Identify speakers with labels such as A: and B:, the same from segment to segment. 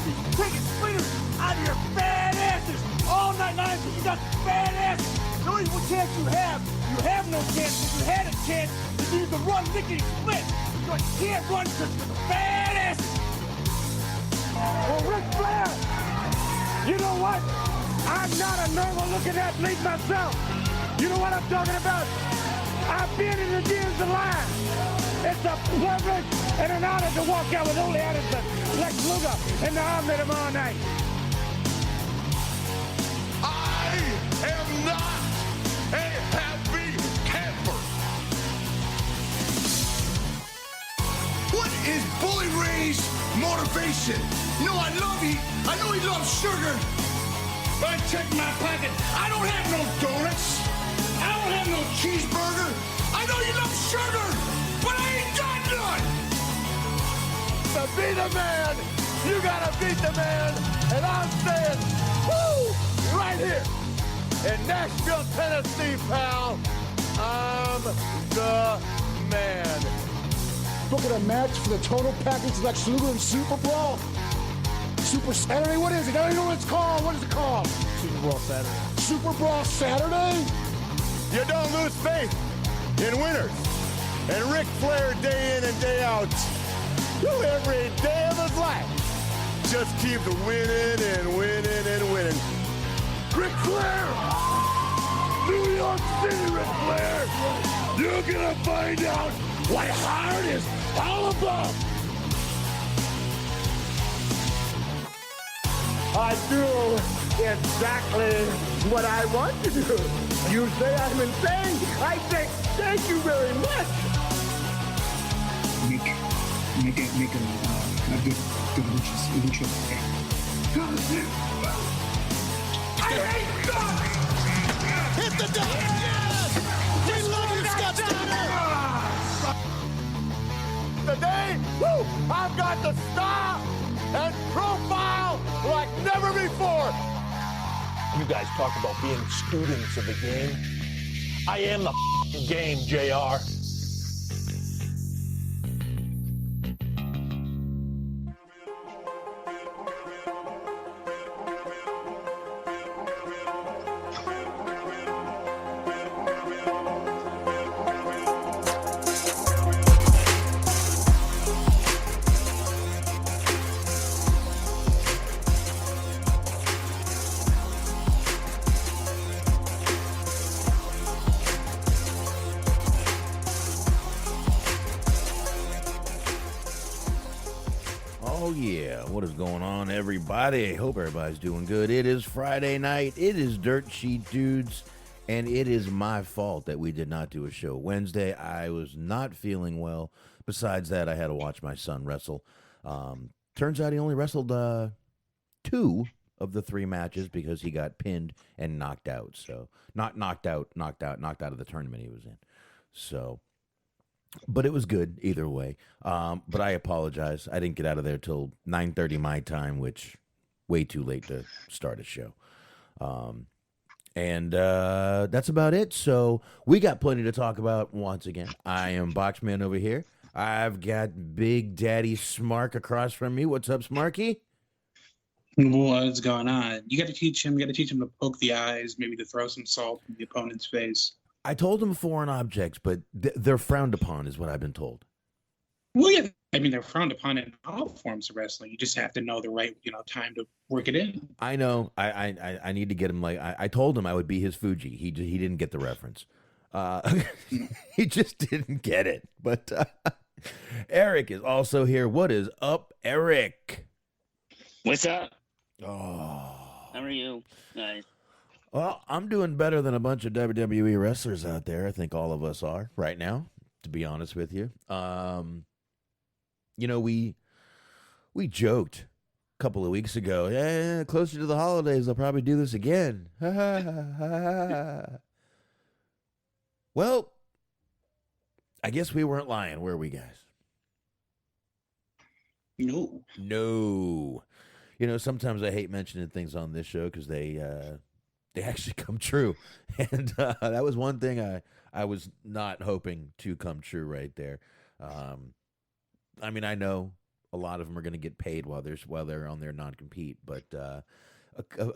A: these chicken splinters out of your fat asses all night long because you got fat asses. The only chance you have no chance. If you had a chance, you need to run lickety split. But you can't run because you're the fat asses. Well, Ric Flair, you know what? I'm not a normal-looking athlete myself. You know what I'm talking about? I've been in the DMs of line. It's a privilege and an honor to walk out with Ole Anderson, Lex Luger, and the Army tomorrow night.
B: I am not a happy camper. What is Bully Ray's motivation? You know, I know he loves sugar. But I check my pocket. I don't have no donuts. I don't have no cheeseburger. I know you love sugar, but I ain't got none.
A: To be the man, you gotta beat the man. And I'm saying, woo, right here in Nashville, Tennessee, pal, I'm the man.
C: Look at a match for the total package like Luger and Super Brawl. Super Saturday? What is it? I don't know what it's called. What is it called?
A: Super Brawl Saturday.
C: Super Brawl Saturday?
B: You don't lose faith in winners. And Ric Flair, day in and day out, every day of his life, just keeps winning and winning and winning.
A: Ric Flair! New York City, Ric Flair! You're gonna find out what hard is all about! I do exactly what I want to do. You say I'm insane. I say thank you very much.
D: Make a good lucha.
A: I hate God!
B: Hit the deck! Yes! We love you, Scott Steiner!
A: Today, woo, I've got the star and profile like never before.
E: You guys talk about being students of the game. I am the game, JR.
F: Oh yeah, what is going on, everybody? Hope everybody's doing good. It is Friday night. It is Dirt Sheet Dudes, and it is my fault that we did not do a show Wednesday. I was not feeling well. Besides that, I had to watch my son wrestle. Turns out he only wrestled 2 of the 3 matches because he got pinned and knocked out. So not knocked out of the tournament he was in. So. But it was good either way. But I apologize. I didn't get out of there till 9:30 my time, which way too late to start a show. And that's about it. So we got plenty to talk about once again. I am Boxman over here. I've got Big Daddy Smark across from me. What's up, Smarky?
D: What's going on? You got to teach him. To poke the eyes, maybe to throw some salt in the opponent's face.
F: I told him foreign objects, but they're frowned upon, is what I've been told.
D: Well, yeah, I mean, they're frowned upon in all forms of wrestling. You just have to know the right, time to work it in.
F: I know. I need to get him. Like I told him I would be his Fuji. He didn't get the reference. He just didn't get it. But Eric is also here. What is up, Eric?
G: What's up?
F: Oh,
G: how are you guys?
F: Well, I'm doing better than a bunch of WWE wrestlers out there. I think all of us are right now, to be honest with you. We joked a couple of weeks ago, yeah, closer to the holidays, they'll probably do this again. Well, I guess we weren't lying, were we, guys?
D: No.
F: Sometimes I hate mentioning things on this show because they actually come true. And that was one thing I was not hoping to come true right there. I know a lot of them are going to get paid while they're on their non-compete. But a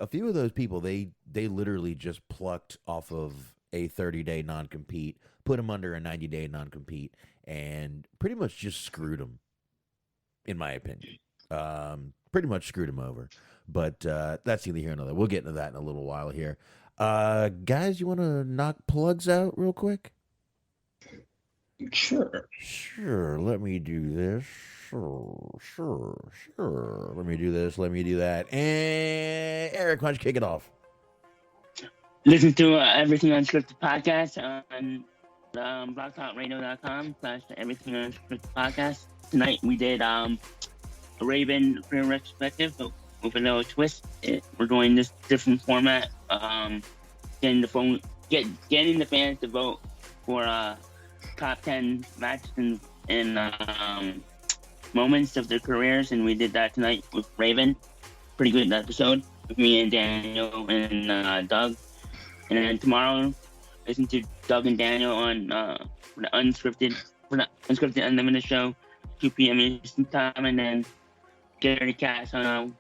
F: few of those people, they literally just plucked off of a 30-day non-compete, put them under a 90-day non-compete, and pretty much just screwed them, in my opinion. Pretty much screwed them over. But that's neither here nor there. We'll get into that in a little while here. Guys, you want to knock plugs out real quick? Sure. Let me do this. Sure. Let me do this. Let me do that. And Eric, why don't you kick it off?
G: Listen to Everything Unscripted podcast on blogtalkradio.com/Everything Unscripted podcast. Tonight we did a Raven retrospective, but with a little twist. We're doing this different format. Getting the fans to vote for top 10 matches and moments of their careers, and we did that tonight with Raven. Pretty good episode with me and Daniel and Doug. And then tomorrow, listen to Doug and Daniel on for the Unscripted Unlimited show, 2 p.m. Eastern time, and then Gary Cass on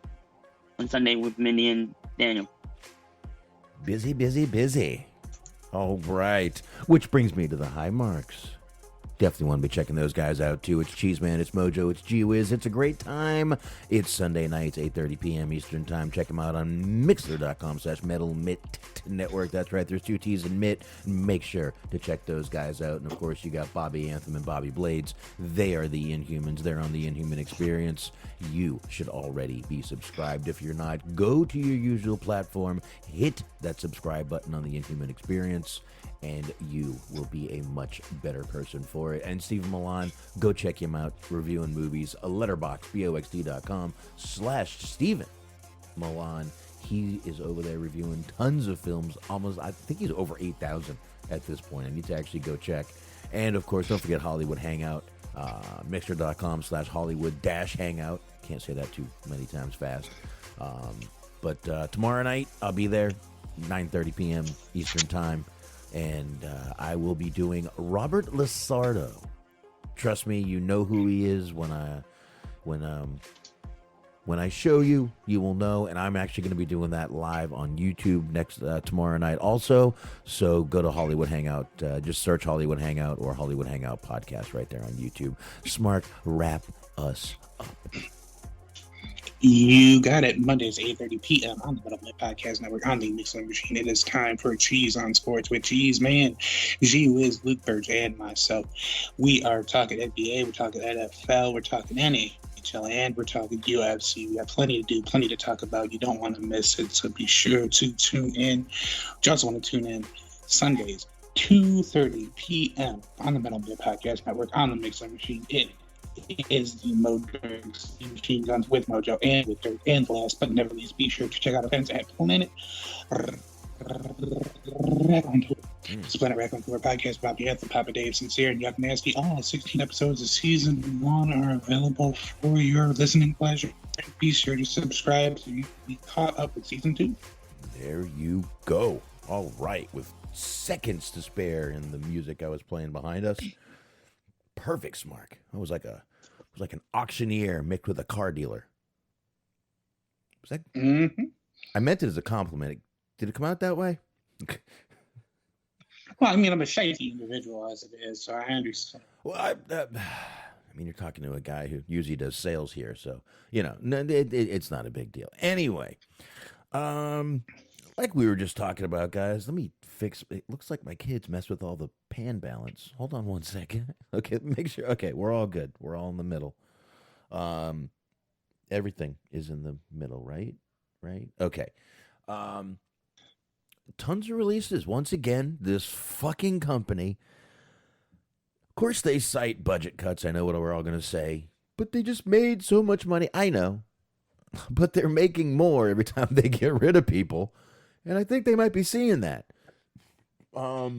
G: Sunday with Mindy and Daniel.
F: Busy. All right. Which brings me to the high marks. Definitely want to be checking those guys out, too. It's Cheeseman, it's Mojo, it's G-Wiz. It's a great time. It's Sunday nights, 8:30 p.m. Eastern Time. Check them out on Mixler.com/Metal Mitt Network. That's right, there's 2 T's in Mitt. Make sure to check those guys out. And, of course, you got Bobby Anthem and Bobby Blades. They are the Inhumans. They're on the Inhuman Experience. You should already be subscribed. If you're not, go to your usual platform, hit that subscribe button on the Inhuman Experience, and you will be a much better person for it. And Stephen Milan, go check him out, reviewing movies, letterboxd.com/Stephen Milan. He is over there reviewing tons of films, I think he's over 8,000 at this point. I need to actually go check. And, of course, don't forget Hollywood Hangout, Mixer.com/Hollywood-Hangout. Can't say that too many times fast. But tomorrow night, I'll be there, 9:30 p.m. Eastern Time. And I will be doing Robert Lasardo. Trust me, you know who he is when I show you, you will know. And I'm actually going to be doing that live on YouTube tomorrow night also. So go to Hollywood Hangout. Just search Hollywood Hangout or Hollywood Hangout Podcast right there on YouTube. Smark, wrap us up.
D: You got it. Mondays, 8:30 p.m. on the Metal Mitt Podcast Network on the Mixing Machine. It is time for Cheese on Sports with Cheese Man, G-Wiz, Luke Burge, and myself. We are talking NBA, we're talking NFL, we're talking NHL, and we're talking UFC. We have plenty to do, plenty to talk about. You don't want to miss it, so be sure to tune in. You also want to tune in Sundays, 2:30 p.m. on the Metal Mitt Podcast Network on the Mixing Machine. It is the Mojo Machine Guns with Mojo and with Dirt. And last but never least, be sure to check out our friends at Planet Raconteur. It's Planet Raconteur podcast. Bobby Anthem, Papa Dave, Sincere, and Yuck Nasty. All 16 episodes of season 1 are available for your listening pleasure. Be sure to subscribe so you can be caught up with season 2.
F: There you go. All right, with seconds to spare in the music I was playing behind us. Perfect, Smark. It was like an auctioneer mixed with a car dealer. Was that?
D: Mm-hmm.
F: I meant it as a compliment. Did it come out that way?
D: Well, I mean, I'm a shady individual as it is, so I understand.
F: Well, I mean, you're talking to a guy who usually does sales here, so it's not a big deal. Anyway, like we were just talking about, guys. Let me fix. It looks like my kids messed with all the pan balance. Hold on one second. Okay, make sure. Okay, we're all good. We're all in the middle. Everything is in the middle, right? Right. Okay. Tons of releases. Once again, this fucking company. Of course, they cite budget cuts. I know what we're all going to say, but they just made so much money. I know, but they're making more every time they get rid of people, and I think they might be seeing that. I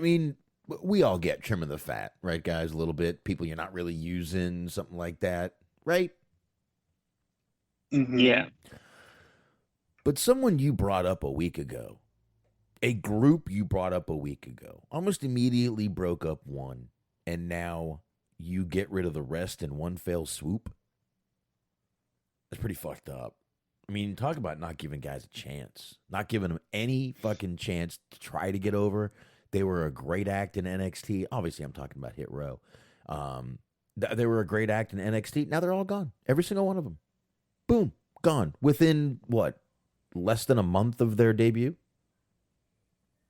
F: mean, we all get trimming the fat, right, guys? A little bit. People you're not really using, something like that, right?
D: Mm-hmm.
G: Yeah.
F: But someone you brought up a week ago, a group you brought up a week ago, almost immediately broke up one, and now you get rid of the rest in one fell swoop. That's pretty fucked up. I mean, talk about not giving guys a chance. Not giving them any fucking chance to try to get over. They were a great act in NXT. Obviously, I'm talking about Hit Row. They were a great act in NXT. Now they're all gone. Every single one of them. Boom. Gone. Within, what, less than a month of their debut?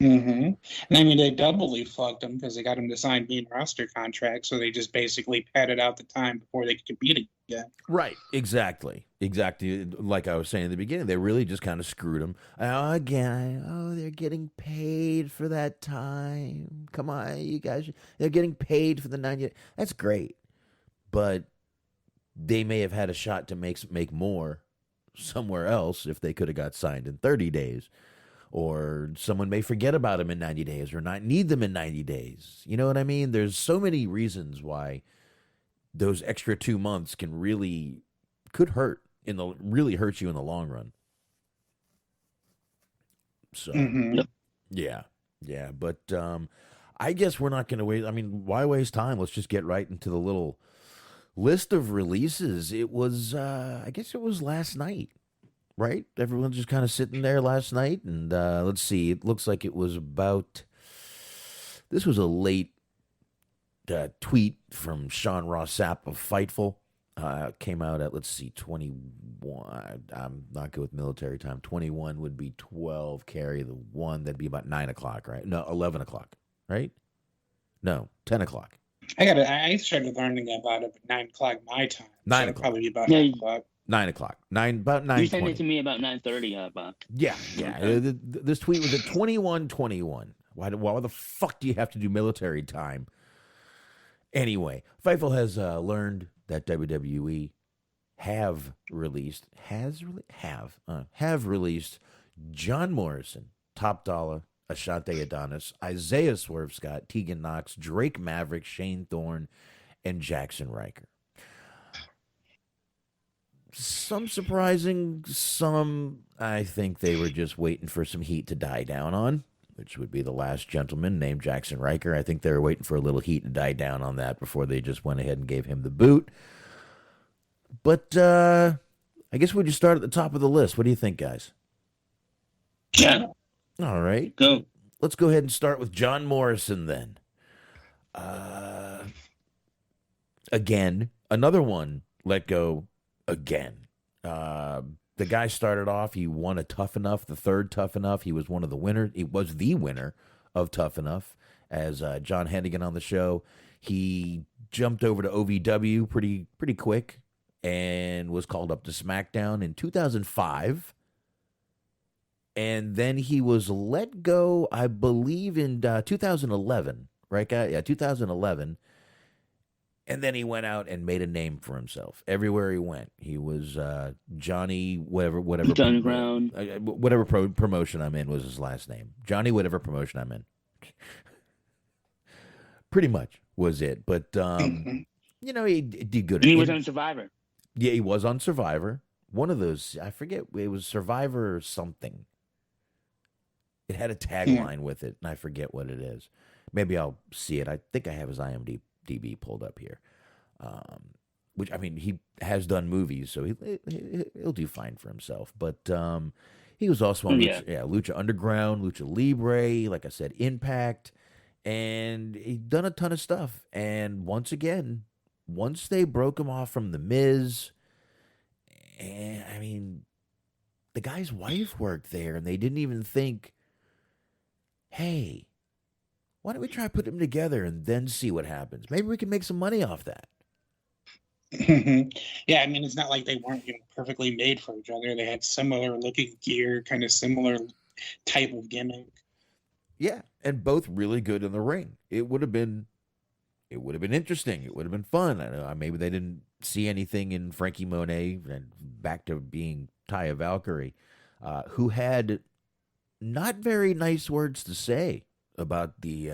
D: And I mean, they doubly fucked them because they got them to sign main roster contracts, so they just basically padded out the time before they could compete again.
F: Right. Exactly. Like I was saying in the beginning, they really just kind of screwed them. They're getting paid for that time. Come on, you guys. They're getting paid for the 90. That's great. But they may have had a shot to make more somewhere else if they could have got signed in 30 days. Or someone may forget about them in 90 days or not need them in 90 days. You know what I mean? There's so many reasons why those extra 2 months could hurt really hurt you in the long run. So, yeah. But I guess we're not going to wait. I mean, why waste time? Let's just get right into the little list of releases. It was, I guess it was last night. Right? Everyone's just kind of sitting there last night. And let's see. It looks like it was this was a late tweet from Sean Rossap of Fightful. Came out at, let's see, 21. I'm not good with military time. 21 would be 12, carry the 1. That'd be about 9 o'clock, right? No, 11 o'clock, right? No, 10 o'clock.
D: I started learning about it at 9 o'clock my time.
F: 9
D: o'clock.
F: o'clock.
D: Probably about 9 o'clock.
F: 9 o'clock. About 9:20.
G: You sent it to me about 9:30, Bob.
F: Yeah. This tweet was at 21:21. Why the fuck do you have to do military time? Anyway, Fightful has learned that WWE have released John Morrison, Top Dollar, Ashante Adonis, Isaiah Swerve Scott, Tegan Knox, Drake Maverick, Shane Thorne, and Jackson Riker. Some surprising, some I think they were just waiting for some heat to die down on, which would be the last gentleman named Jackson Riker. I think they were waiting for a little heat to die down on that before they just went ahead and gave him the boot. But I guess we just start at the top of the list. What do you think, guys?
G: Yeah.
F: All right.
G: Go.
F: Let's go ahead and start with John Morrison then. Again, another one let go again. The guy started off, he won a Tough Enough, the third Tough Enough. He was one of the winners. He was the winner of Tough Enough as John Hennigan on the show. He jumped over to OVW pretty quick and was called up to SmackDown in 2005. And then he was let go, I believe, in 2011. Right, guy? Yeah, 2011. And then he went out and made a name for himself. Everywhere he went, he was Johnny, whatever.
G: Johnny Brown.
F: Whatever promotion I'm in was his last name. Johnny, whatever promotion I'm in. Pretty much was it. But, he did good.
G: He was on Survivor.
F: Yeah, he was on Survivor. One of those, I forget, it was Survivor or something. It had a tagline with it, and I forget what it is. Maybe I'll see it. I think I have his IMDb pulled up here, which, I mean, he has done movies, so he'll do fine for himself. But he was also on Lucha Underground, Lucha Libre, like I said, Impact, and he'd done a ton of stuff. And once again, once they broke him off from The Miz, and I mean, the guy's wife worked there, and they didn't even think, hey, why don't we try putting them together and then see what happens? Maybe we can make some money off that.
D: Yeah, I mean, it's not like they weren't perfectly made for each other. They had similar looking gear, kind of similar type of gimmick.
F: Yeah, and both really good in the ring. It would have been interesting. It would have been fun. I know maybe they didn't see anything in Frankie Monet, and back to being Taya Valkyrie, who had not very nice words to say about the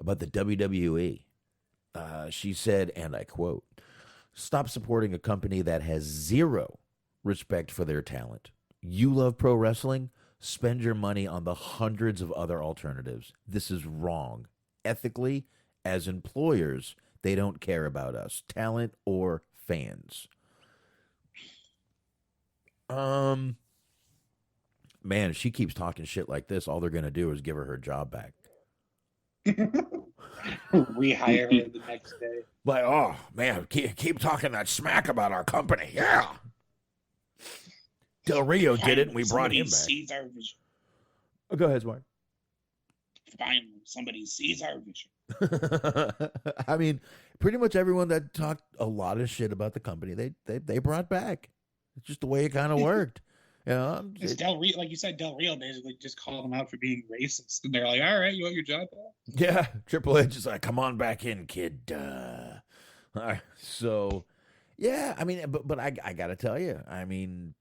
F: WWE. She said, and I quote, "Stop supporting a company that has zero respect for their talent. You love pro wrestling? Spend your money on the hundreds of other alternatives. This is wrong. Ethically, as employers, They don't care about us, talent or fans. Man, if she keeps talking shit like this, all they're gonna do is give her job back.
D: Rehire her the next day.
F: Like, oh man, keep talking that smack about our company. Yeah. Del Rio did it, and we brought him back.
D: Sees our vision.
F: Oh, go ahead, Smark.
D: Finally, somebody sees our vision.
F: I mean, pretty much everyone that talked a lot of shit about the company, they brought back. It's just the way it kind of worked. You know,
D: Del Rio, like you said, Del Rio basically just called them out for being racist, and they're like, "All right, you want your job back?"
F: Yeah, Triple H is like, "Come on back in, kid." All right, so yeah, I mean, but I gotta tell you, I mean,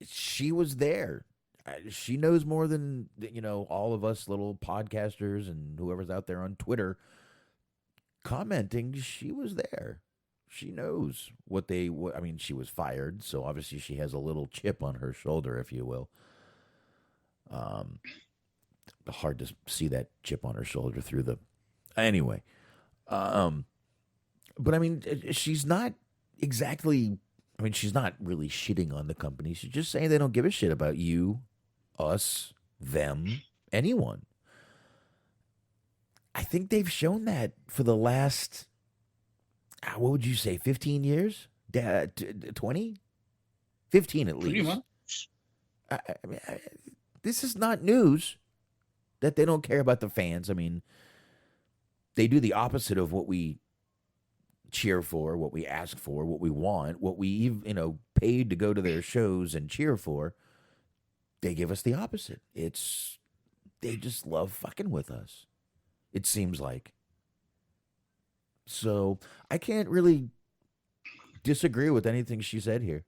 F: she was there. She knows more than all of us little podcasters and whoever's out there on Twitter commenting. She was there. She knows what I mean, she was fired, so obviously she has a little chip on her shoulder, if you will. Hard to see that chip on her shoulder through the. Anyway, but I mean, she's not exactly. I mean, she's not really shitting on the company. She's just saying they don't give a shit about you, us, them, anyone. I think they've shown that for the last. What would you say, 15 years? 20? 15 at least.
D: Pretty much.
F: I mean, this is not news that they don't care about the fans. I mean, they do the opposite of what we cheer for, what we ask for, what we want, what we paid to go to their shows and cheer for. They give us the opposite. They just love fucking with us. It seems like. So I can't really disagree with anything she said here.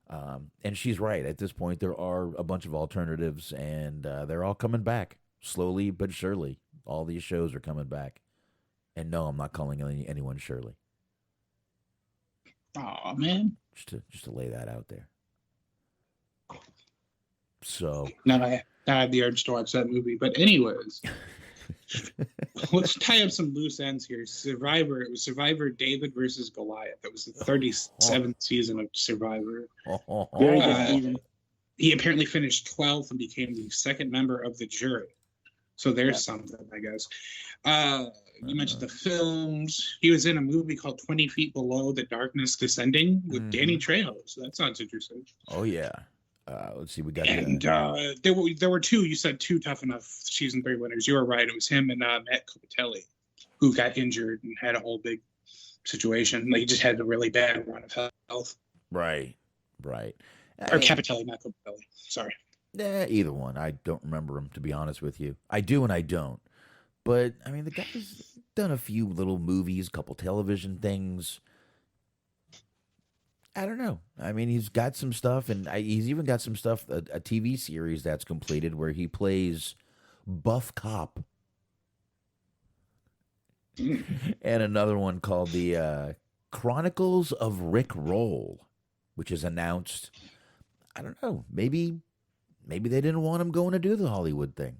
F: And she's right. At this point, there are a bunch of alternatives, and they're all coming back slowly but surely. All these shows are coming back. And no, I'm not calling anyone Shirley.
D: Oh man,
F: just to lay that out there. So
D: now I have the urge to watch that movie. But anyways. Let's tie up some loose ends here. Survivor. It was Survivor David versus Goliath. That was the 37th season of Survivor.
G: Very good season.
D: He apparently finished 12th and became the second member of the jury. So there's something, I guess. You mentioned the films. He was in a movie called 20 Feet Below the Darkness Descending with Danny Trejo. So that sounds interesting.
F: Oh, yeah. Let's see. We got
D: there were two. You said two Tough Enough season 3 winners. You were right. It was him and Matt Copitelli, who got injured and had a whole big situation. Like, he just had a really bad run of health.
F: Right.
D: Or Capitelli, not Copitelli. Sorry.
F: Either one. I don't remember him, to be honest with you. I do and I don't. But I mean, the guy's done a few little movies, a couple television things. I don't know. I mean, he's got some stuff, and he's even got some stuff, a TV series that's completed where he plays buff cop. And another one called the Chronicles of Rick Roll, which is announced. I don't know. Maybe they didn't want him going to do the Hollywood thing.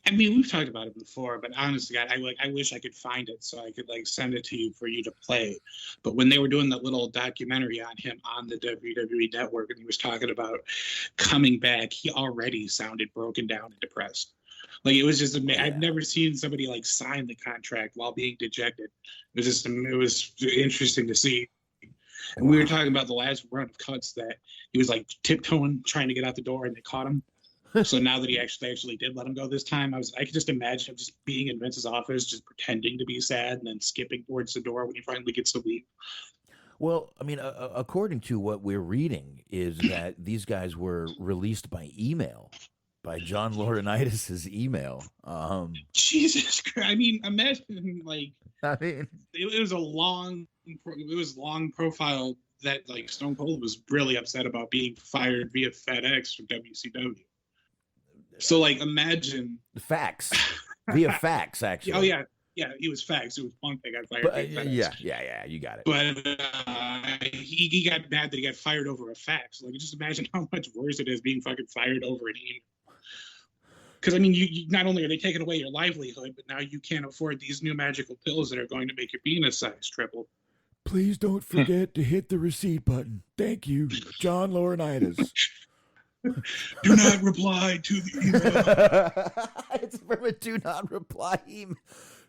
D: I mean, we've talked about it before, but honestly, I wish I could find it so I could send it to you for you to play. But when they were doing that little documentary on him on the WWE Network, and he was talking about coming back, he already sounded broken down and depressed. Like, it was just amazing. I've never seen somebody sign the contract while being dejected. It was interesting to see. And we were talking about the last run of cuts that he was tiptoeing, trying to get out the door, and they caught him. So now that he actually did let him go this time, I could just imagine him just being in Vince's office, just pretending to be sad and then skipping towards the door when he finally gets to leave.
F: Well, I mean, according to what we're reading, is that these guys were released by email, by John Laurinaitis' email.
D: Jesus Christ! I mean, imagine it was a long profile that Stone Cold was really upset about being fired via FedEx from WCW. So imagine
F: fax via fax, actually.
D: Oh yeah, he was fax. It was Punk that got fired.
F: Yeah, you got it.
D: But he got mad that he got fired over a fax. Just imagine how much worse it is being fucking fired over an email. Because I mean, you not only are they taking away your livelihood, but now you can't afford these new magical pills that are going to make your penis size triple.
F: Please don't forget to hit the receipt button. Thank you, John Laurinaitis.
D: Do not reply to the email.
F: It's from a do not reply email.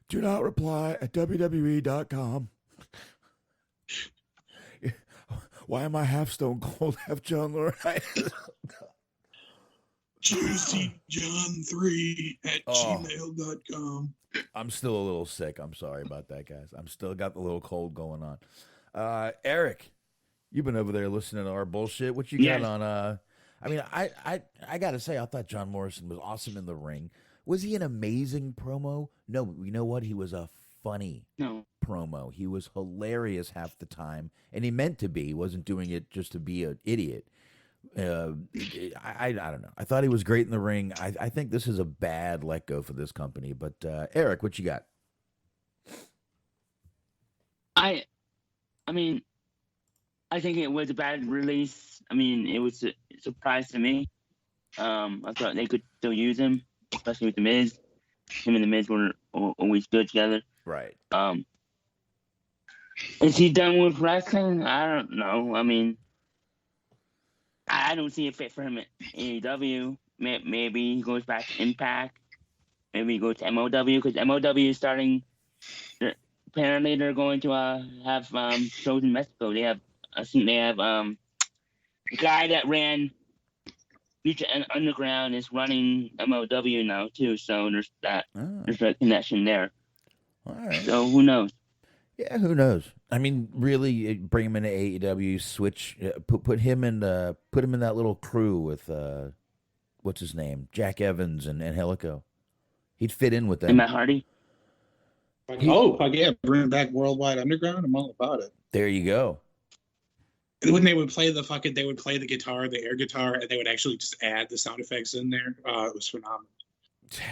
F: Do not reply at WWE.com. Why am I half Stone Cold, half John Laurinaitis?
D: JuicyJohn3 at gmail.com.
F: I'm still a little sick. I'm sorry about that, guys. I'm still got the little cold going on. Eric, you've been over there listening to our bullshit. What you got on? I mean, I gotta say, I thought John Morrison was awesome in the ring. Was he an amazing promo? No, you know what? He was a funny promo. He was hilarious half the time, and he meant to be. He wasn't doing it just to be an idiot. I don't know. I thought he was great in the ring. I think this is a bad let go for this company. But Eric, what you got?
G: I mean, I think it was a bad release. I mean, it was a surprise to me. I thought they could still use him, especially with The Miz. Him and The Miz were always good together.
F: Right.
G: Is he done with wrestling? I don't know. I mean, I don't see a fit for him at AEW. Maybe he goes back to Impact. Maybe he goes to MLW, because MLW is starting. Apparently, they're going to have shows in Mexico. I think they have the guy that ran Future Underground is running MLW now too. So there's that. There's a connection there.
F: All right.
G: So who knows?
F: Yeah, who knows? I mean, really, bring him into AEW. Switch, put him in that little crew with what's his name, Jack Evans and Helico. He'd fit in with them.
G: And Matt Hardy.
D: Yeah, bring back Worldwide Underground. I'm all about it.
F: There you go.
D: When they would play they would play the guitar, the air guitar, and they would actually just add the sound effects in there. It was phenomenal.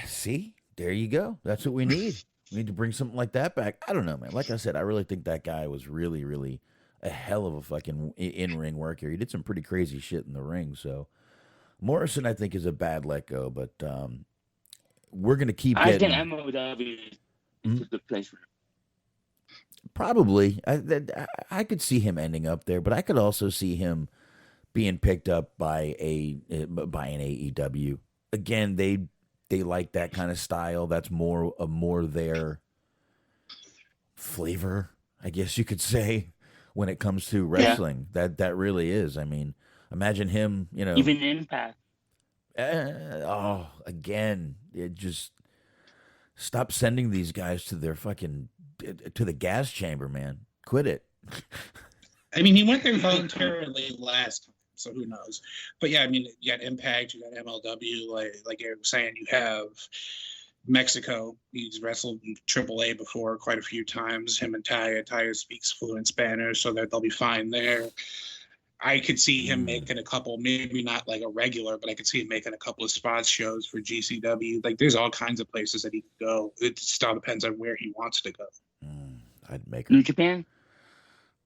F: See, there you go. That's what we need. We need to bring something like that back. I don't know, man. Like I said, I really think that guy was really, really a hell of a fucking in-ring worker. He did some pretty crazy shit in the ring. So Morrison, I think, is a bad let go, but we're going to keep getting...
G: I think MLW is a good place for him.
F: Probably. I could see him ending up there, but I could also see him being picked up by an AEW. Again, they like that kind of style. That's more their flavor, I guess you could say, when it comes to wrestling. Yeah. That really is. I mean, imagine him,
G: even Impact.
F: Again, it just stop sending these guys to their fucking to the gas chamber, man. Quit it.
D: I mean, he went there voluntarily last time, so who knows? But yeah, I mean, you got Impact, you got MLW, like you were saying, you have Mexico. He's wrestled in AAA before quite a few times. Him and Taya. Taya speaks fluent Spanish, so that they'll be fine there. I could see him making a couple, maybe not like a regular, but I could see him making a couple of spot shows for GCW. Like, there's all kinds of places that he could go. It just all depends on where he wants to go.
F: I'd make
G: New Japan?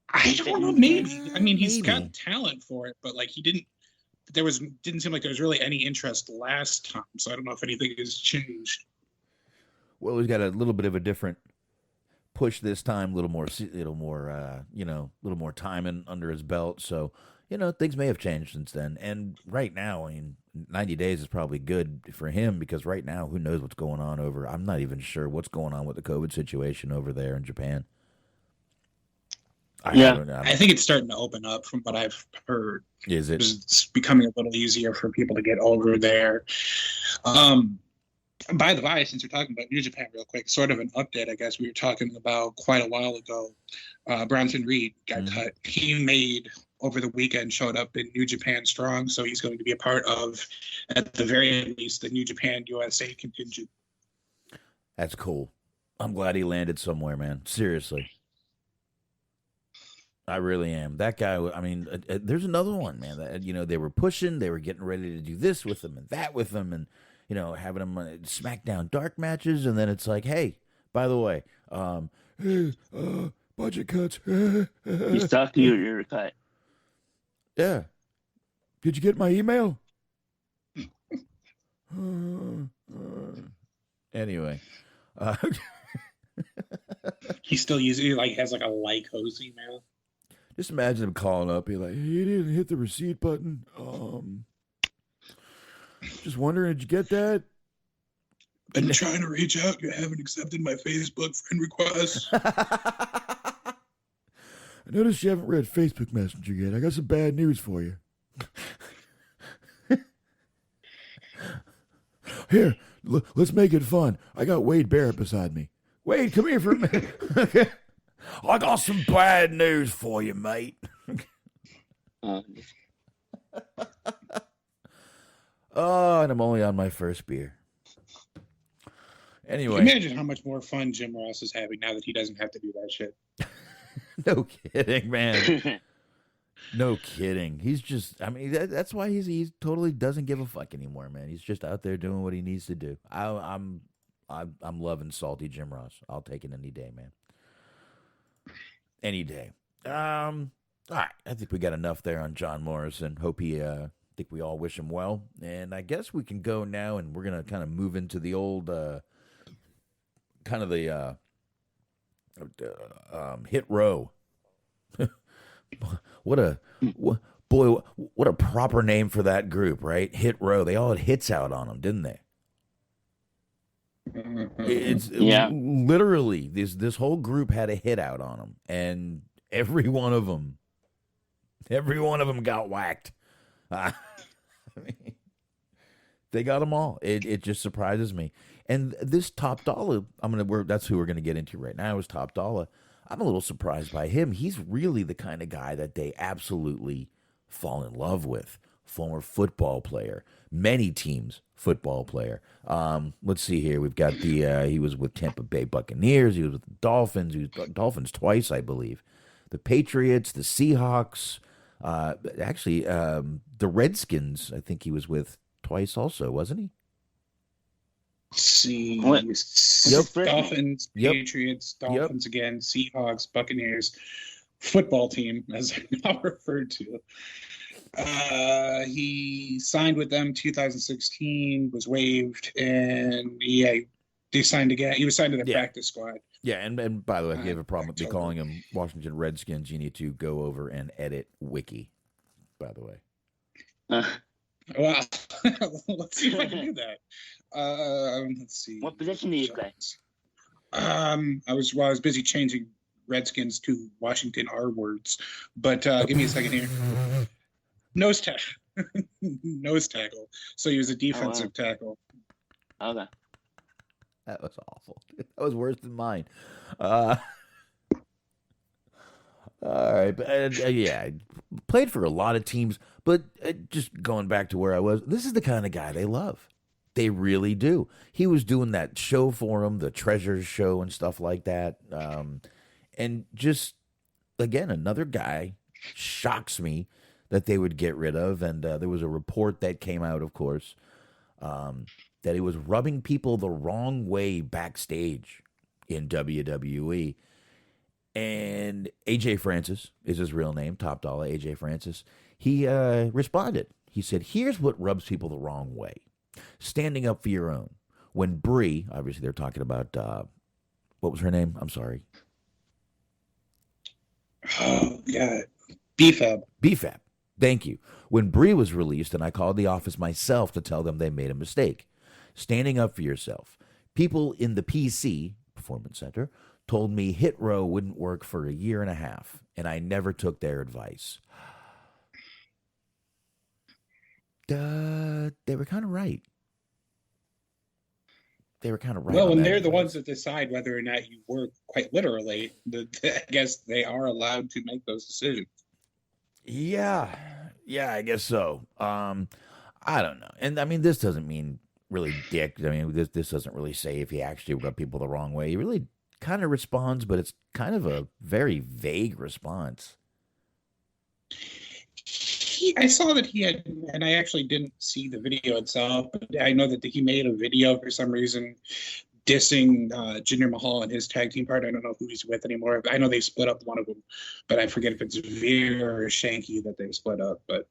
D: I don't know, maybe. I mean, he's got talent for it, but like didn't seem like there was really any interest last time, so I don't know if anything has changed.
F: Well, he's got a little bit of a different push this time, a little more time under his belt. So, things may have changed since then. And right now, I mean, 90 days is probably good for him, because right now, who knows what's going on over. I'm not even sure what's going on with the COVID situation over there in Japan.
D: I think it's starting to open up from what I've heard.
F: Is it?
D: It's becoming a little easier for people to get over there. By the way, since we're talking about New Japan real quick, sort of an update, I guess we were talking about quite a while ago. Bronson Reed got cut. He made, over the weekend, showed up in New Japan Strong, so he's going to be a part of, at the very least, the New Japan USA contingent.
F: That's cool. I'm glad he landed somewhere, man. Seriously. I really am. That guy, I mean, there's another one, man. That, they were pushing, they were getting ready to do this with him and that with him, and having them SmackDown dark matches, and then it's like, hey, by the way, budget cuts.
G: You stuck to your cut.
F: Yeah. Did you get my email? Anyway,
D: He still has like a host email.
F: just imagine him calling up, be like, "Hey, you didn't hit the receipt button. Just wondering, did you get that?"
D: Been trying to reach out. You haven't accepted my Facebook friend request.
F: I noticed you haven't read Facebook Messenger yet. I got some bad news for you. Here, let's make it fun. I got Wade Barrett beside me. Wade, come here for a minute. I got some bad news for you, mate. Oh, and I'm only on my first beer. Anyway.
D: Imagine how much more fun Jim Ross is having now that he doesn't have to do that shit.
F: No kidding, man. No kidding. He's just, that's why he totally doesn't give a fuck anymore, man. He's just out there doing what he needs to do. I'm loving salty Jim Ross. I'll take it any day, man. Any day. All right. I think we got enough there on John Morrison. Think we all wish him well. And I guess we can go now, and we're going to kind of move into the old, hit row. What a proper name for that group, right? Hit row. They all had hits out on them, didn't they? It's literally this whole group had a hit out on them, and every one of them got whacked. They got them all. It just surprises me. And this Top Dollar, that's who we're gonna get into right now. Is Top Dollar. I'm a little surprised by him. He's really the kind of guy that they absolutely fall in love with. Former football player, many teams football player. Let's see here. We've got he was with Tampa Bay Buccaneers. He was with the Dolphins. He was Dolphins twice, I believe. The Patriots, the Seahawks. The Redskins, I think he was with twice also, wasn't he?
D: See,
G: What?
D: Dolphins, Patriots, Dolphins again, Seahawks, Buccaneers, football team, as I'm now referred to. He signed with them 2016, was waived, and they signed again. He was signed to the practice squad.
F: Yeah, and by the way, if you have a problem with me calling him Washington Redskins, you need to go over and edit Wiki, by the way.
D: Well, let's see if I can do that. Let's see.
G: What position do you play?
D: I was busy changing Redskins to Washington R words, but give me a second here. Nose tackle. Nose tackle. So he was a defensive tackle.
G: Okay.
F: That was awful. That was worse than mine. All right, but I played for a lot of teams, but just going back to where I was, this is the kind of guy they love. They really do. He was doing that show for them, the Treasures show and stuff like that. And just, again, another guy shocks me that they would get rid of. And there was a report that came out, of course, that he was rubbing people the wrong way backstage in WWE. And AJ Francis is his real name, Top Dollar AJ Francis. He responded. He said, "Here's what rubs people the wrong way. Standing up for your own. When Brie," obviously they're talking about, what was her name? I'm sorry.
D: Oh, God. BFAB.
F: Thank you. When Brie was released, and I called the office myself to tell them they made a mistake. Standing up for yourself. People in the PC, Performance Center, told me Hit Row wouldn't work for a year and a half, and I never took their advice. They were kind of right.
D: Well, and they're the ones that decide whether or not you work, quite literally. I guess they are allowed to make those decisions.
F: Yeah, I guess so. I don't know. And I mean, this doesn't mean really dick. I mean, this doesn't really say if he actually rubbed people the wrong way. He really kind of responds, but it's kind of a very vague response.
D: I saw that he had, and I actually didn't see the video itself, but I know that he made a video for some reason dissing Jinder Mahal and his tag team partner. I don't know who he's with anymore. I know they split up one of them, but I forget if it's Veer or Shanky that they split up. But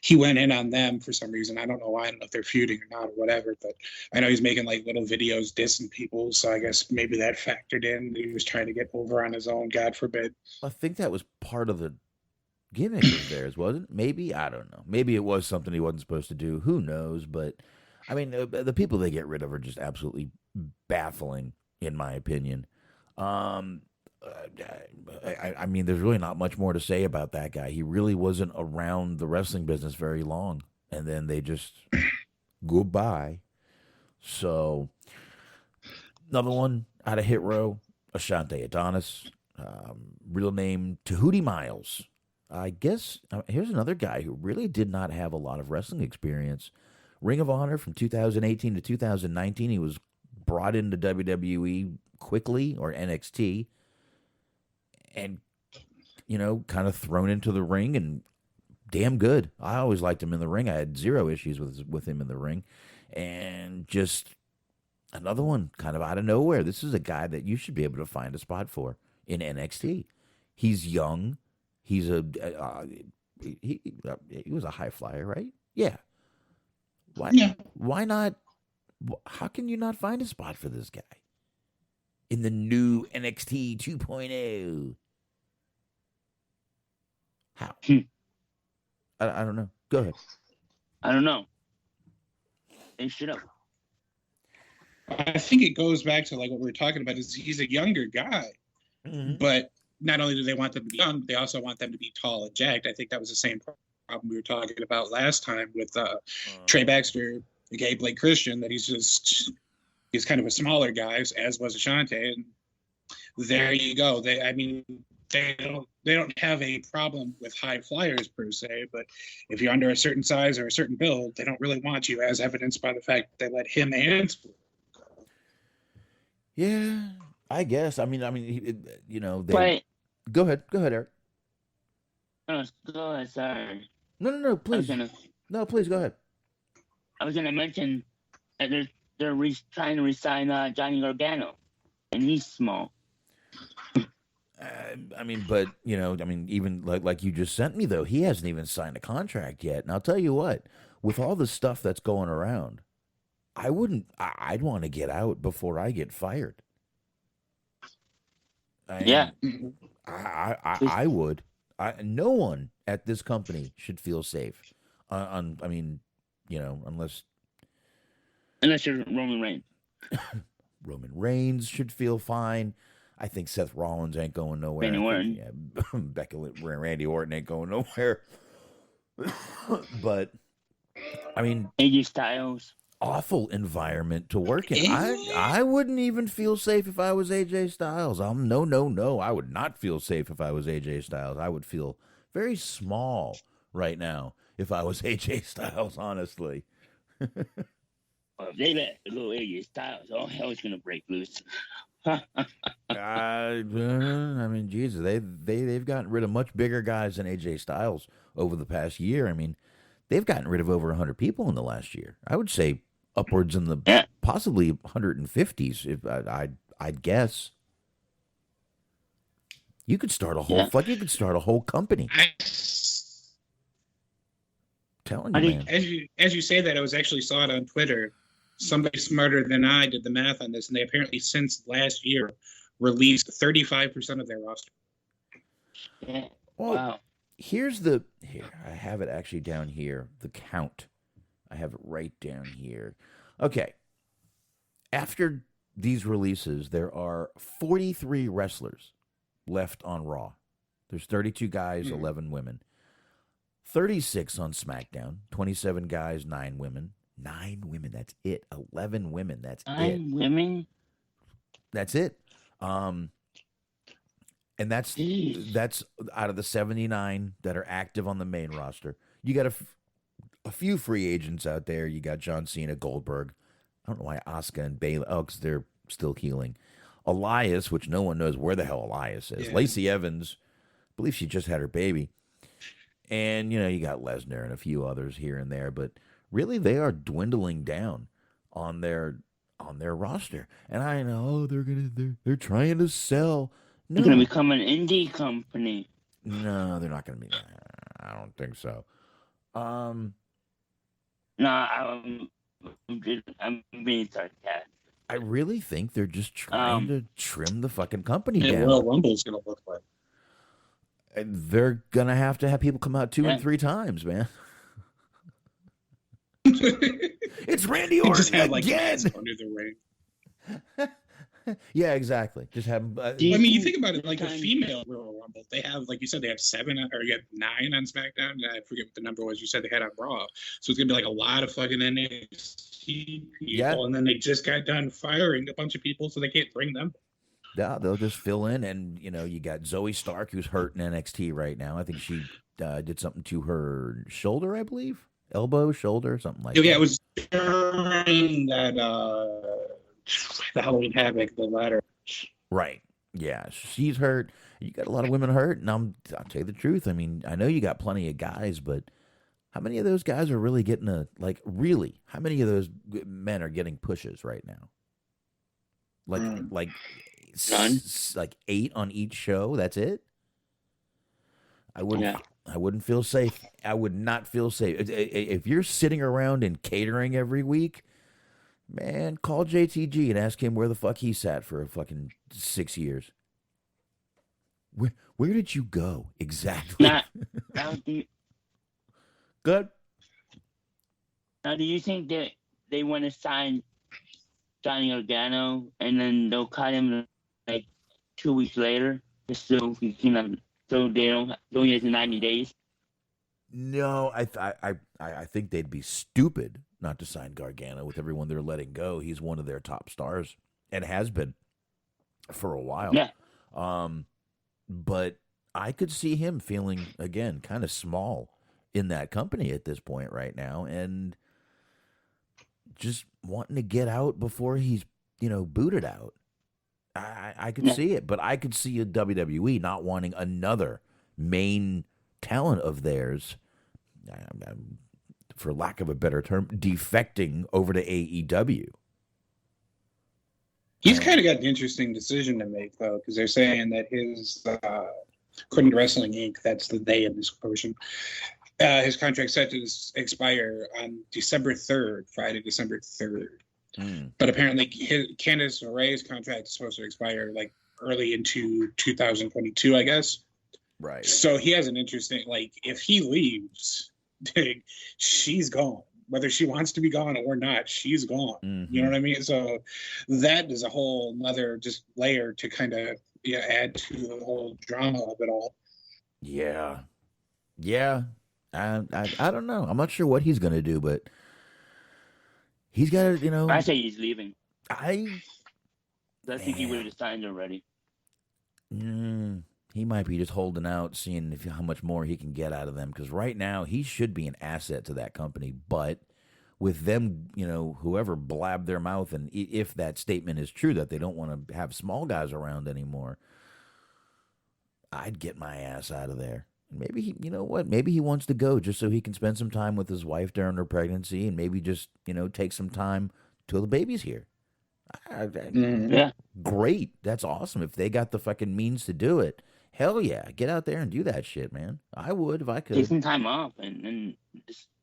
D: he went in on them for some reason. I don't know why. I don't know if they're feuding or not or whatever. But I know he's making like little videos dissing people. So I guess maybe that factored in. He was trying to get over on his own, God forbid.
F: I think that was part of the gimmick of theirs, wasn't it? Maybe, I don't know. Maybe it was something he wasn't supposed to do. Who knows? But I mean, the people they get rid of are just absolutely baffling, in my opinion. I mean, there's really not much more to say about that guy. He really wasn't around the wrestling business very long, and then they just goodbye. So, another one out of Hit Row, Ashante Adonis, real name Tahuti Miles. I guess here's another guy who really did not have a lot of wrestling experience. Ring of Honor from 2018 to 2019. He was brought into WWE quickly, or NXT, and, you know, kind of thrown into the ring, and damn good. I always liked him in the ring. I had zero issues with him in the ring. And just another one kind of out of nowhere. This is a guy that you should be able to find a spot for in NXT. He's young. He's he was a high flyer, right? Yeah. Why not? How can you not find a spot for this guy in the new NXT 2.0? How? I don't know. Go ahead.
G: I don't know. They should have.
D: I think it goes back to like what we were talking about. Is he's a younger guy, but not only do they want them to be young, they also want them to be tall and jacked. I think that was the same problem we were talking about last time with Trey Baxter, aka Blake Christian, that he's kind of a smaller guy, as was Ashante, and there you go. They don't have a problem with high flyers per se, but if you're under a certain size or a certain build, they don't really want you, as evidenced by the fact that they let him answer.
F: Yeah, I guess. I mean, you know, they.
G: But
F: Go ahead, Eric.
G: go ahead, sorry.
F: No, please. No, please go ahead.
G: I was gonna mention that they're trying to resign Johnny Gargano, and he's small.
F: I mean, but you know, I mean, even like you just sent me though, he hasn't even signed a contract yet. And I'll tell you what, with all the stuff that's going around, I'd want to get out before I get fired. I would. No one at this company should feel safe. I mean, you know, unless
G: you're Roman Reigns.
F: Roman Reigns should feel fine. I think Seth Rollins ain't going nowhere.
G: Randy Orton.
F: Randy Orton ain't going nowhere. But I mean,
G: AJ Styles.
F: Awful environment to work in. I wouldn't even feel safe if I was AJ Styles. No. I would not feel safe if I was AJ Styles. I would feel very small right now if I was AJ Styles, honestly.
G: Well, if they let little AJ Styles, all hell's gonna break loose.
F: I mean, Jesus, they've gotten rid of much bigger guys than AJ Styles over the past year. I mean, they've gotten rid of over 100 people in the last year. I would say upwards in the possibly 150s. If I'd guess. You could start a whole you could start a whole company. Telling you, man.
D: As you say that, I was actually saw it on Twitter. Somebody smarter than I did the math on this, and they apparently since last year released 35% of their roster.
G: Yeah.
F: Well,
G: Wow.
F: Here, I have it actually down here, the count. I have it right down here. Okay. After these releases, there are 43 wrestlers left on Raw. There's 32 guys, 11 women. 36 on SmackDown, 27 guys, 9 women. 9 women, that's it. 11 women, that's
G: 9 women?
F: That's it. And that's out of the 79 that are active on the main roster. You got a few free agents out there. You got John Cena, Goldberg. I don't know why Asuka and Bayley. Oh, because they're still healing. Elias, which no one knows where the hell Elias is. Yeah. Lacey Evans, I believe she just had her baby. And, you know, you got Lesnar and a few others here and there. But really, they are dwindling down on their on their roster. And I know they're trying to sell. No,
G: They're gonna become an indie company.
F: no, they're not gonna be. I don't think so.
G: No, I'm being sarcastic.
F: I really think they're just trying to trim the fucking company
D: And
F: down.
D: Royal Rumble's gonna look like.
F: And they're gonna have to have people come out 2 and 3 times, man. It's Randy Orton
D: Just have like
F: again.
D: under the ring.
F: Yeah, exactly. Just have.
D: I mean, you think about it, like the female Royal Rumble, they have, like you said, they have 7 or you have 9 on SmackDown. And I forget what the number was you said they had on Raw. So it's gonna be like a lot of fucking NXT people,
F: Yeah.
D: And then they just got done firing a bunch of people, so they can't bring them.
F: Yeah, they'll just fill in, and you got Zoe Stark, who's hurt in NXT right now. I think she did something to her shoulder, I believe, elbow, shoulder, something like that.
D: Yeah, it was during that the Halloween Havoc, the latter.
F: Right. Yeah, she's hurt. You got a lot of women hurt, and I'll tell you the truth. I mean, I know you got plenty of guys, but how many of those guys are really getting really? How many of those men are getting pushes right now? Like
G: None.
F: Like 8 on each show. That's it. I wouldn't.
G: Yeah.
F: I wouldn't feel safe. I would not feel safe if you're sitting around and catering every week. Man, call JTG and ask him where the fuck he sat for a fucking 6 years. Where did you go exactly? Good.
G: Now, do you think that they want to sign Johnny Gargano and then they'll cut him like 2 weeks later, just so he can so they don't he has 90 days?
F: No, I think they'd be stupid not to sign Gargano with everyone they're letting go. He's one of their top stars and has been for a while.
G: Yeah.
F: But I could see him feeling, again, kind of small in that company at this point right now and just wanting to get out before he's, booted out. I could see it, but I could see a WWE not wanting another main talent of theirs, for lack of a better term, defecting over to AEW.
D: He's kind of got an interesting decision to make, though, because they're saying that his, according to Wrestling Inc., that's the they in this portion, his contract's set to expire on December 3rd, Friday, December 3rd. But apparently Candice LeRae's contract is supposed to expire like early into 2022, I guess.
F: Right.
D: So he has an interesting, if he leaves, she's gone. Whether she wants to be gone or not, she's gone.
F: Mm-hmm.
D: You know what I mean? So that is a whole other just layer to kind of add to the whole drama of it all.
F: Yeah. Yeah. I don't know. I'm not sure what he's going to do, but he's got to,
G: I say he's leaving.
F: I
G: think he would have signed already.
F: He might be just holding out, seeing how much more he can get out of them. Because right now, he should be an asset to that company. But with them, whoever blabbed their mouth, and if that statement is true, that they don't want to have small guys around anymore, I'd get my ass out of there. Maybe maybe he wants to go just so he can spend some time with his wife during her pregnancy, and maybe just take some time till the baby's here.
G: Yeah,
F: great. That's awesome. If they got the fucking means to do it, hell yeah, get out there and do that shit, man. I would if I could.
G: Take some time off and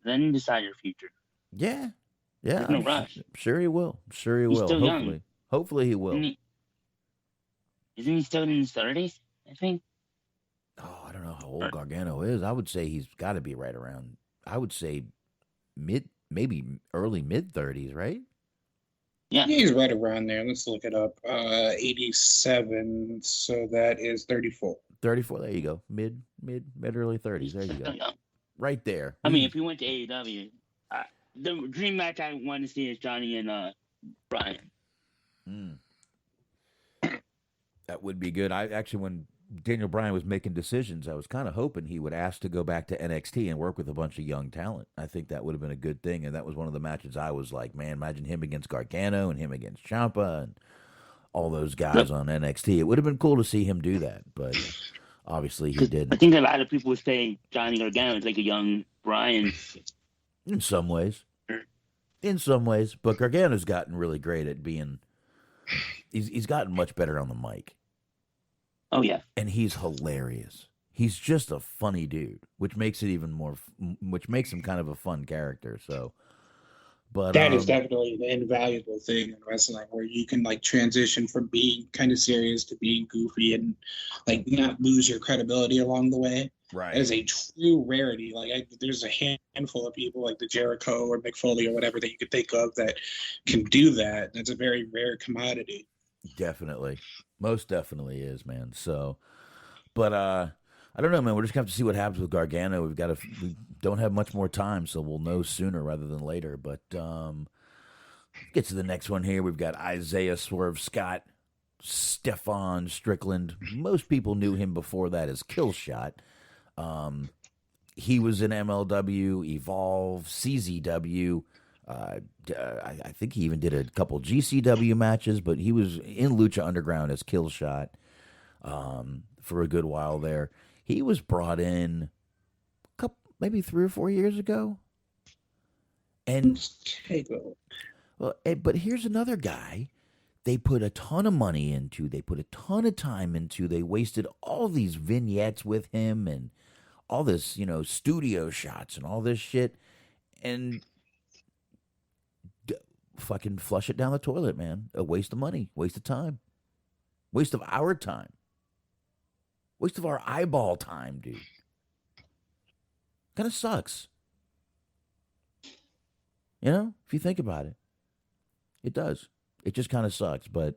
G: then decide your future.
F: Yeah.
G: There's no rush.
F: Sure he will. He's
G: Still
F: hopefully.
G: young.
F: Hopefully he will.
G: Isn't he still in his 30s? I think.
F: Oh, I don't know how old Gargano is. I would say he's got to be right around. I would say maybe early mid 30s, right?
G: Yeah,
D: he's right around there. Let's look it up. 87, so that is 34.
F: 34. There you go. Mid early 30s. There you go. Right there.
G: I mean, if he went to AEW, the dream match I want to see is Johnny and Bryan.
F: That would be good. I actually, when Daniel Bryan was making decisions, I was kind of hoping he would ask to go back to NXT and work with a bunch of young talent. I think that would have been a good thing, and that was one of the matches I was like, man, imagine him against Gargano and him against Ciampa and all those guys on NXT. It would have been cool to see him do that, but obviously he didn't.
G: I think a lot of people would say Johnny Gargano is like a young Bryan.
F: In some ways. in some ways, but Gargano's gotten really great at being. He's gotten much better on the mic.
G: Oh yeah,
F: And he's hilarious. He's just a funny dude, which makes it even more, which makes him kind of a fun character. So, but
D: that is definitely the invaluable thing in wrestling, where you can like transition from being kind of serious to being goofy and like not lose your credibility along the way.
F: right.
D: That is a true rarity. Like there's a handful of people like the Jericho or McFoley or whatever that you could think of that can do that. That's a very rare commodity.
F: Definitely. Most definitely is, man. So, but I don't know, man. We're just gonna have to see what happens with Gargano. We don't have much more time, so we'll know sooner rather than later. But get to the next one here. We've got Isaiah Swerve Scott, Stefan Strickland. Most people knew him before that as Killshot. He was in MLW, Evolve, CZW. I think he even did a couple GCW matches, but he was in Lucha Underground as Killshot for a good while there. He was brought in maybe 3 or 4 years ago. And well, but here's another guy they put a ton of money into. They put a ton of time into. They wasted all these vignettes with him and all this, studio shots and all this shit. And fucking flush it down the toilet, man. A waste of money, waste of time, waste of our time, waste of our eyeball time, dude. Kind of sucks. If you think about it, it does. It just kind of sucks. But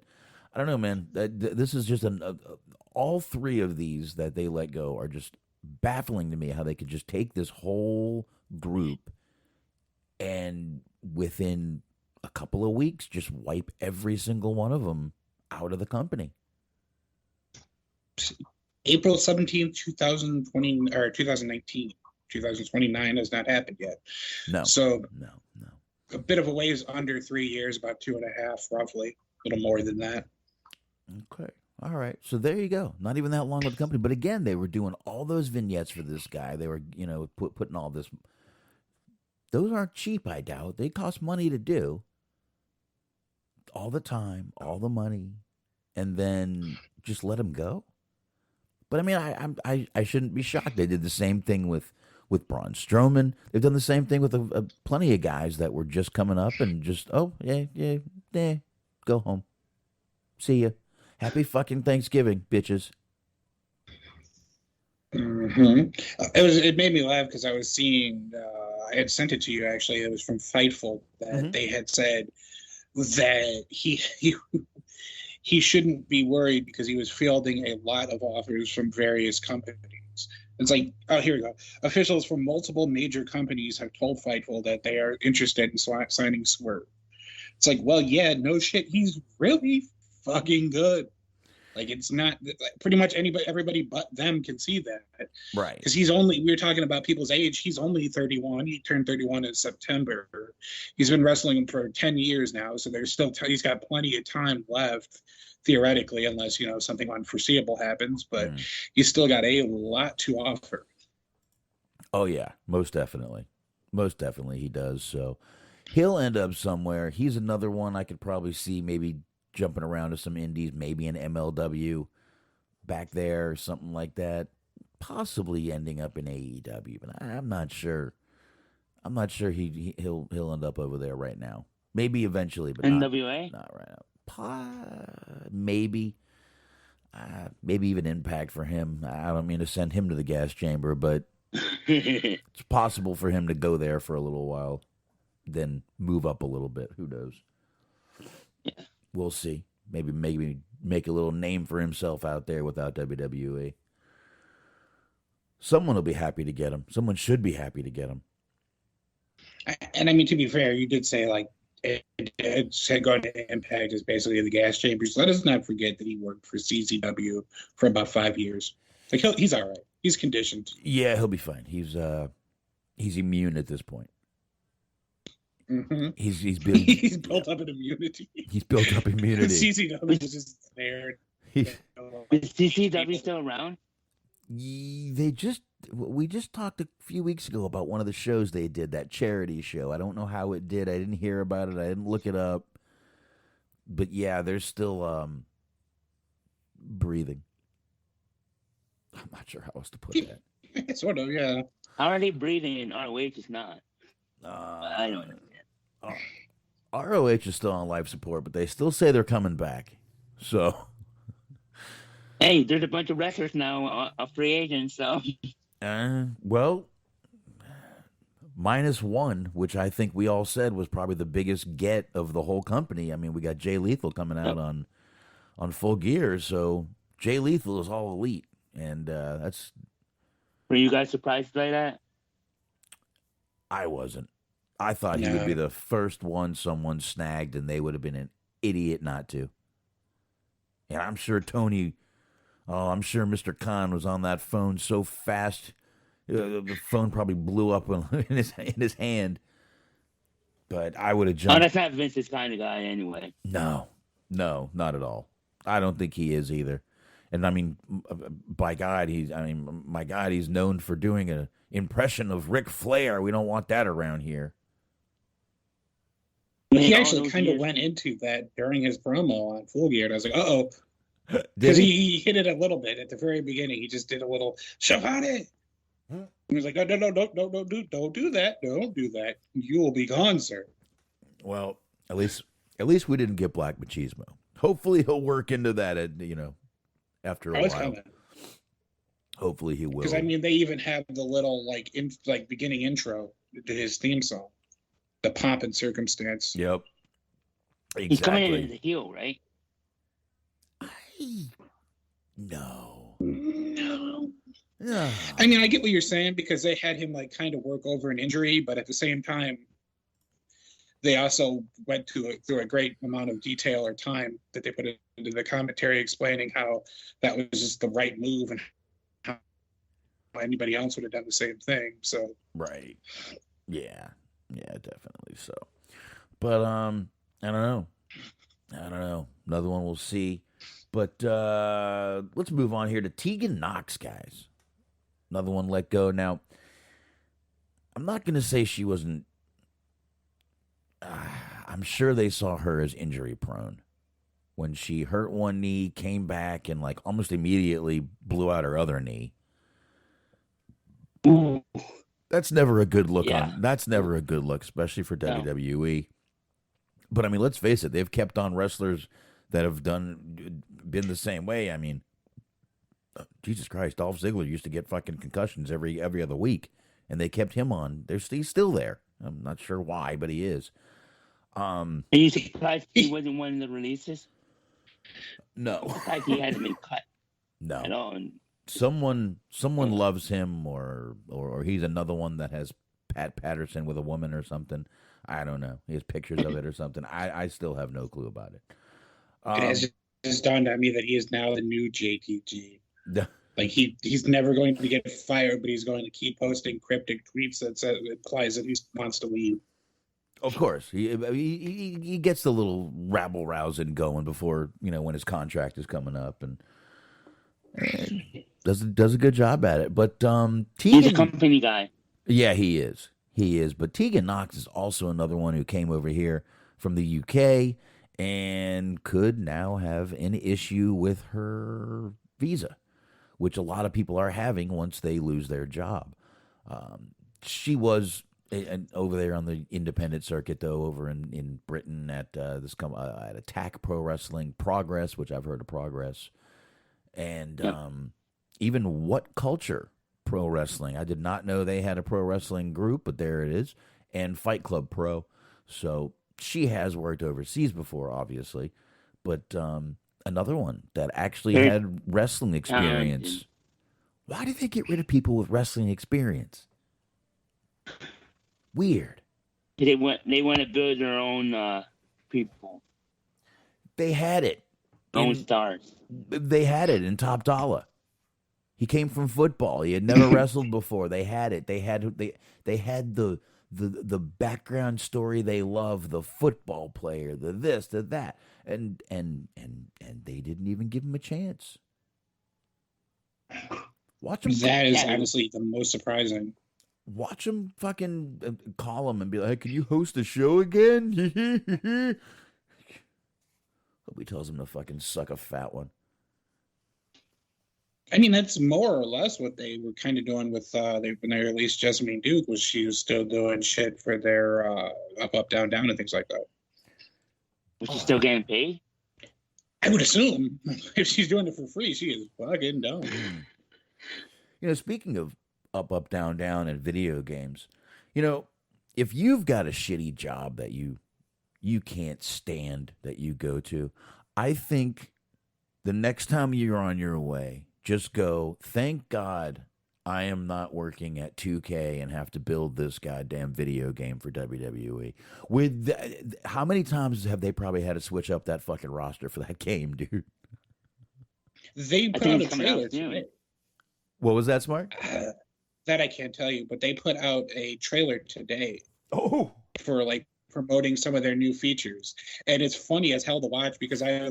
F: I don't know, man. This is just all three of these that they let go are just baffling to me. How they could just take this whole group and within a couple of weeks just wipe every single one of them out of the company.
D: April 17th, 2020 or 2019. 2029 has not happened yet.
F: No.
D: So
F: no.
D: A bit of a ways under 3 years, about 2.5, roughly, a little more than that.
F: Okay. All right. So there you go. Not even that long with the company. But again, they were doing all those vignettes for this guy. They were, putting all this. Those aren't cheap, I doubt. They cost money to do. All the time, all the money, and then just let him go. But I mean, I shouldn't be shocked. They did the same thing with Braun Strowman. They've done the same thing with plenty of guys that were just coming up and just, go home. See ya. Happy fucking Thanksgiving, bitches.
D: Mm-hmm. It made me laugh because I was seeing, I had sent it to you actually. It was from Fightful that they had said that he shouldn't be worried because he was fielding a lot of offers from various companies. It's like, oh, here we go. Officials from multiple major companies have told Fightful that they are interested in signing Swerve. It's like, well, yeah, no shit. He's really fucking good. Like, it's not pretty much everybody but them can see that.
F: Right.
D: Because we were talking about people's age. He's only 31. He turned 31 in September. He's been wrestling for 10 years now. So there's still, he's got plenty of time left, theoretically, unless, something unforeseeable happens. But he's still got a lot to offer.
F: Oh, yeah. Most definitely. Most definitely he does. So he'll end up somewhere. He's another one I could probably see maybe jumping around to some indies, maybe an MLW back there or something like that. Possibly ending up in AEW, but I'm not sure. I'm not sure he'll end up over there right now. Maybe eventually, but
G: NWA?
F: Not right now. Maybe. Maybe even Impact for him. I don't mean to send him to the gas chamber, but it's possible for him to go there for a little while, then move up a little bit. Who knows?
G: Yeah.
F: We'll see. Maybe make a little name for himself out there without WWE. Someone will be happy to get him. Someone should be happy to get him.
D: And I mean, to be fair, you did say like it said going to Impact is basically the gas chambers. Let us not forget that he worked for CZW for about 5 years. Like he's all right. He's conditioned.
F: Yeah, he'll be fine. He's immune at this point.
D: Mm-hmm.
F: He's
D: built up an immunity.
F: He's built up immunity.
D: CZW is just there.
G: Is CCW still around?
F: They just we just talked a few weeks ago about one of the shows they did, that charity show. I don't know how it did. I didn't hear about it. I didn't look it up. But yeah, they're still breathing. I'm not sure how else to put that.
D: Sort of, yeah.
G: How are they breathing and ROH is not? I don't understand.
F: ROH is still on life support, but they still say they're coming back. So,
G: Hey, there's a bunch of wrestlers now, free agents. So,
F: well, -1, which I think we all said was probably the biggest get of the whole company. I mean, we got Jay Lethal coming out on Full Gear, so Jay Lethal is all elite, and that's.
G: Were you guys surprised by that?
F: I wasn't. I thought he would be the first one someone snagged, and they would have been an idiot not to. And I'm sure I'm sure Mr. Khan was on that phone so fast, the phone probably blew up in his hand. But I would have jumped.
G: Oh, that's not Vince's kind of guy anyway.
F: No, not at all. I don't think he is either. And I mean, my God, he's known for doing an impression of Ric Flair. We don't want that around here.
D: He actually kind of went into that during his promo on Full Gear. And I was like, uh-oh. Because he hit it a little bit at the very beginning. He just did a little, Shavane. He was like, no, don't do that. Don't do that. You will be gone, sir.
F: Well, at least we didn't get Black Machismo. Hopefully he'll work into that, after a while.
D: Coming.
F: Hopefully he will.
D: Because, I mean, they even have the little, beginning intro to his theme song. The pomp and circumstance.
F: Yep. Exactly.
G: He's coming in as a heel, right?
F: No.
D: I mean, I get what you're saying because they had him kind of work over an injury, but at the same time, they also went through a great amount of detail or time that they put into the commentary explaining how that was just the right move and how anybody else would have done the same thing. So
F: right, yeah, definitely so. But I don't know. Another one we'll see. But let's move on here to Tegan Nox, guys. Another one let go. Now, I'm not going to say she wasn't. I'm sure they saw her as injury prone. When she hurt one knee, came back, and almost immediately blew out her other knee.
G: Ooh.
F: That's never a good look.
G: Yeah.
F: That's never a good look, especially for WWE. But I mean, let's face it, they've kept on wrestlers that have been the same way. I mean, Jesus Christ, Dolph Ziggler used to get fucking concussions every other week, and they kept him on. He's still there. I'm not sure why, but he is.
G: Are you surprised he wasn't one of the releases?
F: No.
G: Surprised he hadn't been cut.
F: No.
G: At all.
F: Someone loves him, or he's another one that has Pat Patterson with a woman or something. I don't know. He has pictures of it or something. I still have no clue about it.
D: It has just dawned on me that he is now the new JTG. He's never going to get fired, but he's going to keep posting cryptic tweets that implies that he wants to leave.
F: Of course, he gets the little rabble rousing going before when his contract is coming up, and does a good job at it. But Tegan,
G: he's a company guy.
F: Yeah, he is. But Tegan Nox is also another one who came over here from the UK and could now have an issue with her visa, which a lot of people are having once they lose their job. She was over there on the independent circuit, though, over in Britain at at Attack Pro Wrestling Progress, which I've heard of Progress, and even What Culture Pro Wrestling. I did not know they had a pro wrestling group, but there it is, and Fight Club Pro. So she has worked overseas before, obviously, but another one that actually had wrestling experience. Why do they get rid of people with wrestling experience? Weird.
G: They want to build their own people.
F: They had it.
G: Own stars.
F: They had it in Top Dollar. He came from football. He had never wrestled before. They had it. They had the background story they love, the football player, the this, the that. And they didn't even give him a chance. Watch him.
D: That is honestly the most surprising.
F: Watch him fucking call him and be like, hey, can you host the show again? Hope he tells him to fucking suck a fat one.
D: I mean, that's more or less what they were kind of doing with when they released Jessamine Duke, was she was still doing shit for their up, down, down, and things like that.
G: Was she still getting paid?
D: I would assume if she's doing it for free, she is fucking dumb.
F: You know, speaking of up, down, down, and video games, you know, if you've got a shitty job that you can't stand that you go to, I think the next time you're on your way, just go, thank God I am not working at 2K and have to build this goddamn video game for WWE. How many times have they probably had to switch up that fucking roster for that game, dude?
D: They put out a trailer today.
F: What was that, Smark?
D: That I can't tell you, but they put out a trailer today.
F: Oh,
D: for like promoting some of their new features, and it's funny as hell to watch because I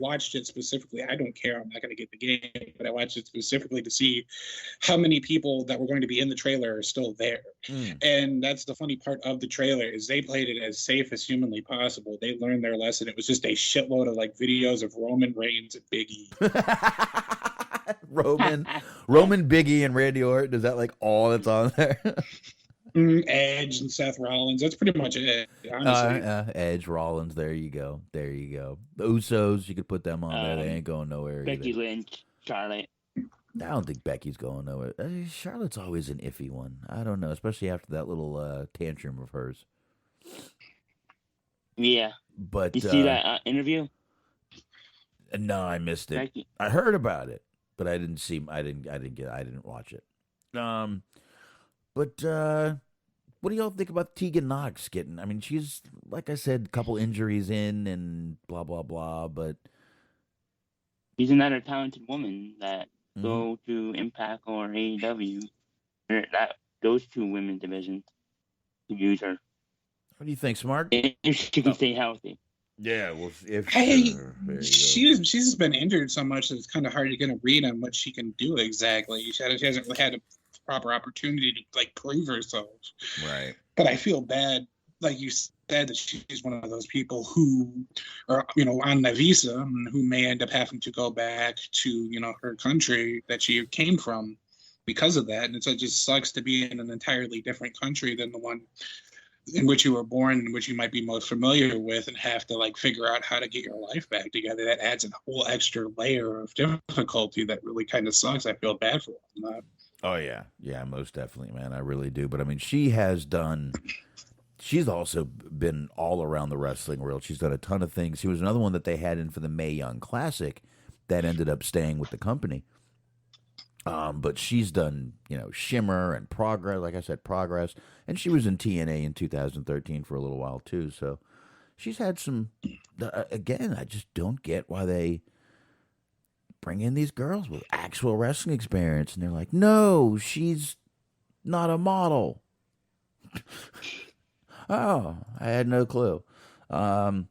D: watched it specifically. I don't care, I'm not going to get the game, but I watched it specifically to see how many people that were going to be in the trailer are still there. And that's the funny part of the trailer, is they played it as safe as humanly possible. They learned their lesson. It was just a shitload of like videos of Roman Reigns and Big E.
F: Roman, Biggie, and Randy Orton. Is that like all that's on there?
D: Edge and Seth Rollins. That's pretty much it, honestly.
F: Edge, Rollins. There you go. There you go. The Usos, you could put them on there. They ain't going nowhere.
G: Becky
F: either.
G: Lynch, Charlotte.
F: I don't think Becky's going nowhere. Charlotte's always an iffy one. I don't know, especially after that little tantrum of hers.
G: Yeah.
F: But
G: you see that interview?
F: No, I missed it.
G: Becky.
F: I heard about it, but I didn't see. I didn't watch it. But what do y'all think about Tegan Knox getting? I mean, she's, like I said, a couple injuries in and blah blah blah. But
G: she's another talented woman that go to Impact or AEW, or that those two women's divisions to use her.
F: What do you think, Smark?
G: If she can stay healthy.
F: Yeah, well, if
D: she's been injured so much that it's kind of hard to get a read on what she can do exactly. She hasn't really had a proper opportunity to like prove herself.
F: Right.
D: But I feel bad, like you said, that she's one of those people who are, on the visa and who may end up having to go back to, her country that she came from because of that. And it just sucks to be in an entirely different country than the one in which you were born, in which you might be most familiar with, and have to like figure out how to get your life back together. That adds a whole extra layer of difficulty that really kind of sucks. I feel bad for her.
F: Oh yeah, most definitely, man. I really do. But I mean, she's also been all around the wrestling world. She's done a ton of things. She was another one that they had in for the Mae Young Classic that ended up staying with the company. But she's done, Shimmer and Progress, like I said, Progress, and she was in TNA in 2013 for a little while too. So she's had some. Again, I just don't get why they bring in these girls with actual wrestling experience, and they're like, no, she's not a model. Oh, I had no clue. But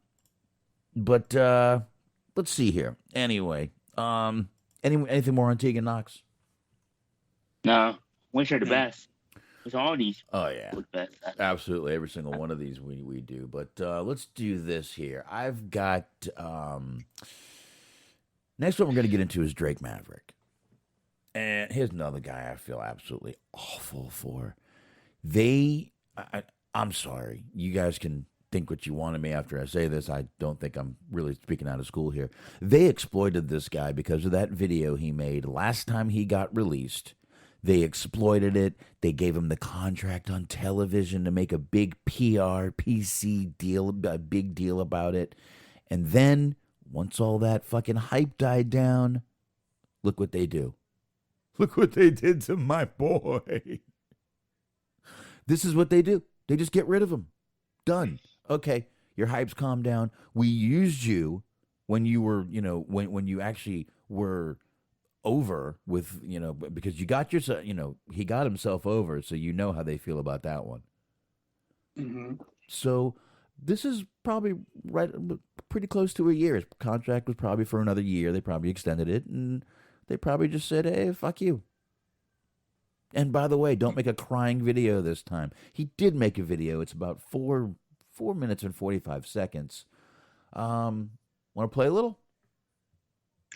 F: let's see here. Anyway, anything more on Tegan Knox?
G: No, wish her the best. With all these.
F: Oh yeah, absolutely. Every single one of these we do. But let's do this here. I've got next one we're going to get into is Drake Maverick, and here's another guy I feel absolutely awful for. I'm sorry. You guys can think what you want of me after I say this. I don't think I'm really speaking out of school here. They exploited this guy because of that video he made last time he got released. They exploited it. They gave him the contract on television to make a big PR, PC deal, a big deal about it. And then, once all that fucking hype died down, look what they do. Look what they did to my boy. This is what they do. They just get rid of him. Done. Okay, your hype's calmed down. We used you when you were, when you actually were over with, because you got yourself, he got himself over, so you know how they feel about that one.
D: Mm-hmm.
F: So this is probably pretty close to a year. His contract was probably for another year. They probably extended it, and they probably just said, hey, fuck you. And by the way, don't make a crying video this time. He did make a video. It's about 4 minutes and 45 seconds. Want to play a little?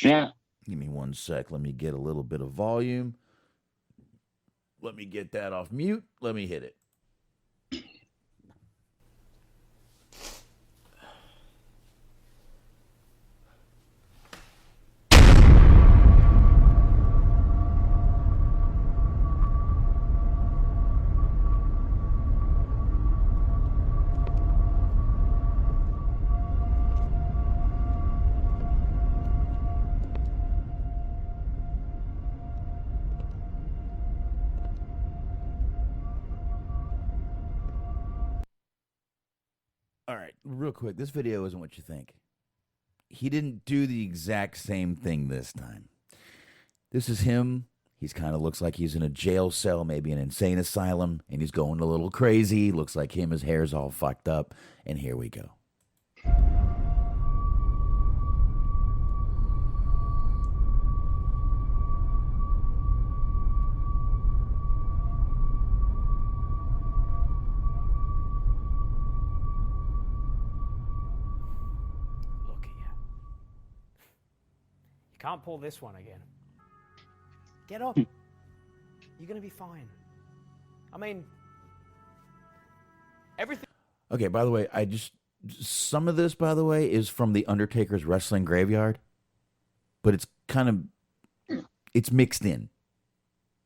G: Yeah.
F: Give me 1 sec. Let me get a little bit of volume. Let me get that off mute. Let me hit it. All right, real quick. This video isn't what you think. He didn't do the exact same thing this time. This is him. He's kind of looks like he's in a jail cell, maybe an insane asylum, and he's going a little crazy. Looks like him. His hair's all fucked up. And here we go.
H: Can't pull this one again. Get up. You're going to be fine. I mean, everything.
F: Okay, by the way, some of this, by the way, is from the Undertaker's Wrestling Graveyard, but it's it's mixed in.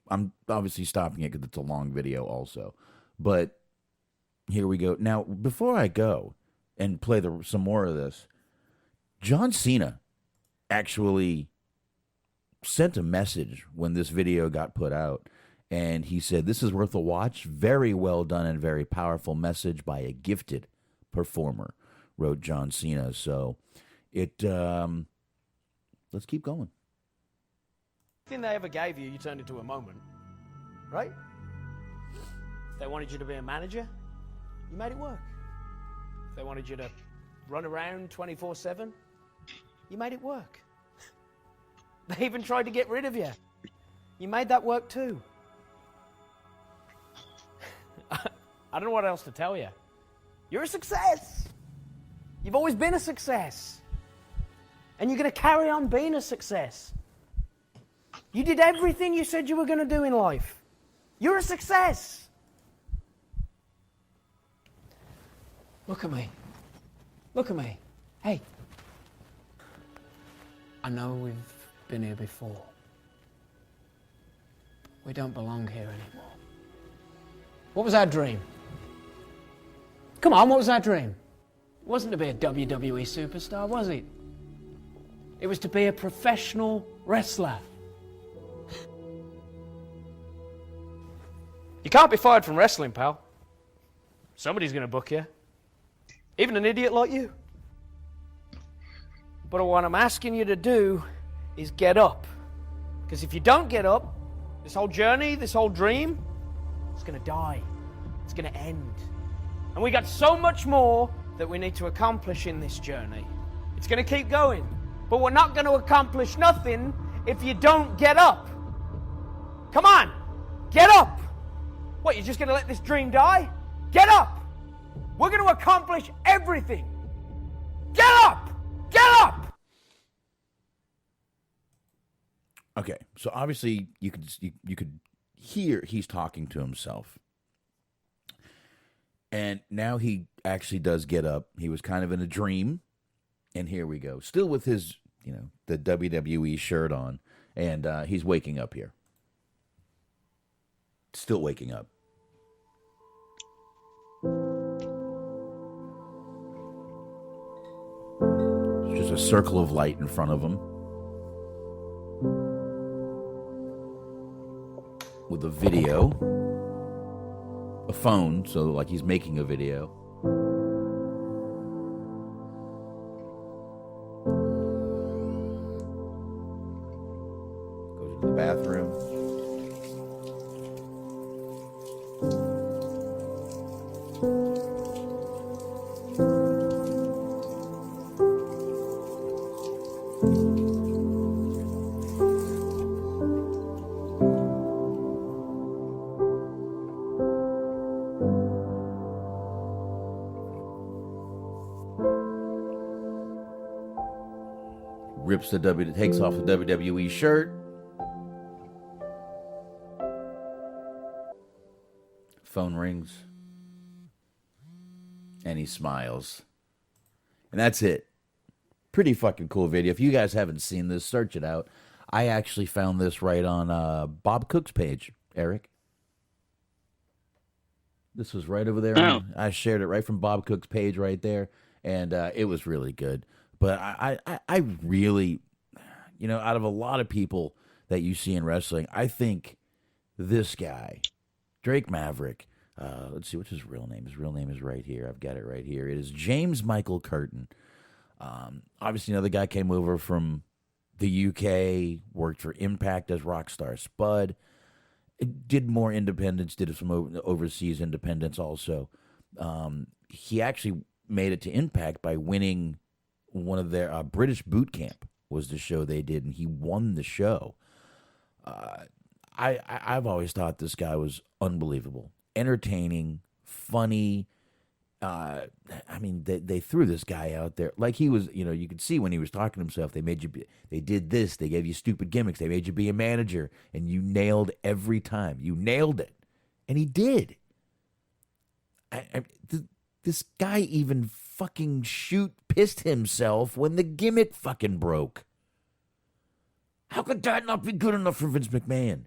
F: I'm obviously stopping it because it's a long video also, but here we go. Now, before I go and play some more of this, John Cena actually sent a message when this video got put out, and he said, "This is worth a watch. Very well done and very powerful message by a gifted performer," wrote John Cena. So let's keep going.
H: Everything they ever gave you, you turned into a moment, right? If they wanted you to be a manager, you made it work. If they wanted you to run around 24/7, you made it work. They even tried to get rid of you. You made that work too. I don't know what else to tell you. You're a success. You've always been a success. And you're going to carry on being a success. You did everything you said you were going to do in life. You're a success. Look at me. Look at me. Hey. I know we've been here before. We don't belong here anymore. What was our dream? Come on, what was our dream? It wasn't to be a WWE superstar, was it? It was to be a professional wrestler. You can't be fired from wrestling, pal. Somebody's going to book you. Even an idiot like you. But what I'm asking you to do is get up. Because if you don't get up, this whole journey, this whole dream, it's going to die. It's going to end. And we got so much more that we need to accomplish in this journey. It's going to keep going. But we're not going to accomplish nothing if you don't get up. Come on, get up. What, you're just going to let this dream die? Get up. We're going to accomplish everything. Get up. Get up.
F: Okay, so obviously you could hear he's talking to himself. And now he actually does get up. He was kind of in a dream. And here we go. Still with his, the WWE shirt on. And he's waking up here. Still waking up. There's just a circle of light in front of him. With a video. A phone, so like he's making a video. Goes to the bathroom. takes off the WWE shirt. Phone rings. And he smiles. And that's it. Pretty fucking cool video. If you guys haven't seen this, search it out. I actually found this right on Bob Cook's page, Eric. This was right over there.
G: Oh.
F: I shared it right from Bob Cook's page right there. And it was really good. But I really, out of a lot of people that you see in wrestling, I think this guy, Drake Maverick, let's see, what's his real name? His real name is right here. I've got it right here. It is James Michael Curtin. Obviously, the guy came over from the UK, worked for Impact as Rockstar Spud, did more independence, did some overseas independence also. He actually made it to Impact by winning one of their British Boot Camp was the show they did, and he won the show. I've always thought this guy was unbelievable, entertaining, funny. They threw this guy out there like he was. You could see when he was talking to himself. They did this. They gave you stupid gimmicks. They made you be a manager, and you nailed every time. You nailed it, and he did. This guy even fucking pissed himself when the gimmick fucking broke. How could that not be good enough for Vince McMahon?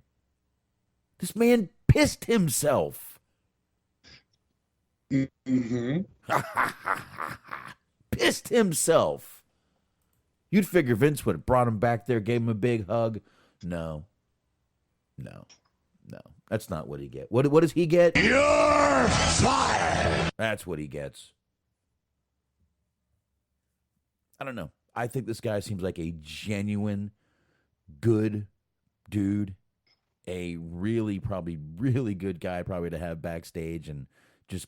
F: This man pissed himself.
D: Mm-hmm.
F: Pissed himself. You'd figure Vince would have brought him back there, gave him a big hug. No. That's not what he gets. What does he get?
B: You're fired!
F: That's what he gets. I don't know. I think this guy seems like a genuine, good dude. A probably really good guy probably to have backstage, and just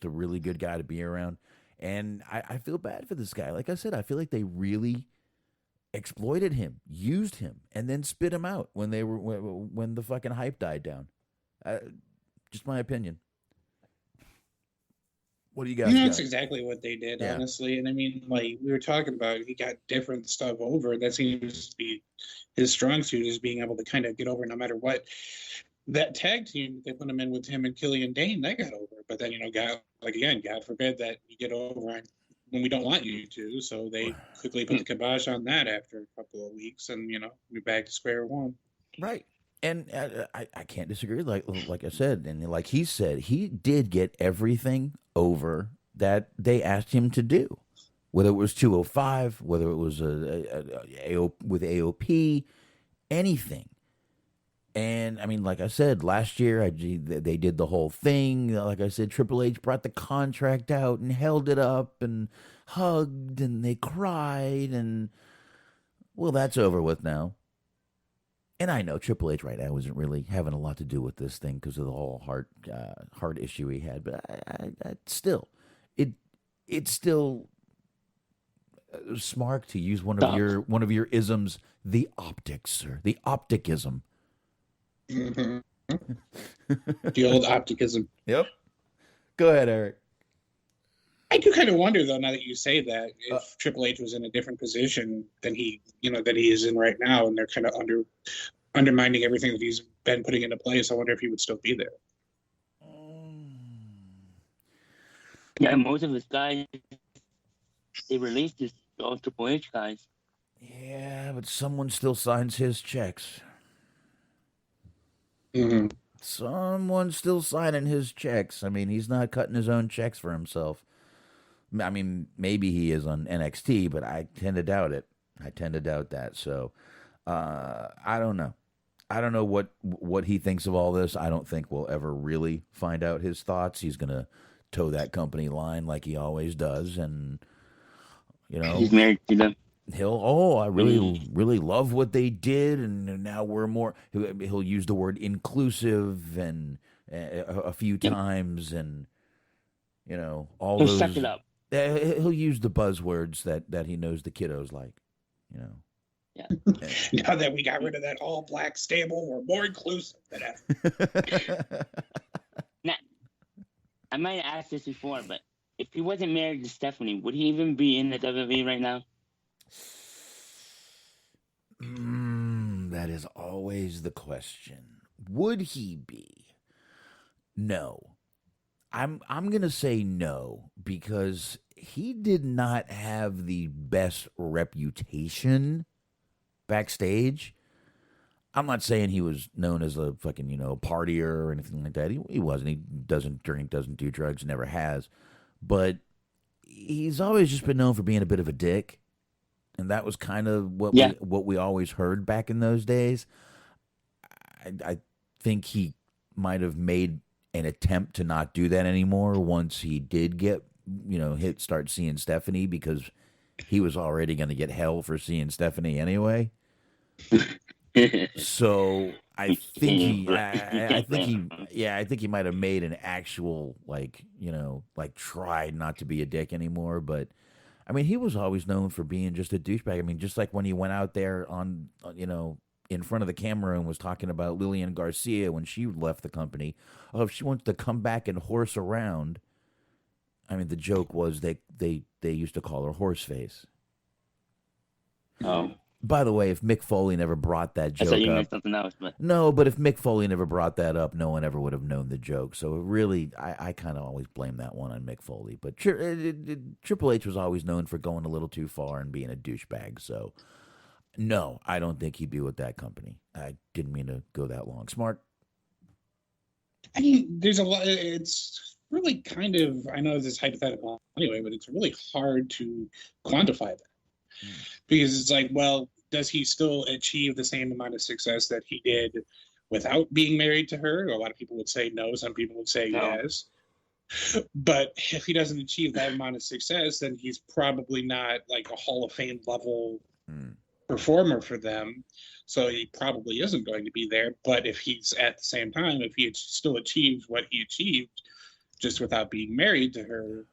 F: a really good guy to be around. And I feel bad for this guy. Like I said, I feel like they really exploited him, used him, and then spit him out when the fucking hype died down. Just my opinion. What do you guys got?
D: That's exactly what they did, honestly. And I mean, like we were talking about, he got different stuff over. That seems to be his strong suit, is being able to kind of get over no matter what. That tag team, they put him in with him and Killian Dane, that got over. But then, God forbid that you get over when we don't want you to. So they quickly put the kibosh on that after a couple of weeks, and we're back to square one.
F: Right. And I can't disagree. Like I said, and like he said, he did get everything over that they asked him to do. Whether it was 205, whether it was with AOP, anything. And I mean, like I said, last year they did the whole thing. Like I said, Triple H brought the contract out and held it up and hugged, and they cried, and well, that's over with now. And I know Triple H right now isn't really having a lot to do with this thing because of the whole heart issue he had. But it's still Smark, to use one of your isms, the optics, sir, the opticism.
D: Mm-hmm. The old opticism.
F: Yep. Go ahead, Eric.
D: I do kind of wonder, though, now that you say that, if Triple H was in a different position than he is in right now, and they're kind of undermining everything that he's been putting into place. I wonder if he would still be there.
G: Yeah, most of his guys they released is all Triple H guys.
F: Yeah, but someone still signs his checks.
D: Mm-hmm.
F: Someone's still signing his checks. I mean, he's not cutting his own checks for himself. I mean, maybe he is on NXT, but I tend to doubt it. I tend to doubt that. So, I don't know. I don't know what he thinks of all this. I don't think we'll ever really find out his thoughts. He's going to toe that company line like he always does. And,
G: he's married to them.
F: I really love what they did, and now we're more. He'll use the word inclusive and a few times, and all those.
G: Suck it up.
F: He'll use the buzzwords that he knows the kiddos like.
G: Yeah.
D: Now that we got rid of that all black stable, we're more inclusive than ever.
G: Now, I might have asked this before, but if he wasn't married to Stephanie, would he even be in the WWE right now?
F: That is always the question. Would he be? No. I'm gonna say no because he did not have the best reputation backstage. I'm not saying he was known as a fucking, partier or anything like that. He wasn't. He doesn't drink, doesn't do drugs, never has. But he's always just been known for being a bit of a dick. And that was kind of what we always heard back in those days. I think he might have made an attempt to not do that anymore once he did get, start seeing Stephanie, because he was already going to get hell for seeing Stephanie anyway. So I think he might have made an actual tried not to be a dick anymore. But I mean, he was always known for being just a douchebag. I mean, just like when he went out there on in front of the camera and was talking about Lillian Garcia when she left the company. Oh, if she wants to come back and horse around. I mean, the joke was they used to call her Horseface.
G: Oh.
F: By the way, if Mick Foley never brought that joke
G: I thought you
F: up,
G: meant something else, but
F: no, but if Mick Foley never brought that up, no one ever would have known the joke. So really, I kind of always blame that one on Mick Foley. But Triple H was always known for going a little too far and being a douchebag. So no, I don't think he'd be with that company. I didn't mean to go that long. Smart.
D: I mean, there's a lot. It's really kind of, I know this is hypothetical anyway, but it's really hard to quantify that. Because it's like, well, does he still achieve the same amount of success that he did without being married to her? A lot of people would say no. Some people would say yes. But if he doesn't achieve that amount of success, then he's probably not like a Hall of Fame level performer for them. So he probably isn't going to be there. But if he's at the same time, if he still achieves what he achieved just without being married to her,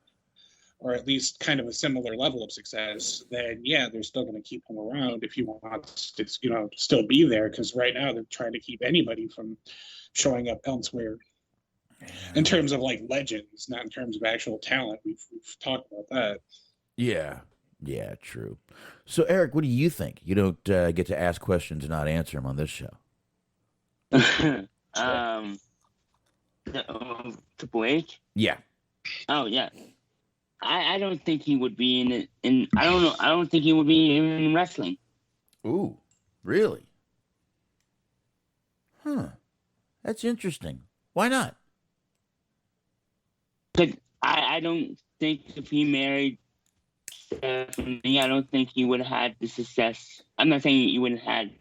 D: or at least kind of a similar level of success, then yeah, they're still going to keep him around if he wants to, still be there. Because right now they're trying to keep anybody from showing up elsewhere. In terms of like legends, not in terms of actual talent. We've talked about that.
F: Yeah, true. So Eric, what do you think? You don't get to ask questions and not answer them on this show.
G: Triple H?
F: Yeah.
G: Oh yeah. I don't think he would be in I don't know. I don't think he would be in wrestling.
F: Ooh, really? Huh. That's interesting. Why not?
G: Because I don't think if he married Stephanie, I don't think he would have had the success. I'm not saying he wouldn't have had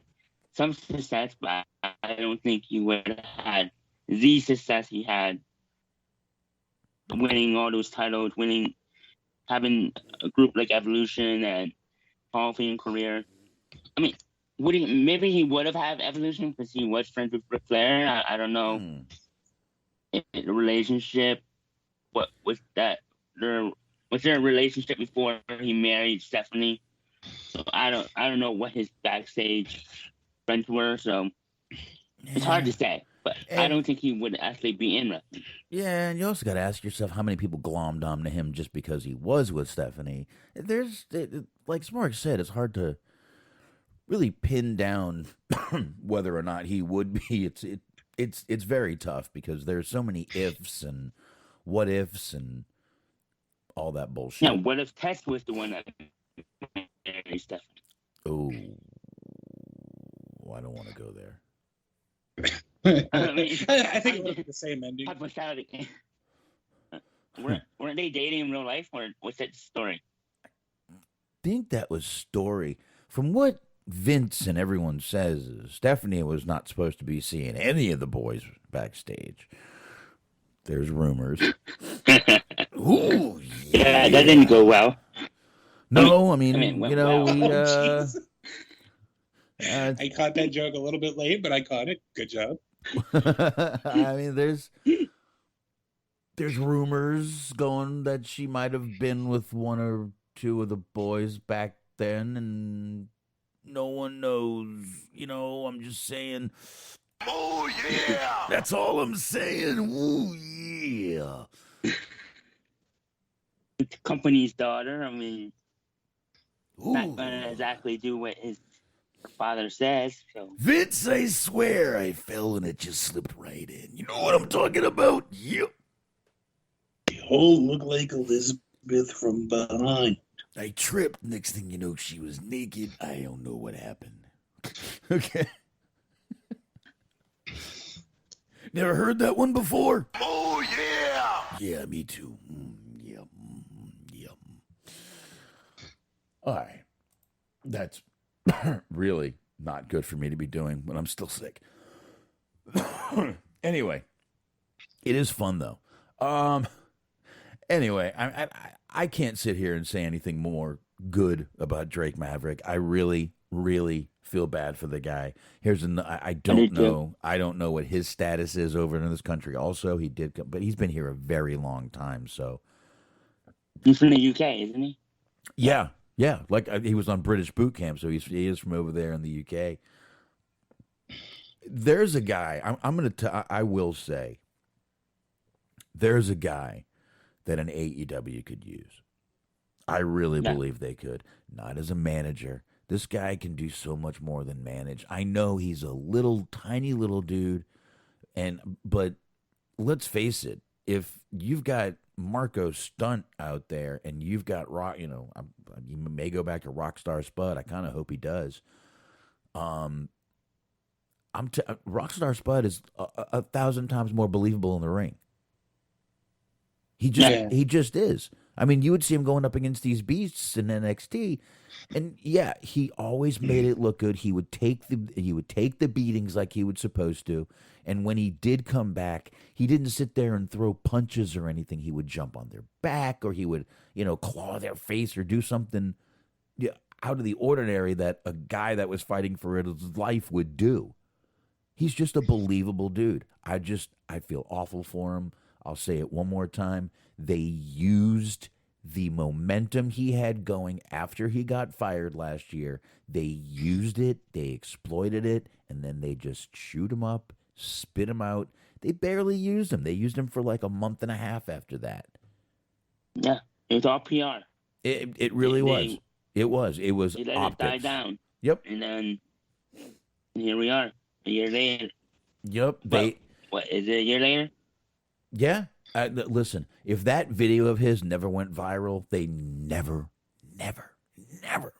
G: some success, but I don't think he would have had the success he had, winning all those titles, having a group like Evolution and Hall of Fame career. I mean, maybe he would have had Evolution because he was friends with Ric Flair. I don't know. The relationship, what was that? Was there a relationship before he married Stephanie? So I don't know what his backstage friends were. So it's hard to say. But I don't think he would actually be in wrestling.
F: Yeah, and you also got to ask yourself how many people glommed on to him just because he was with Stephanie. Like Smark said, it's hard to really pin down whether or not he would be. It's very tough because there's so many ifs and what ifs and all that bullshit.
G: Yeah, what if Tess was the one that married Stephanie?
F: Oh, I don't want to go there.
D: I think it would be the same ending.
G: Weren't they dating in real life, or was that story?
F: I think that was story. From what Vince and everyone says, Stephanie was not supposed to be seeing any of the boys backstage. There's rumors. Ooh,
G: yeah, that didn't go well.
F: No, I
D: caught that joke a little bit late, but I caught it. Good job.
F: I mean, there's rumors going that she might have been with one or two of the boys back then, and no one knows. I'm just saying. Oh yeah, that's all I'm saying. Oh yeah.
G: The company's daughter. I mean,
F: Ooh.
G: not gonna exactly do what his her father says. So
F: Vince, I swear I fell and it just slipped right in. You know what I'm talking about? Yep.
D: You all look like Elizabeth from behind.
F: I tripped. Next thing you know, she was naked. I don't know what happened. Okay. Never heard that one before?
B: Oh, yeah!
F: Yeah, me too. Yeah. All right. That's really not good for me to be doing when I'm still sick. Anyway, it is fun though. Anyway, I can't sit here and say anything more good about Drake Maverick. I really, really feel bad for the guy. I don't know. I don't know what his status is over in this country. Also, he did, but he's been here a very long time. So
G: he's from the UK, isn't he?
F: Yeah. Like he was on British boot camp, so he is from over there in the UK. There's a guy. I will say. There's a guy that an AEW could use. I really believe they could. Not as a manager. This guy can do so much more than manage. I know he's a tiny little dude, but let's face it. If you've got Marco Stunt out there and you've got Rock, you may go back to Rockstar Spud. I kind of hope he does. Rockstar Spud is 1,000 times more believable in the ring. He just is. I mean, you would see him going up against these beasts in NXT, and he always made it look good. He would take the beatings like he was supposed to, and when he did come back, he didn't sit there and throw punches or anything. He would jump on their back, or he would, claw their face or do something out of the ordinary that a guy that was fighting for his life would do. He's just a believable dude. I feel awful for him. I'll say it one more time. They used the momentum he had going after he got fired last year. They used it, they exploited it, and then they just shoot him up, spit him out. They barely used him. They used him for like a month and a half after that.
G: Yeah, it was all PR.
F: It really was. It was. It was
G: They let
F: optics.
G: it die down.
F: Yep.
G: And then here we are, a year later.
F: Yep.
G: What is it, a year later?
F: Yeah. Listen, if that video of his never went viral, they never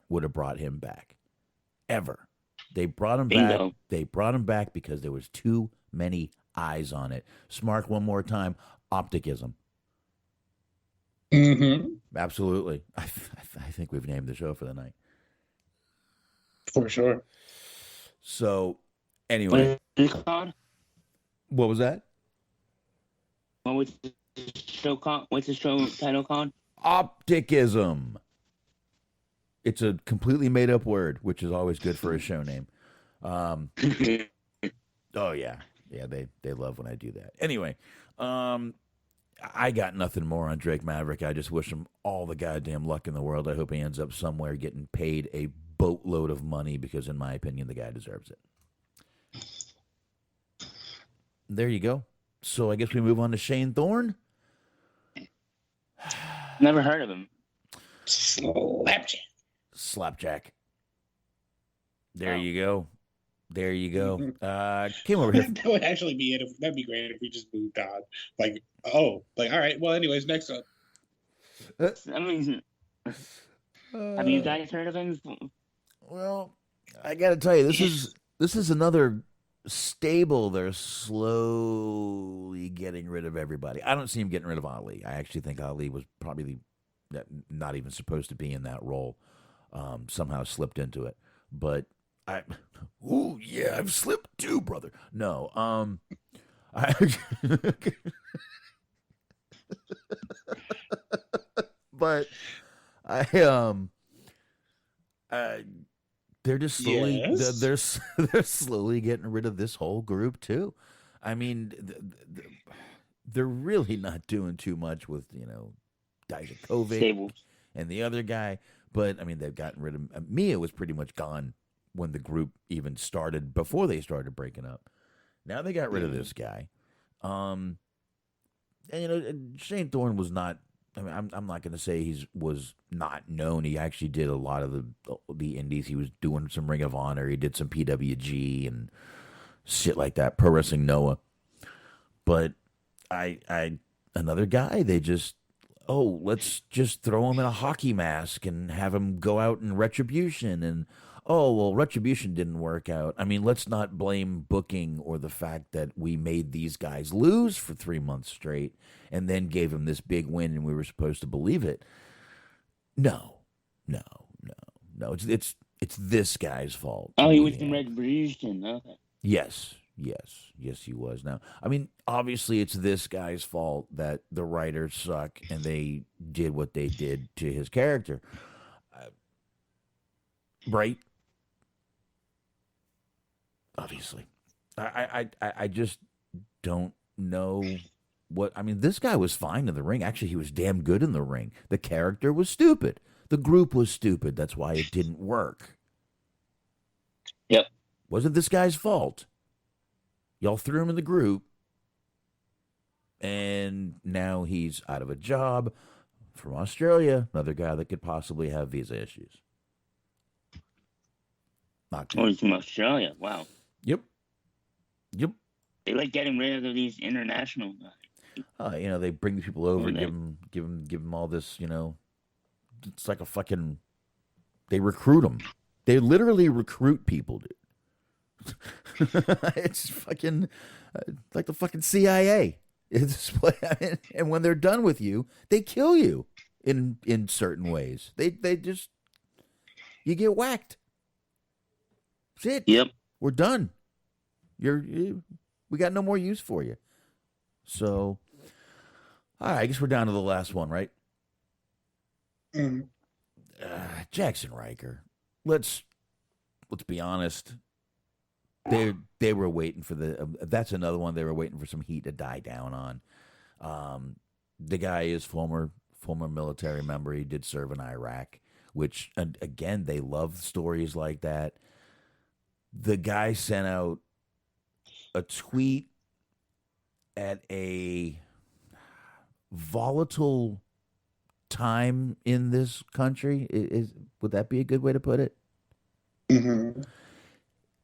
F: would have brought him back. Ever. They brought him back. They brought him back because there was too many eyes on it. Smark, one more time. Opticsism.
D: Mm-hmm.
F: Absolutely. I think we've named the show for the night.
D: For sure.
F: So, anyway.
G: What is it called?
F: What was that?
G: What was the show called? What's the show title called?
F: Opticsism. It's a completely made up word, which is always good for a show name. Oh yeah. Yeah, they love when I do that. Anyway, I got nothing more on Drake Maverick. I just wish him all the goddamn luck in the world. I hope he ends up somewhere getting paid a boatload of money because, in my opinion, the guy deserves it. There you go. So I guess we move on to Shane Thorne.
G: Never heard of him.
F: Slapjack. There you go. There you go. Came over here.
D: That would actually be it. That'd be great if we just moved on. All right. Well, anyways, next up.
G: I mean, have you guys heard of him?
F: Well, I got to tell you, this is another stable. They're slowly getting rid of everybody. I don't see him getting rid of Ali. I actually think Ali was probably not even supposed to be in that role. Somehow slipped into it. But I've slipped too, brother. No, but they're just slowly they're slowly getting rid of this whole group too. I mean, they're really not doing too much with Dijakovic and the other guy. But I mean, they've gotten rid of Mia. Was pretty much gone when the group even started, before they started breaking up. Now they got rid of this guy. And Shane Thorne was not I mean, I'm not going to say he was not known. He actually did a lot of the indies. He was doing some Ring of Honor. He did some PWG and shit like that. Pro Wrestling Noah. But another guy, they just, let's just throw him in a hockey mask and have him go out in Retribution. And, Retribution didn't work out. I mean, let's not blame booking or the fact that we made these guys lose for 3 months straight and then gave him this big win and we were supposed to believe it. No. It's this guy's fault.
G: Oh, he was in Retribution. Okay.
F: Yes, he was. Now, I mean, obviously, it's this guy's fault that the writers suck and they did what they did to his character, right? Obviously, I just don't know what. I mean, this guy was fine in the ring. Actually, he was damn good in the ring. The character was stupid. The group was stupid. That's why it didn't work.
G: Yep.
F: Wasn't this guy's fault? Y'all threw him in the group, and now he's out of a job from Australia. Another guy that could possibly have visa issues. Not good.
G: Oh, he's from Australia. Wow.
F: Yep.
G: They like getting rid of these international guys.
F: They bring people over, give them all this. It's like a fucking. They recruit them. They literally recruit people, dude. It's fucking like the fucking CIA. And when they're done with you, they kill you in certain ways. They just you get whacked. That's it.
G: Yep.
F: We're done. We got no more use for you. So, all right, I guess we're down to the last one, right? Jackson Riker. Let's be honest. They were waiting for that's another one they were waiting for some heat to die down on. The guy is former military member. He did serve in Iraq, which again they love stories like that. The guy sent out a tweet at a volatile time in this country. Would that be a good way to put it?
D: Mm-hmm.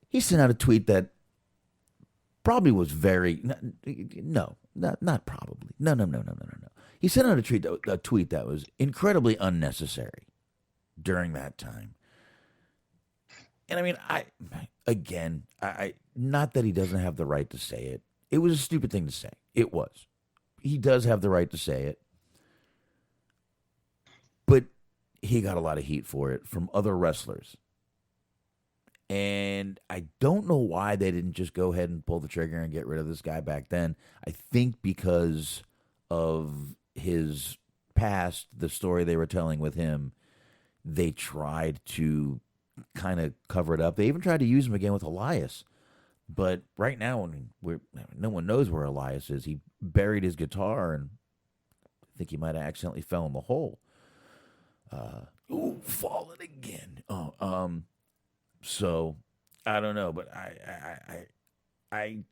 F: He sent out a tweet that probably was very not probably. No. He sent out a tweet that was incredibly unnecessary during that time. And I mean, I not that he doesn't have the right to say it. It was a stupid thing to say. It was. He does have the right to say it. But he got a lot of heat for it from other wrestlers. And I don't know why they didn't just go ahead and pull the trigger and get rid of this guy back then. I think because of his past, the story they were telling with him, they tried to kind of cover it up. They even tried to use him again with Elias. But right now, no one knows where Elias is. He buried his guitar, and I think he might have accidentally fell in the hole. Fallen again. So I don't know, but I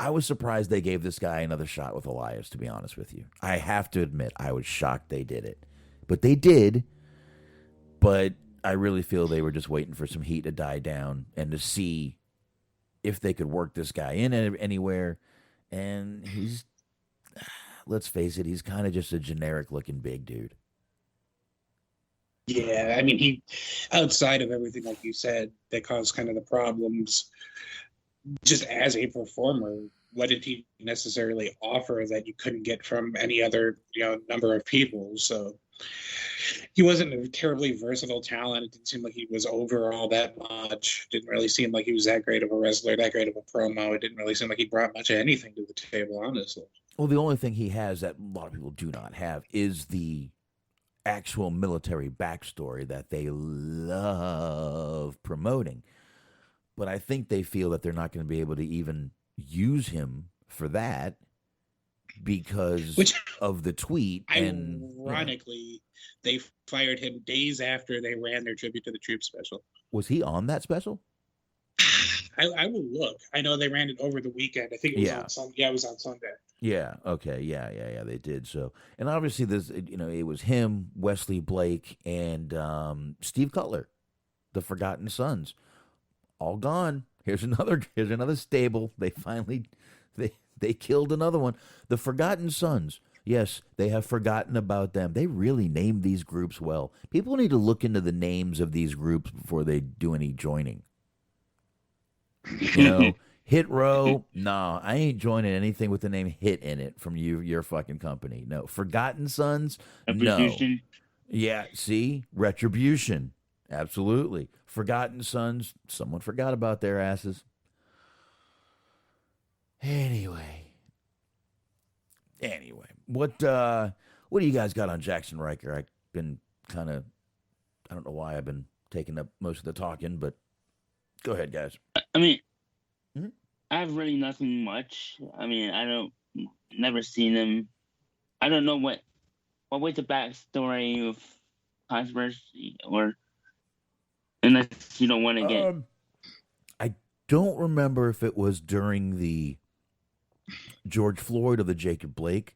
F: was surprised they gave this guy another shot with Elias, to be honest with you. I have to admit, I was shocked they did it. But they did. But I really feel they were just waiting for some heat to die down and to see if they could work this guy in anywhere. And he's, let's face it, he's kind of just a generic-looking big dude.
D: Yeah, I mean, he, outside of everything, like you said, that caused kind of the problems, just as a performer, what did he necessarily offer that you couldn't get from any other, number of people? So he wasn't a terribly versatile talent. It didn't seem like he was over all that much. Didn't really seem like he was that great of a wrestler, that great of a promo. It didn't really seem like he brought much of anything to the table, honestly.
F: Well, the only thing he has that a lot of people do not have is the actual military backstory that they love promoting. But I think they feel that they're not going to be able to even use him for that because of the tweet.
D: Ironically, they fired him days after they ran their Tribute to the Troops special.
F: Was he on that special?
D: I will look. I know they ran it over the weekend. I think it was
F: Yeah.
D: on Sunday. Yeah, it was on Sunday.
F: Yeah. Okay. Yeah. They did. So, and obviously, it was him, Wesley Blake, and Steve Cutler, the Forgotten Sons, all gone. Here's another stable. They finally they killed another one. The Forgotten Sons. Yes, they have forgotten about them. They really named these groups well. People need to look into the names of these groups before they do any joining. You know, Hit Row. No, I ain't joining anything with the name Hit in it from your fucking company. No, Forgotten Sons. No.
G: Retribution.
F: Yeah, see, Retribution. Absolutely. Forgotten Sons. Someone forgot about their asses. Anyway, what do you guys got on Jackson Riker? I've been kind of, I don't know why I've been taking up most of the talking, but go ahead, guys.
G: I mean,
F: Mhm.
G: I have really nothing much. I mean, never seen him. I don't know what was the backstory of controversy, or unless you don't want to get.
F: I don't remember if it was during the George Floyd or the Jacob Blake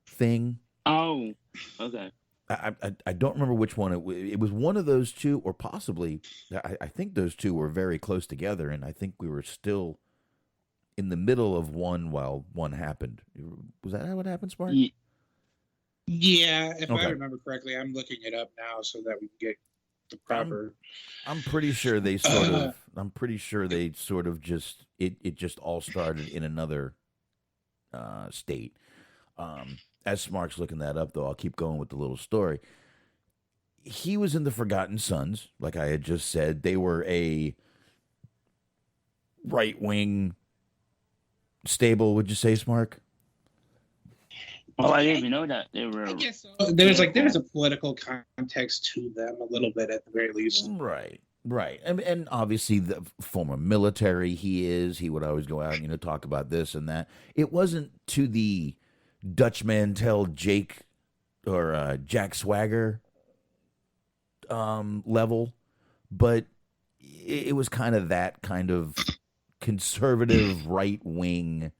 F: thing.
G: Oh, okay.
F: I don't remember which one it was. One of those two, or possibly I think those two were very close together, and I think we were still in the middle of one while one happened. Was that how it happened, Spark?
D: Yeah, if
F: Okay.
D: I remember correctly, I'm looking it up now so that we can get the proper.
F: I'm pretty sure they sort of. I'm pretty sure they sort of just. It just all started in another state. As Smark's looking that up, though, I'll keep going with the little story. He was in the Forgotten Sons, like I had just said. They were a right-wing stable, would you say, Smark?
G: Oh, I didn't even know that they were.
D: I guess so. There's a political context to them a little bit at the very least.
F: Right. And obviously the former military he would always go out and, talk about this and that. It wasn't to the Dutch Mantel Jake or Jack Swagger level, but it was kind of that kind of conservative right-wing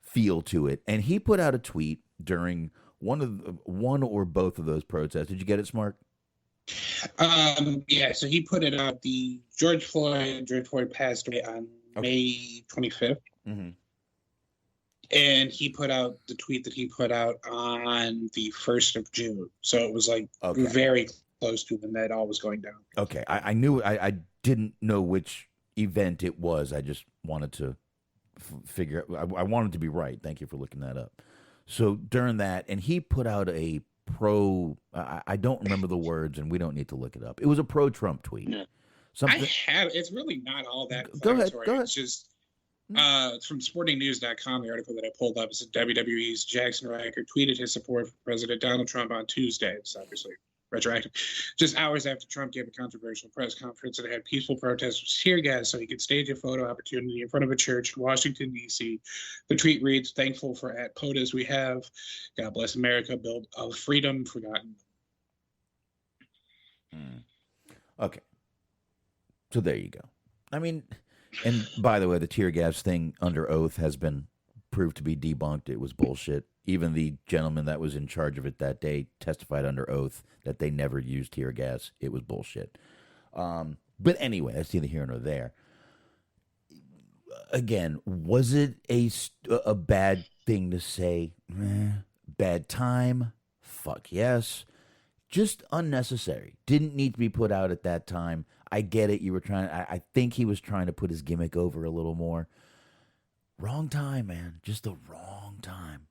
F: feel to it. And he put out a tweet during one or both of those protests. Did you get it, Smark?
D: Yeah, so he put it out. The George Floyd passed away on May 25th.
F: Mm-hmm.
D: And he put out the tweet that he put out on the 1st of June. So it was like very close to when that all was going down.
F: Okay. I knew, I didn't know which event it was. I just wanted to figure out, I wanted to be right. Thank you for looking that up. So during that, and he put out a I don't remember the words, and we don't need to look it up. It was a pro-Trump tweet.
G: Yeah.
D: It's really not all that.
F: Go ahead.
D: It's just it's from sportingnews.com. The article that I pulled up is WWE's Jackson Riker tweeted his support for President Donald Trump on Tuesday. It's obviously retroactive. Just hours after Trump gave a controversial press conference that had peaceful protests with tear gas so he could stage a photo opportunity in front of a church in Washington, D.C. The tweet reads, "Thankful for at POTUS we have. God bless America, build of freedom forgotten."
F: Okay. So there you go. I mean, and by the way, the tear gas thing under oath has been proved to be debunked. It was bullshit. Even the gentleman that was in charge of it that day testified under oath that they never used tear gas. It was bullshit. But anyway, that's neither here nor there. Again, was it a bad thing to say? Bad time? Fuck yes. Just unnecessary. Didn't need to be put out at that time. I get it. You were trying. I think he was trying to put his gimmick over a little more. Wrong time, man. Just the wrong time.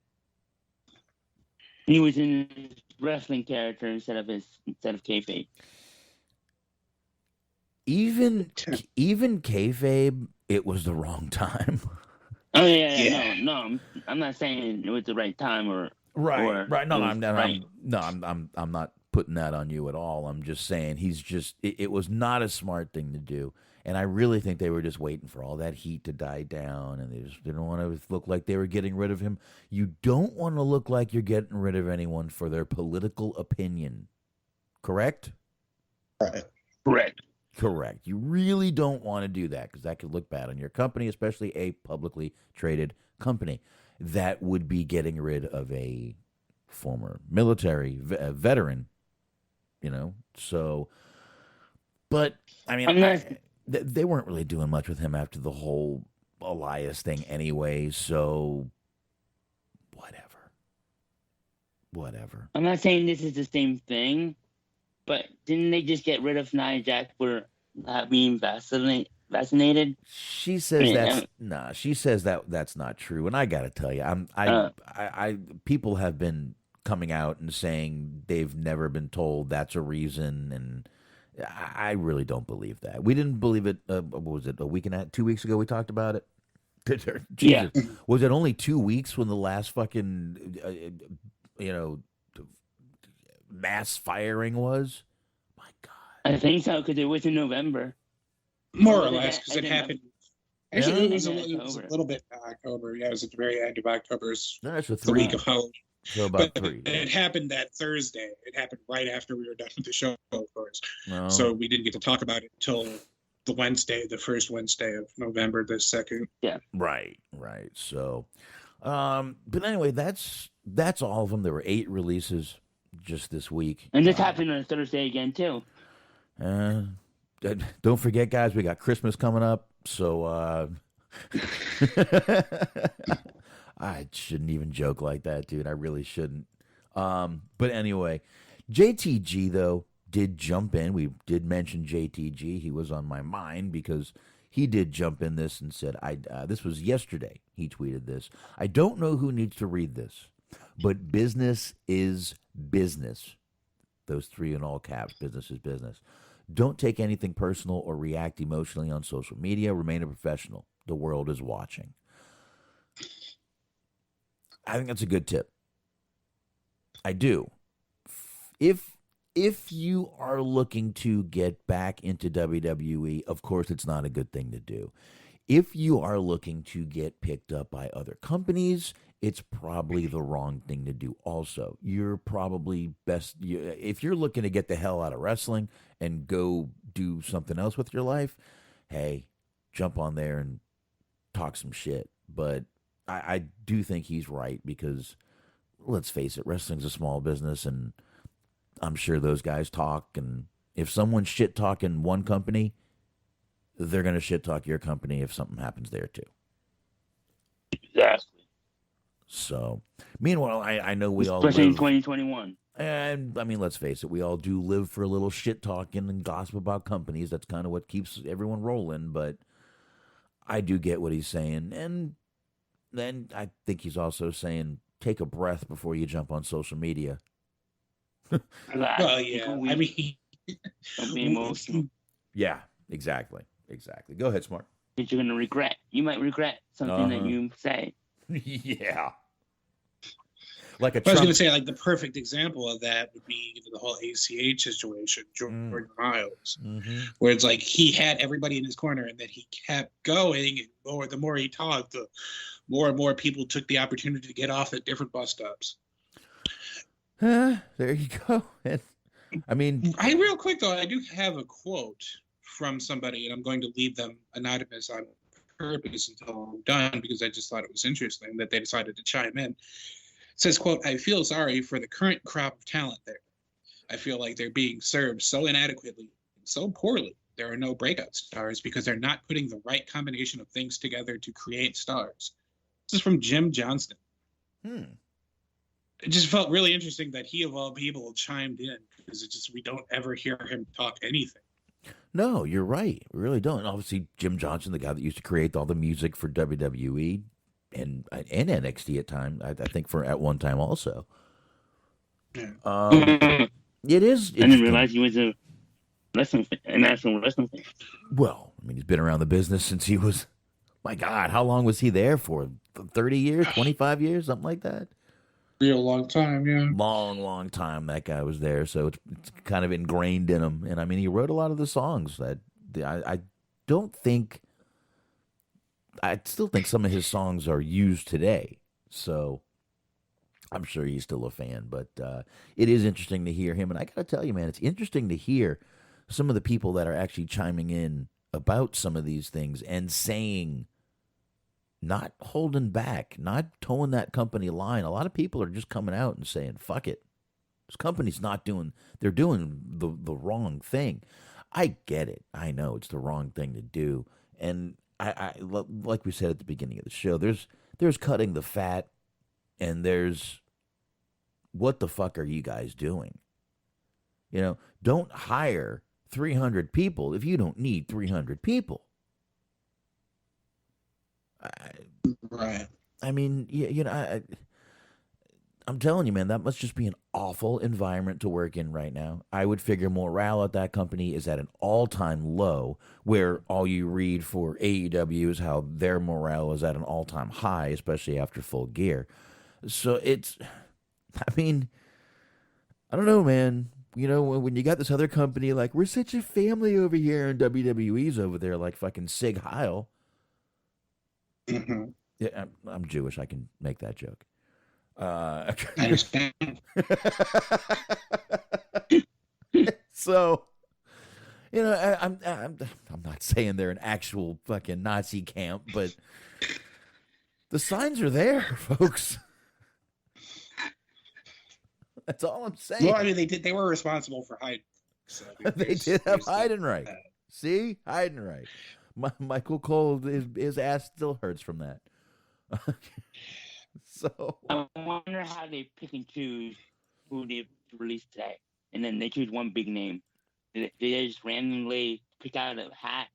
G: He was in his wrestling character instead of kayfabe.
F: Even kayfabe, it was the wrong time.
G: Oh yeah. No. I'm not saying it was the right time or
F: right. No, I'm
G: right.
F: not putting that on you at all. I'm just saying it was not a smart thing to do. And I really think they were just waiting for all that heat to die down, and they just didn't want to look like they were getting rid of him. You don't want to look like you're getting rid of anyone for their political opinion. Correct?
D: Right.
G: Correct.
F: Correct. You really don't want to do that because that could look bad on your company, especially a publicly traded company. That would be getting rid of a former military veteran, So, but I mean, they weren't really doing much with him after the whole Elias thing anyway. So, whatever.
G: I'm not saying this is the same thing, but didn't they just get rid of Nia Jax for not being vaccinated?
F: She says She says that's not true, and I got to tell you, people have been coming out and saying they've never been told that's a reason, and I really don't believe that. We didn't believe it. What was it? 2 weeks ago we talked about it. Jesus. Yeah. Was it only 2 weeks when the last fucking mass firing was? My God.
G: I think so because it was in November.
D: More or less, because it happened. Actually, it was a little bit in October. Yeah, it was at the very end of October.
F: That's the
D: week of Halloween.
F: So about 3.
D: It happened that Thursday. It happened right after we were done with the show, of course. No. So we didn't get to talk about it until the first Wednesday of November, the 2nd.
G: Yeah.
F: Right. So, but anyway, that's all of them. There were 8 releases just this week.
G: And this happened on Thursday again, too.
F: Don't forget, guys, we got Christmas coming up, so I shouldn't even joke like that, dude. I really shouldn't. But anyway, JTG, though, did jump in. We did mention JTG. He was on my mind because he did jump in this and said, this was yesterday. He tweeted this. I don't know who needs to read this, but business is business. Those 3 in all caps, business is business. Don't take anything personal or react emotionally on social media. Remain a professional. The world is watching. I think that's a good tip. I do. If you are looking to get back into WWE, of course it's not a good thing to do. If you are looking to get picked up by other companies, it's probably the wrong thing to do also. You're probably best, if you're looking to get the hell out of wrestling and go do something else with your life, hey, jump on there and talk some shit. But I do think he's right because, let's face it, wrestling's a small business, and I'm sure those guys talk, and if someone's shit-talking one company, they're going to shit-talk your company if something happens there too.
G: Exactly.
F: So, meanwhile, I know we all
G: especially in 2021.
F: And, I mean, let's face it, we all do live for a little shit-talking and gossip about companies. That's kind of what keeps everyone rolling, but I do get what he's saying. And then I think he's also saying, take a breath before you jump on social media.
D: Well, yeah. I mean,
G: don't be emotional.
F: Yeah, exactly. Go ahead, Smark.
G: That you're going to regret. You might regret something that you say.
F: Yeah. Like
D: I was going to say, like, the perfect example of that would be the whole ACH situation, Jordan Miles, where it's like he had everybody in his corner, and then he kept going. And the more he talked, the more and more people took the opportunity to get off at different bus stops.
F: There you go. I mean,
D: real quick though, I do have a quote from somebody, and I'm going to leave them anonymous on purpose until I'm done because I just thought it was interesting that they decided to chime in. It says, quote, I feel sorry for the current crop of talent there. I feel like they're being served so inadequately, so poorly. There are no breakout stars because they're not putting the right combination of things together to create stars. This is from Jim Johnston. It just felt really interesting that he, of all people, chimed in because we don't ever hear him talk anything.
F: No, you're right. We really don't. And obviously, Jim Johnson, the guy that used to create all the music for WWE and NXT at one time also.
D: Yeah.
F: It is.
G: I didn't realize he was a national wrestling fan.
F: Well, I mean, he's been around the business since he was. My God, how long was he there for? 30 years, 25 years, something like that.
D: Real long time, yeah.
F: Long time that guy was there, so it's kind of ingrained in him. And I mean, he wrote a lot of the songs that I still think some of his songs are used today. So I'm sure he's still a fan, but it is interesting to hear him. And I got to tell you, man, it's interesting to hear some of the people that are actually chiming in about some of these things and saying, not holding back, not towing that company line. A lot of people are just coming out and saying, fuck it. This company's not doing, they're doing the wrong thing. I get it. I know it's the wrong thing to do. And I like we said at the beginning of the show, there's cutting the fat, and there's what the fuck are you guys doing? You know, don't hire 300 people if you don't need 300 people.
D: Right.
F: I mean, you know, I'm telling you, man, that must just be an awful environment to work in right now. I would figure morale at that company is at an all-time low, where all you read for AEW is how their morale is at an all-time high, especially after Full Gear. So it's, I mean, I don't know, man. You know, when you got this other company, like, we're such a family over here, and WWE's over there like fucking Sig Heil.
D: Mm-hmm.
F: Yeah, I'm Jewish. I can make that joke.
D: I understand.
F: So, you know, I'm not saying they're an actual fucking Nazi camp, but the signs are there, folks. That's all I'm saying.
D: Well, I mean, they were responsible for hiding. So
F: they did have Heidenreich. See, Heidenreich. Michael Cole, his ass still hurts from that. So
G: I wonder how they pick and choose who they release today, and then they choose one big name. Did they just randomly pick out a hat?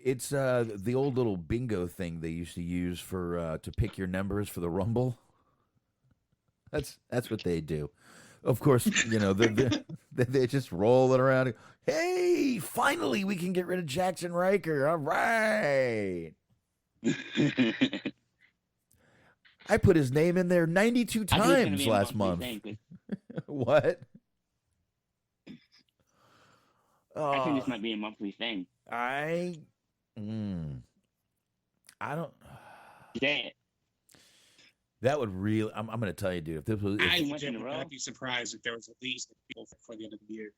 F: It's the old little bingo thing they used to use for to pick your numbers for the Rumble. That's what they do. Of course, you know, they just roll it around. Hey, finally we can get rid of Jackson Riker. All right. I put his name in there 92 times last month. What?
G: I think this might be a monthly thing.
F: I don't.
G: Say it.
F: That would really. I'm going to tell you, dude. If this was,
D: I would not be surprised if there was at least people before the end of the year.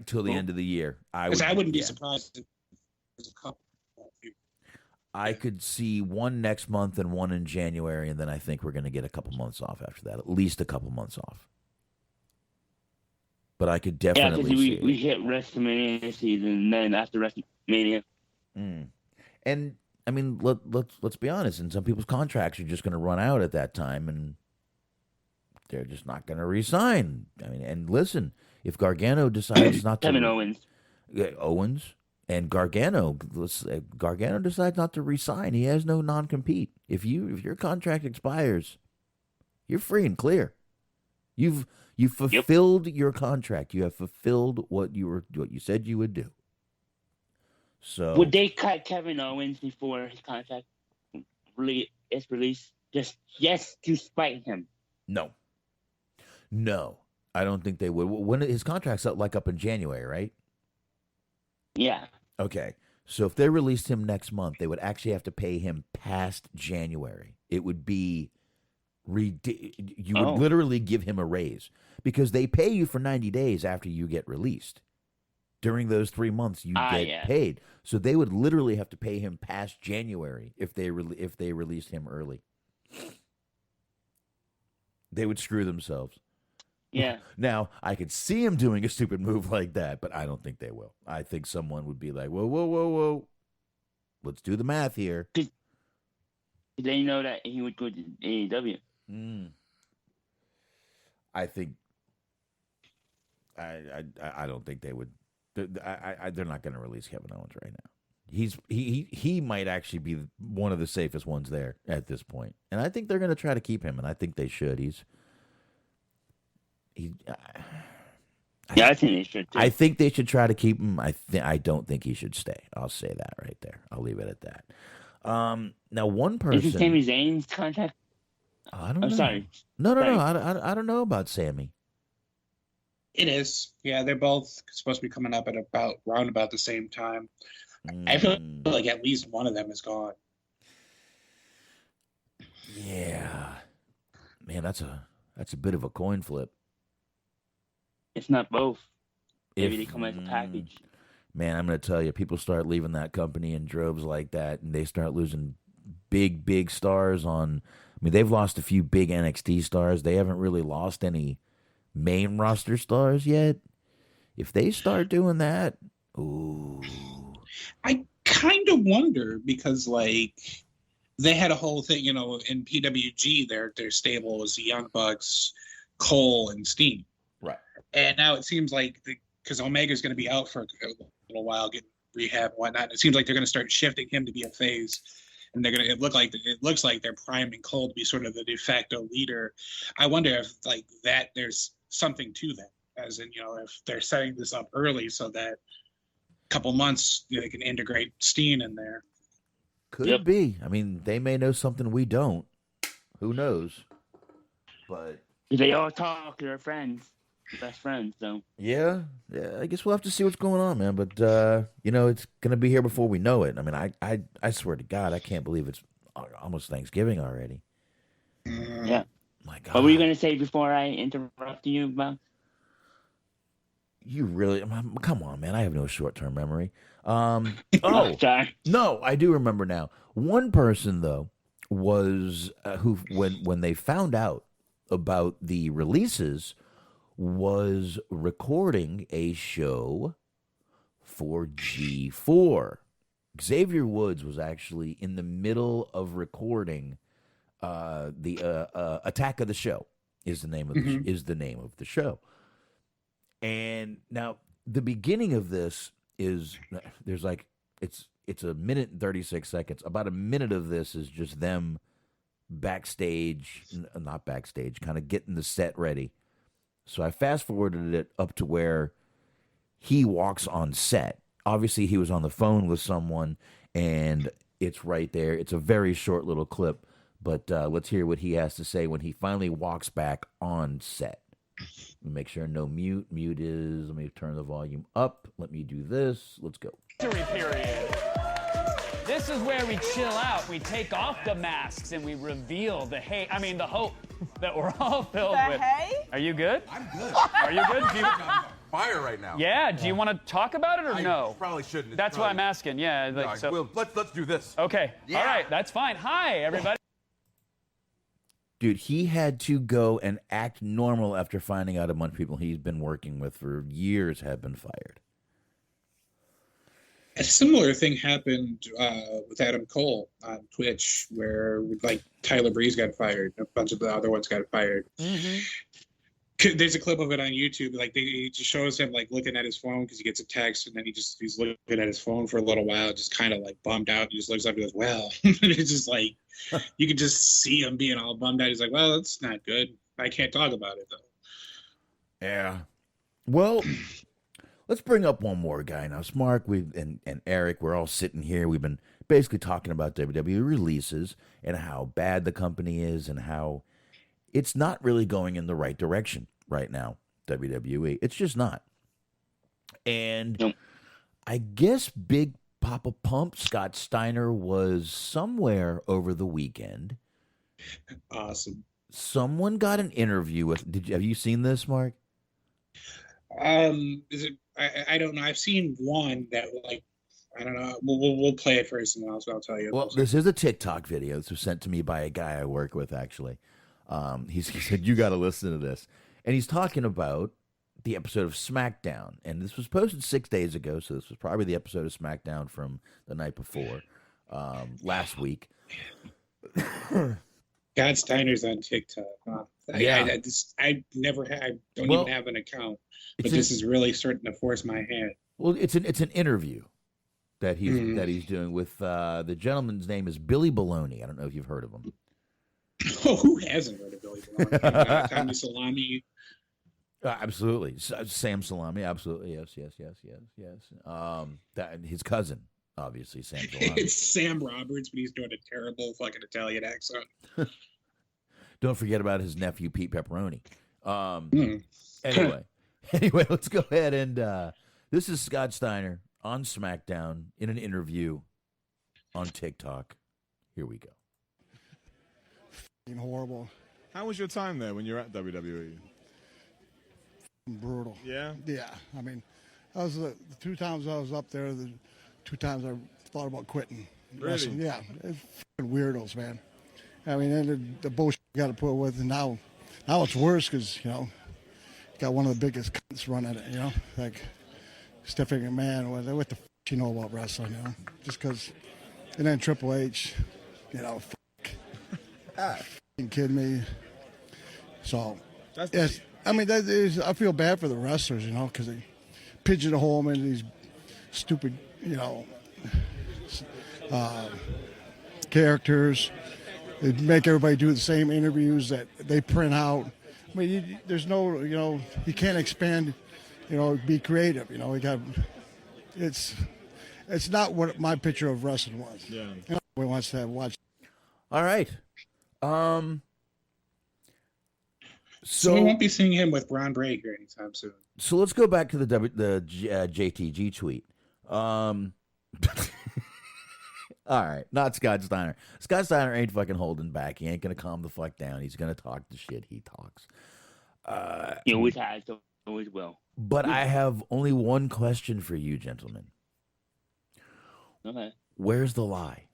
F: Till the end of the year, I
D: wouldn't be surprised if there's a couple.
F: I could see one next month and one in January, and then I think we're going to get a couple months off after that. At least a couple months off. But I could definitely see
G: we hit WrestleMania season, and then after WrestleMania.
F: And I mean, let's be honest. And some people's contracts are just going to run out at that time, and they're just not going to re-sign. I mean, and listen, if Gargano decides not to,
G: Kevin Owens.
F: And Gargano decides not to resign. He has no non-compete. If your contract expires, you're free and clear. You've fulfilled your contract. You have fulfilled what you said you would do. So
G: would they cut Kevin Owens before his contract is released? Just to spite him?
F: No, I don't think they would. When his contract's up in January, right?
G: Yeah.
F: Okay. So if they released him next month, they would actually have to pay him past January. It would be you would literally give him a raise, because they pay you for 90 days after you get released. During those 3 months, you get paid. So they would literally have to pay him past January if they released him early. They would screw themselves.
G: Yeah.
F: Now, I could see him doing a stupid move like that, but I don't think they will. I think someone would be like, whoa. Let's do the math here.
G: Did they know that he would go to AEW?
F: I think I don't think they would. They're not going to release Kevin Owens right now. He might actually be one of the safest ones there at this point, and I think they're going to try to keep him, and I think they should.
G: I think they should too.
F: I think they should try to keep him. I don't think he should stay. I'll say that right there. I'll leave it at that. Now, one person.
G: Is it Sami Zayn's contract?
F: I don't know.
G: Sorry.
F: No. I don't know about Sammy.
D: It is. Yeah, they're both supposed to be coming up at around about the same time. I feel like at least one of them is gone.
F: Yeah. Man, that's a bit of a coin flip.
G: It's not both. Maybe they come as a package.
F: Man, I'm going to tell you, people start leaving that company in droves like that, and they start losing big stars on. I mean, they've lost a few big NXT stars. They haven't really lost any main roster stars yet. If they start doing that, ooh.
D: I kind of wonder because, like, they had a whole thing, you know, in PWG, their stable was the Young Bucks, Cole, and Steen.
F: Right.
D: And now it seems like, because Omega's going to be out for a little while, getting rehab and whatnot, it seems like they're going to start shifting him to be a face. And it looks like they're priming Cole to be sort of the de facto leader. I wonder if, like, that there's something to that, as in, you know, if they're setting this up early so that a couple months, you know, they can integrate Steen in there.
F: Could be. I mean, they may know something we don't. Who knows? But
G: they all talk. They're friends, best friends. So
F: yeah. I guess we'll have to see what's going on, man. But you know, it's gonna be here before we know it. I mean, I swear to God, I can't believe it's almost Thanksgiving already.
G: Yeah.
F: My God.
G: What were you gonna say before I interrupted you, Bob?
F: You really? Come on, man. I have no short-term memory.
G: Sorry.
F: No, I do remember now. One person though was who, when they found out about the releases, was recording a show for G4. Xavier Woods was actually in the middle of recording the Attack of the Show is the name of the show. And now the beginning of this is there's like it's a minute and 36 seconds. About a minute of this is just them backstage, not backstage, kind of getting the set ready. So I fast forwarded it up to where he walks on set. Obviously, he was on the phone with someone, and it's right there. It's a very short little clip, but let's hear what he has to say when he finally walks back on set. Make sure no mute. Mute is, let me turn the volume up. Let me do this. Let's go.
I: Period. This is where we chill out. We take off the masks and we reveal the the hope that we're all filled with. Are you good?
J: I'm good.
I: Are you good?
J: I'm fire right now.
I: Yeah. Do you want to talk about it or no?
J: Probably shouldn't.
I: That's why I'm asking. Yeah.
J: Well, let's do this.
I: Okay.
J: Yeah.
I: All right. That's fine. Hi, everybody.
F: Dude, he had to go and act normal after finding out a bunch of people he's been working with for years have been fired.
D: A similar thing happened with Adam Cole on Twitch, where like Tyler Breeze got fired, a bunch of the other ones got fired. Mm-hmm. There's a clip of it on YouTube. Like it just shows him like looking at his phone because he gets a text, and then he's looking at his phone for a little while, just kind of like bummed out. He just looks up and goes, "Well," it's just like you could just see him being all bummed out. He's like, "Well, that's not good. I can't talk about it though."
F: Yeah. Well, let's bring up one more guy now. Smark, and Eric, we're all sitting here. We've been basically talking about WWE Releases and how bad the company is and how it's not really going in the right direction right now, WWE. It's just not. And I guess Big Papa Pump, Scott Steiner, was somewhere over the weekend.
D: Awesome.
F: Someone got an interview with, have you seen this, Mark?
D: Is it? I don't know. I've seen one that like I don't know. We'll play it first, and then I'll tell you.
F: Well, this is a TikTok video. This was sent to me by a guy I work with, actually. He said, "You got to listen to this," and he's talking about the episode of SmackDown, and this was posted 6 days ago, so this was probably the episode of SmackDown from the night before, last week.
D: God Steiner's on TikTok. Huh?
F: Yeah.
D: I don't even have an account, but this is really starting to force my hand.
F: Well, it's an interview that he's doing with the gentleman's name is Billy Baloney. I don't know if you've heard of him.
D: Oh, who hasn't heard of Billy Baloney? Tommy Salami.
F: Absolutely, Sam Salami. Absolutely, yes. That his cousin, obviously, Sam Salami.
D: It's Sam Roberts, but he's doing a terrible fucking Italian accent.
F: Don't forget about his nephew Pete Pepperoni. Anyway, let's go ahead and this is Scott Steiner on SmackDown in an interview on TikTok. Here we go.
K: Horrible.
L: How was your time there when you're at WWE?
K: Brutal.
L: Yeah?
K: Yeah. I mean,
C: was the 2 times I was up there. The 2 times I thought about quitting.
J: Really?
C: Yeah, it's fucking weirdos, man. I mean, and the bullshit you got to put with, and now it's worse because you got one of the biggest cunts running it. Like Stephanie McMahon. What the you know about wrestling? Just because, and then Triple H. Fucking kidding me. So, yes, I mean, I feel bad for the wrestlers, because they pigeonhole them into these stupid, characters. They make everybody do the same interviews that they print out. I mean, there's no, you can't expand, be creative. It's not what my picture of wrestling was. Yeah. Everybody wants to watch.
F: All right.
D: So we won't be seeing him with Braun Breaker anytime soon.
F: So let's go back to the JTG tweet. All right, not Scott Steiner. Scott Steiner ain't fucking holding back. He ain't gonna calm the fuck down. He's gonna talk the shit he talks.
G: He always has, always will.
F: But I have only one question for you, gentlemen.
G: Okay.
F: Where's the lie?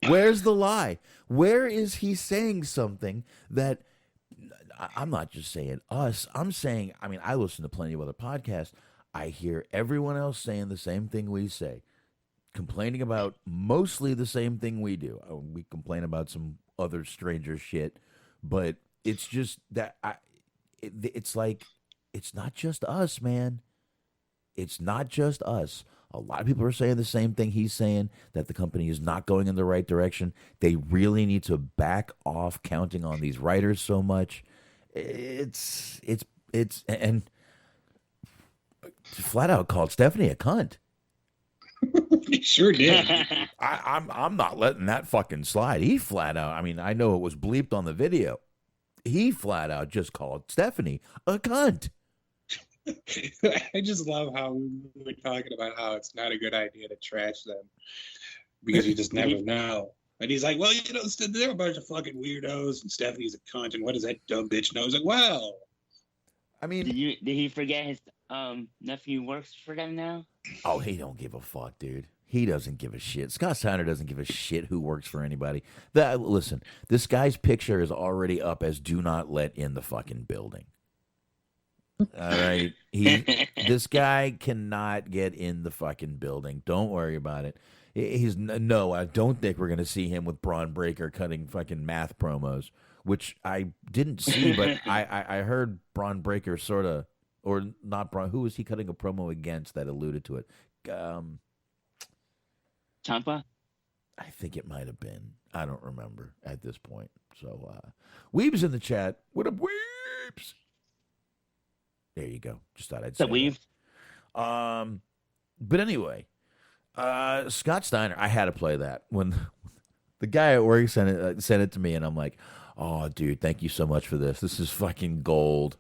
F: Where's the lie? Where is he saying something that I'm not just saying us? I'm saying, I mean, I listen to plenty of other podcasts. I hear everyone else saying the same thing we say, complaining about mostly the same thing we do. We complain about some other stranger shit, but it's just that it's like, it's not just us, man. It's not just us. A lot of people are saying the same thing he's saying, that the company is not going in the right direction. They really need to back off counting on these writers so much. It's and flat out called Stephanie a cunt.
D: He sure did.
F: I'm not letting that fucking slide. He flat out, I mean, I know it was bleeped on the video. He flat out just called Stephanie a cunt.
D: I just love how we were talking about how it's not a good idea to trash them because you just never know. And he's like, well, they're a bunch of fucking weirdos, and Stephanie's a cunt, and what does that dumb bitch know? He's like, well,
F: I mean,
G: did he forget his nephew works for them now?
F: Oh, he don't give a fuck, dude. He doesn't give a shit. Scott Steiner doesn't give a shit who works for anybody. Listen, this guy's picture is already up as do not let in the fucking building. All right. This guy cannot get in the fucking building. Don't worry about it. No, I don't think we're going to see him with Braun Breaker cutting fucking math promos, which I didn't see, but I heard Braun Breaker sort of, or not Braun, who was he cutting a promo against that alluded to it?
G: Ciampa?
F: I think it might have been. I don't remember at this point. So, Weeb's in the chat. What up, Weebs? There you go. Just thought I'd say
G: Weave.
F: But anyway, Scott Steiner, I had to play that when the guy at work sent it to me, and I'm like, oh, dude, thank you so much for this. This is fucking gold.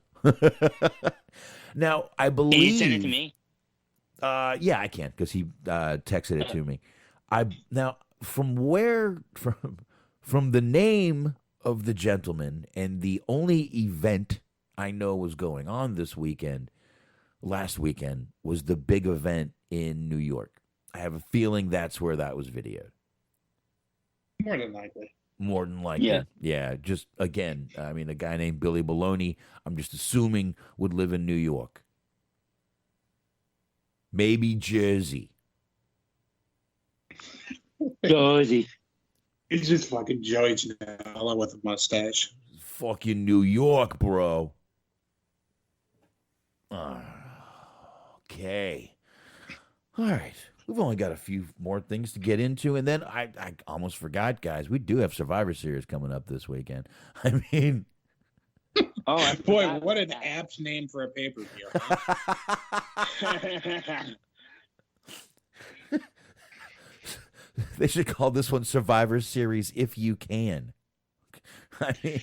F: Now, I believe.
G: Can you send it to me?
F: Yeah, I can, because he texted it to me. Now, from the name of the gentleman and the only event I know was going on last weekend, was the big event in New York. I have a feeling that's where that was videoed.
D: More than likely.
F: Yeah. Just, again, I mean, a guy named Billy Baloney, I'm just assuming would live in New York. Maybe Jersey.
G: Jersey.
D: It's just fucking Joey Janela with a mustache.
F: Fucking New York, bro. Okay. All right. We've only got a few more things to get into, and then I almost forgot, guys. We do have Survivor Series coming up this weekend. I mean,
G: oh
D: boy, what an apt name for a pay-per-view. Huh?
F: They should call this one Survivor Series If You Can. I mean,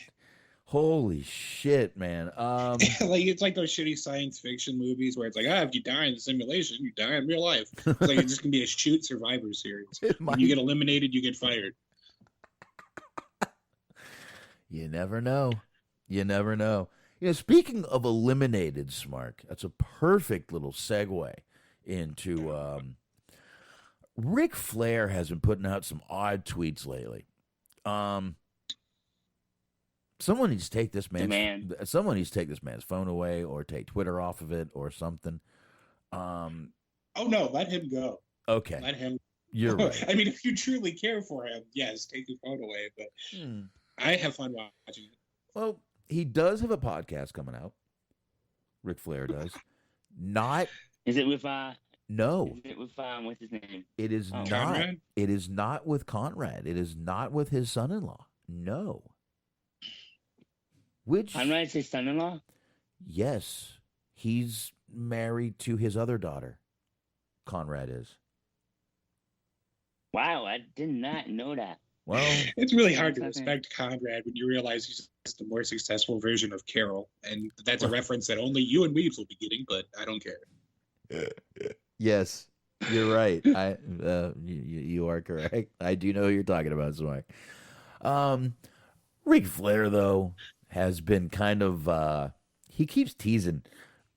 F: holy shit, man.
D: Like, it's like those shitty science fiction movies where it's like, if you die in the simulation, you die in real life. It's like it's just gonna be a shoot Survivor Series. When you get eliminated, you get fired.
F: You never know. You never know. Speaking of eliminated, Smark, that's a perfect little segue into Ric Flair has been putting out some odd tweets lately. Someone needs to take this Someone needs to take this man's phone away, or take Twitter off of it, or something.
D: Oh no, let him go.
F: Okay,
D: let him.
F: You're right.
D: I mean, if you truly care for him, yes, take his phone away. But I have fun watching it.
F: Well, he does have a podcast coming out. Ric Flair does. Not.
G: Is it with
F: No.
G: Is it with what's his name?
F: It is not.
D: Conrad?
F: It is not with Conrad. It is not with his son-in-law. No. Which
G: Conrad's his son-in-law?
F: Yes. He's married to his other daughter. Conrad is.
G: Wow, I did not know that.
F: Well,
D: it's really hard to respect Conrad when you realize he's just a more successful version of Carol, and that's a reference that only you and Weaves will be getting, but I don't care.
F: Yes, you're right. You are correct. I do know who you're talking about, Smark. Ric Flair, though, has been kind of he keeps teasing,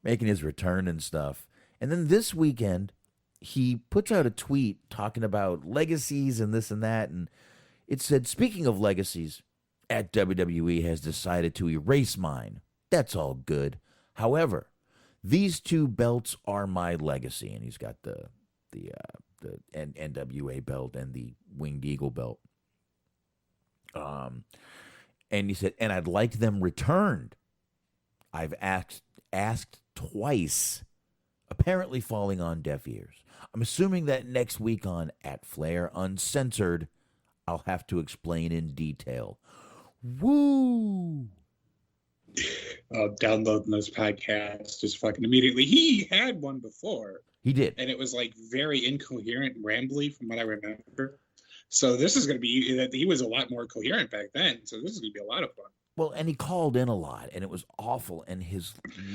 F: making his return and stuff. And then this weekend, he puts out a tweet talking about legacies and this and that, and it said, speaking of legacies, at WWE has decided to erase mine. That's all good. However, these two belts are my legacy. And he's got the NWA belt and the Winged Eagle belt. And he said, and I'd like them returned. I've asked twice, apparently falling on deaf ears. I'm assuming that next week on At Flair Uncensored, I'll have to explain in detail. Woo!
D: Downloading those podcasts just fucking immediately. He had one before.
F: He did.
D: And it was like very incoherent and rambly from what I remember. So this is going to be, he was a lot more coherent back then. So this is going to be a lot of fun.
F: Well, and he called in a lot, and it was awful. And his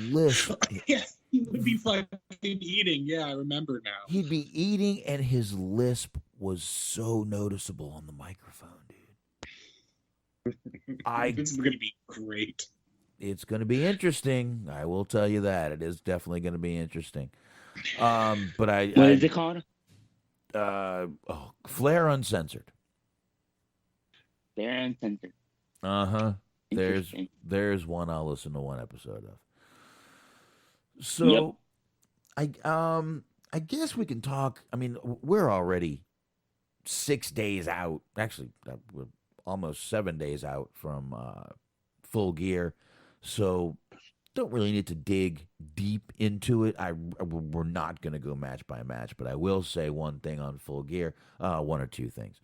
F: lisp.
D: Yeah, he would be fucking eating. Yeah, I remember now.
F: He'd be eating, and his lisp was so noticeable on the microphone, dude.
D: This is going to be great.
F: It's going to be interesting. I will tell you that. It is definitely going to be interesting. But what
G: is it called?
F: Flair Uncensored.
G: Flair Uncensored.
F: Uh-huh. There's one I'll listen to one episode of. So, yep. I guess we can talk. I mean, we're already 6 days out. Actually, we're almost 7 days out from Full Gear. So, don't really need to dig deep into it. We're not going to go match by match, but I will say one thing on Full Gear. One or two things.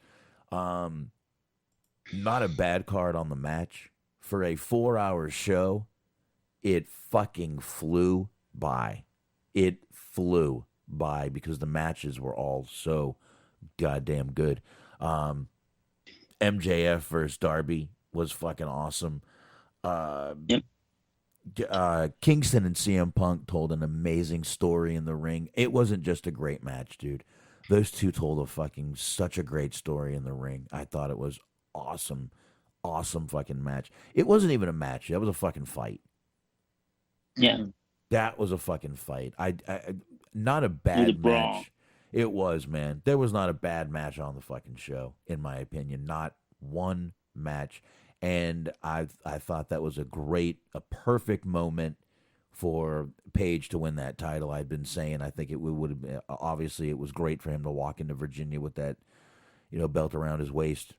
F: Not a bad card on the match. For a 4-hour show, it fucking flew by. It flew by because the matches were all so goddamn good. MJF versus Darby was fucking awesome. Kingston and CM Punk told an amazing story in the ring. It wasn't just a great match, dude. Those two told such a great story in the ring. I thought it was awesome fucking match. It wasn't even a match. That was a fucking fight.
G: Yeah.
F: That was a fucking fight. I not a bad match. It was, man. There was not a bad match on the fucking show, in my opinion. Not one match. And I thought that was a perfect moment for Page to win that title. I'd been saying I think it would have been, obviously it was great for him to walk into Virginia with that, belt around his waist.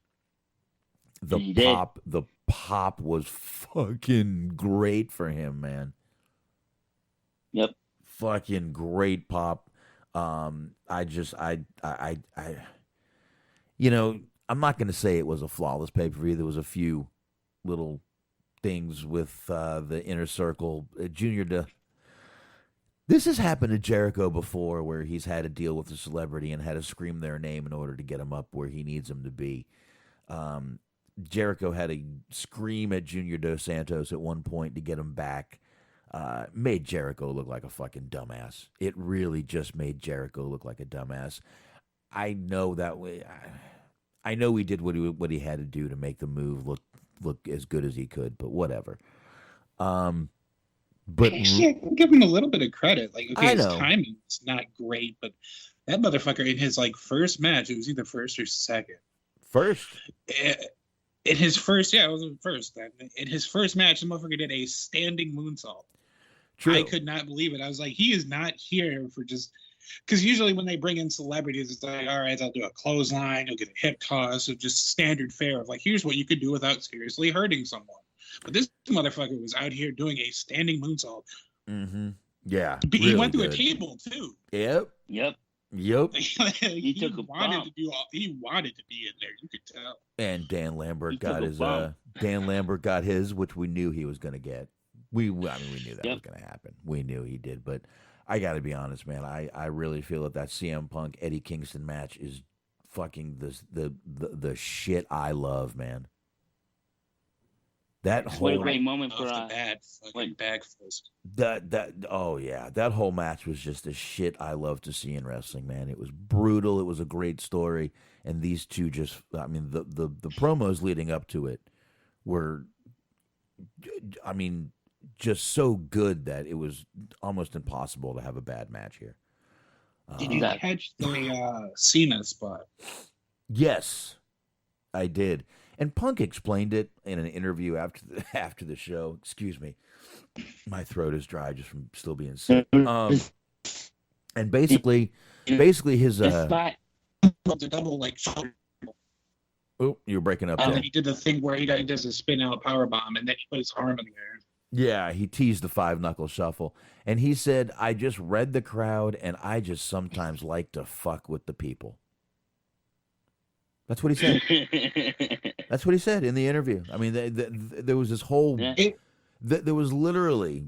F: The pop was fucking great for him, man.
G: Yep.
F: Fucking great pop. I'm not going to say it was a flawless pay-per-view. There was a few little things with the Inner Circle. This has happened to Jericho before, where he's had to deal with a celebrity and had to scream their name in order to get him up where he needs him to be. Jericho had to scream at Junior Dos Santos at one point to get him back. Made Jericho look like a fucking dumbass. It really just made Jericho look like a dumbass. I know that way. I know he did what he had to do to make the move look as good as he could, but whatever. But
D: actually, I give him a little bit of credit. Like, okay,
F: I
D: his
F: know.
D: timing is not great, but that motherfucker in his like first match, it was either first or second.
F: First.
D: In his first, it was first. Then in his first match, the motherfucker did a standing moonsault.
F: True.
D: I could not believe it. I was like, he is not here for just because usually when they bring in celebrities, it's like, all right, I'll do a clothesline, you'll get a hip toss, of just standard fare of like, here's what you could do without seriously hurting someone. But this motherfucker was out here doing a standing moonsault.
F: Mm-hmm. Yeah.
D: He
F: really
D: went through
F: good.
D: a table too.
F: Yep.
G: Yep.
D: he
G: took a
D: wanted
G: bump.
D: to do all. He wanted to be in there. You could tell.
F: And Dan Lambert
G: He
F: got
G: took a
F: his.
G: bump.
F: Dan Lambert got his, which we knew he was going to get. We knew that
G: Yep.
F: was going to happen. We knew he did, but I got to be honest, man. I really feel that CM Punk Eddie Kingston match is fucking the shit I love, man. That
G: What a
F: whole
G: great moment for
D: Off the bat, fucking bag fist.
F: that whole match was just the shit I love to see in wrestling, man. It was brutal. It was a great story, and these two just, I mean, the promos leading up to it were, I mean, just so good that it was almost impossible to have a bad match here.
D: Did you catch the Cena spot?
F: Yes, I did. And Punk explained it in an interview after the show. Excuse me, my throat is dry just from still being sick. And basically his
D: the double like shoulder.
F: Oh, you're breaking up.
D: And
F: there.
D: then he did the thing where he does a spin out power bomb, and then he put his arm in the air.
F: Yeah, he teased the 5-knuckle shuffle, and he said, "I just read the crowd, and I just sometimes like to fuck with the people." That's what he said. That's what he said in the interview. I mean, there was this whole. There was literally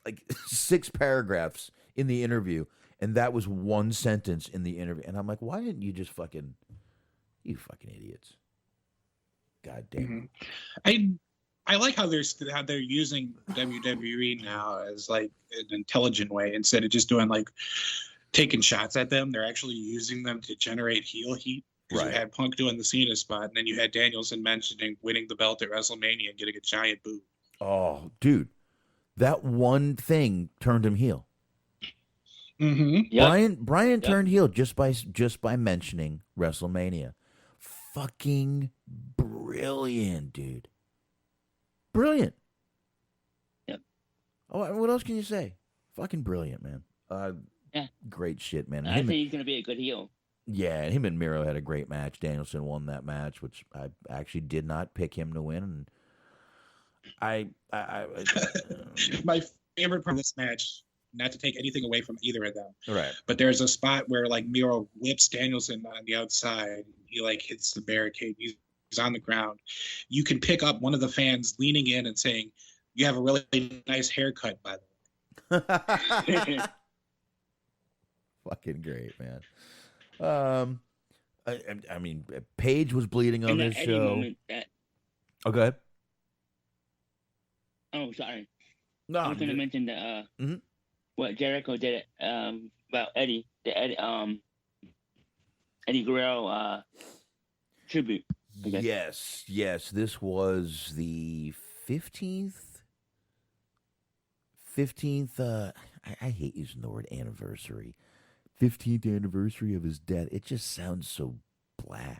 F: like 6 paragraphs in the interview, and that was one sentence in the interview. And I'm like, why didn't you just fucking, you fucking idiots? God damn.
D: Mm-hmm. I like how they're using WWE now as like an intelligent way instead of just doing like taking shots at them. They're actually using them to generate heel heat. Right. You had Punk doing the Cena spot, and then you had Danielson mentioning winning the belt at WrestleMania and getting a giant boot.
F: Oh, dude, that one thing turned him heel.
D: Mm-hmm.
F: Yep. Brian turned heel just by mentioning WrestleMania. Fucking brilliant, dude. Brilliant.
G: Yep.
F: Oh, what else can you say? Fucking brilliant, man. Great shit, man.
G: I think he's gonna be a good heel.
F: Yeah, him and Miro had a great match. Danielson won that match, which I actually did not pick him to win. And I
D: my favorite part of this match, not to take anything away from either of them,
F: right?
D: But there's a spot where like Miro whips Danielson on the outside. He like hits the barricade. He's on the ground. You can pick up one of the fans leaning in and saying, "You have a really nice haircut, by the way."
F: Fucking great, man. I mean, Paige was bleeding on this show. Oh, go ahead.
G: Oh, sorry.
F: No,
G: I was going to mention that what Jericho did about Eddie, the Eddie Guerrero tribute.
F: Yes. This was the 15th. I hate using the word anniversary. 15th anniversary of his death. It just sounds so blah.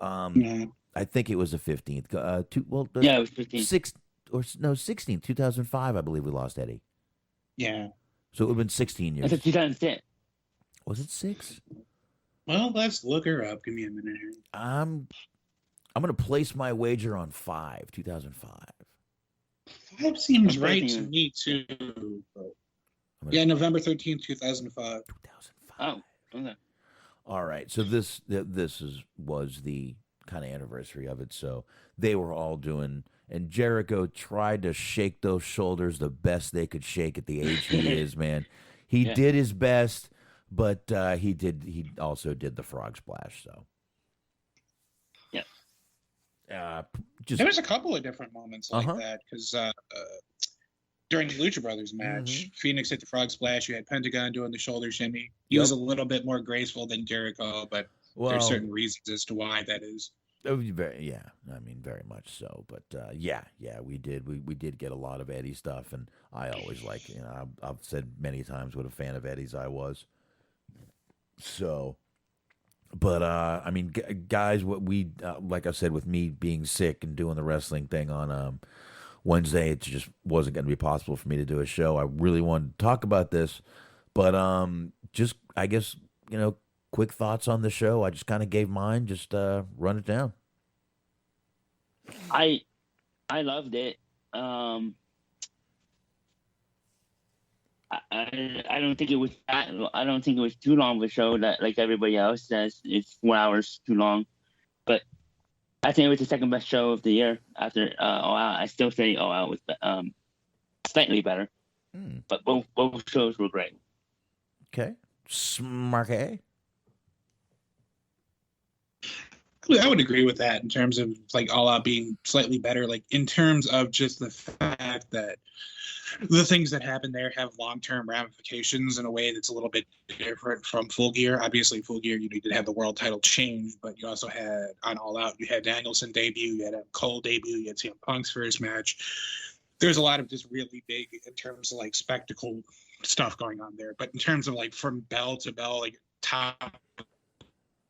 F: I think it was the 15th. It was 15th. 16th, 2005, I believe we lost Eddie.
D: Yeah.
F: So it would have been 16 years.
G: I said 2006.
F: Was it 6?
D: Well, let's look her up. Give me a minute here.
F: I'm going to place my wager on 2005.
D: 5 seems right to me, too. Yeah, November 13th, 2005.
G: Oh, okay.
F: All right. So this was the kind of anniversary of it. So they were all doing, and Jericho tried to shake those shoulders the best they could shake at the age he is, man. He did his best, but he also did the frog splash. So
D: there was a couple of different moments like that because during the Lucha Brothers match, Phoenix hit the frog splash. You had Pentagon doing the shoulder shimmy. He was a little bit more graceful than Jericho, but there's certain reasons as to why that is.
F: Yeah, I mean, very much so. But yeah, we did. We did get a lot of Eddie stuff, and I always like, I've said many times what a fan of Eddie's I was. So, but I mean, guys, what we like I said, with me being sick and doing the wrestling thing on Wednesday, it just wasn't going to be possible for me to do a show. I really wanted to talk about this, but just I guess quick thoughts on the show. I just kind of gave mine. Just run it down.
G: I loved it. I don't think it was I don't think it was too long of a show that like everybody else says it's 4 hours too long, but I think it was the second best show of the year after All Out. I still say All Out was slightly better, but both shows were great.
F: Okay, Smark.
D: I would agree with that in terms of like All Out being slightly better. Like in terms of just the fact that the things that happen there have long-term ramifications in a way that's a little bit different from Full Gear. Obviously, Full Gear, you did have the world title change, but you also had on All Out, you had Danielson debut, you had Cole debut, you had CM Punk's first match. There's a lot of just really big in terms of like spectacle stuff going on there. But in terms of like from bell to bell, like top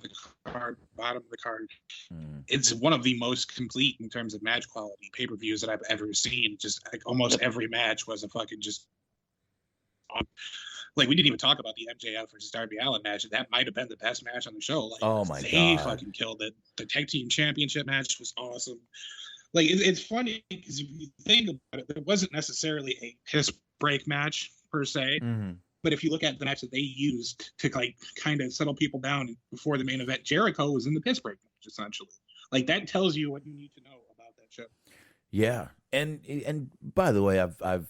D: the card, bottom of the card, it's one of the most complete in terms of match quality pay-per-views that I've ever seen. Just like almost every match was a fucking just like, we didn't even talk about the MJF versus Darby Allin match. That might have been the best match on the show. Like,
F: oh my
D: they
F: god,
D: fucking killed it. The tag team championship match was awesome. Like, it's funny because if you think about it, there wasn't necessarily a piss break match per se. But if you look at the match that they used to like kind of settle people down before the main event, Jericho was in the piss break match essentially. Like, that tells you what you need to know about that show.
F: Yeah, and by the way, I've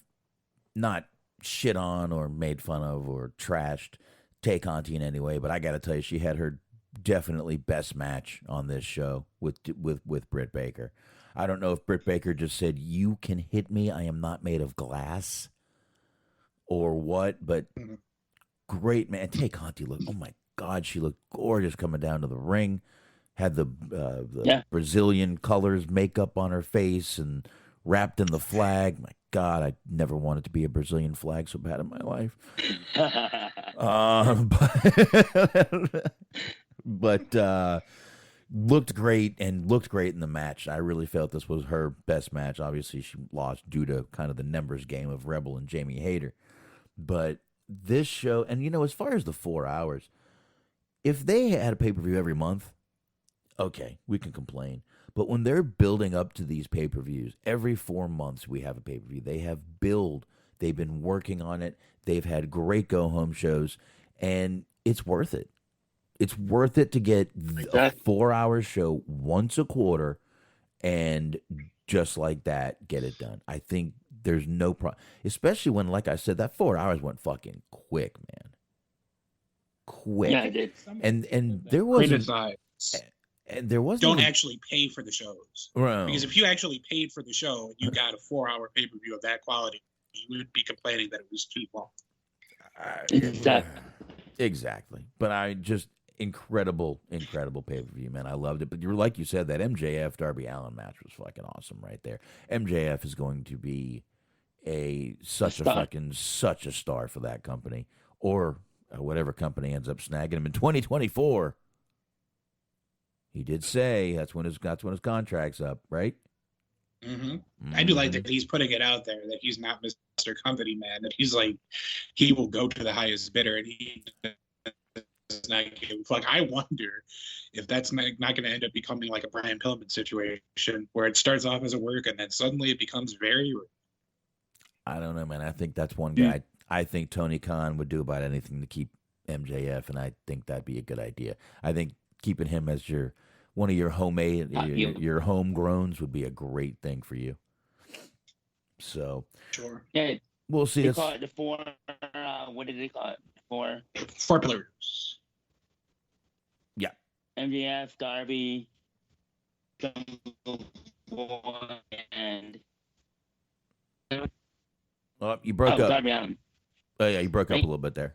F: not shit on or made fun of or trashed Tay Conti in any way, but I got to tell you, she had her definitely best match on this show with Britt Baker. I don't know if Britt Baker just said, "You can hit me, I am not made of glass," or what, but great, man. Tay Conti looked, oh my God, she looked gorgeous coming down to the ring. Had the Brazilian colors makeup on her face and wrapped in the flag. My God, I never wanted to be a Brazilian flag so bad in my life. But looked great and looked great in the match. I really felt this was her best match. Obviously, she lost due to kind of the numbers game of Rebel and Jamie Hayter. But this show, and as far as the 4 hours, if they had a pay-per-view every month, okay, we can complain. But when they're building up to these pay-per-views, every 4 months we have a pay-per-view. They have build. They've been working on it. They've had great go-home shows, and it's worth it. It's worth it to get a 4 hour show once a quarter and just like that, get it done. I think there's no problem, especially when, like I said, that 4 hours went fucking quick, man. Quick.
G: Yeah, it did.
F: And there wasn't... And there wasn't.
D: Don't actually pay for the shows.
F: Right.
D: Because if you actually paid for the show and you got a 4 hour pay-per-view of that quality, you would be complaining that it was too long.
F: Exactly. But I just... incredible pay-per-view, man. I loved it. But like you said, that MJF Darby Allin match was fucking awesome right there. MJF is going to be such a star for that company, or whatever company ends up snagging him in 2024. He did say that's when his contract's up, right?
D: I do like that he's putting it out there that he's not Mr. Company Man, that he's like, he will go to the highest bidder, and he like, I wonder if that's not going to end up becoming like a Brian Pillman situation where it starts off as a work and then suddenly it becomes very real.
F: I don't know, man. I think that's one guy. I think Tony Khan would do about anything to keep MJF, and I think that'd be a good idea. I think keeping him as one of your homemade, your homegrowns would be a great thing for you. So,
D: sure.
G: Yeah,
F: we'll see.
G: They call it the four. What did they call it?
D: Four pillars.
F: Yeah.
G: MJF, Darby, Jungle Boy, and.
F: Oh, you broke up.
G: Darby Allin.
F: Oh yeah, you broke up a little bit there.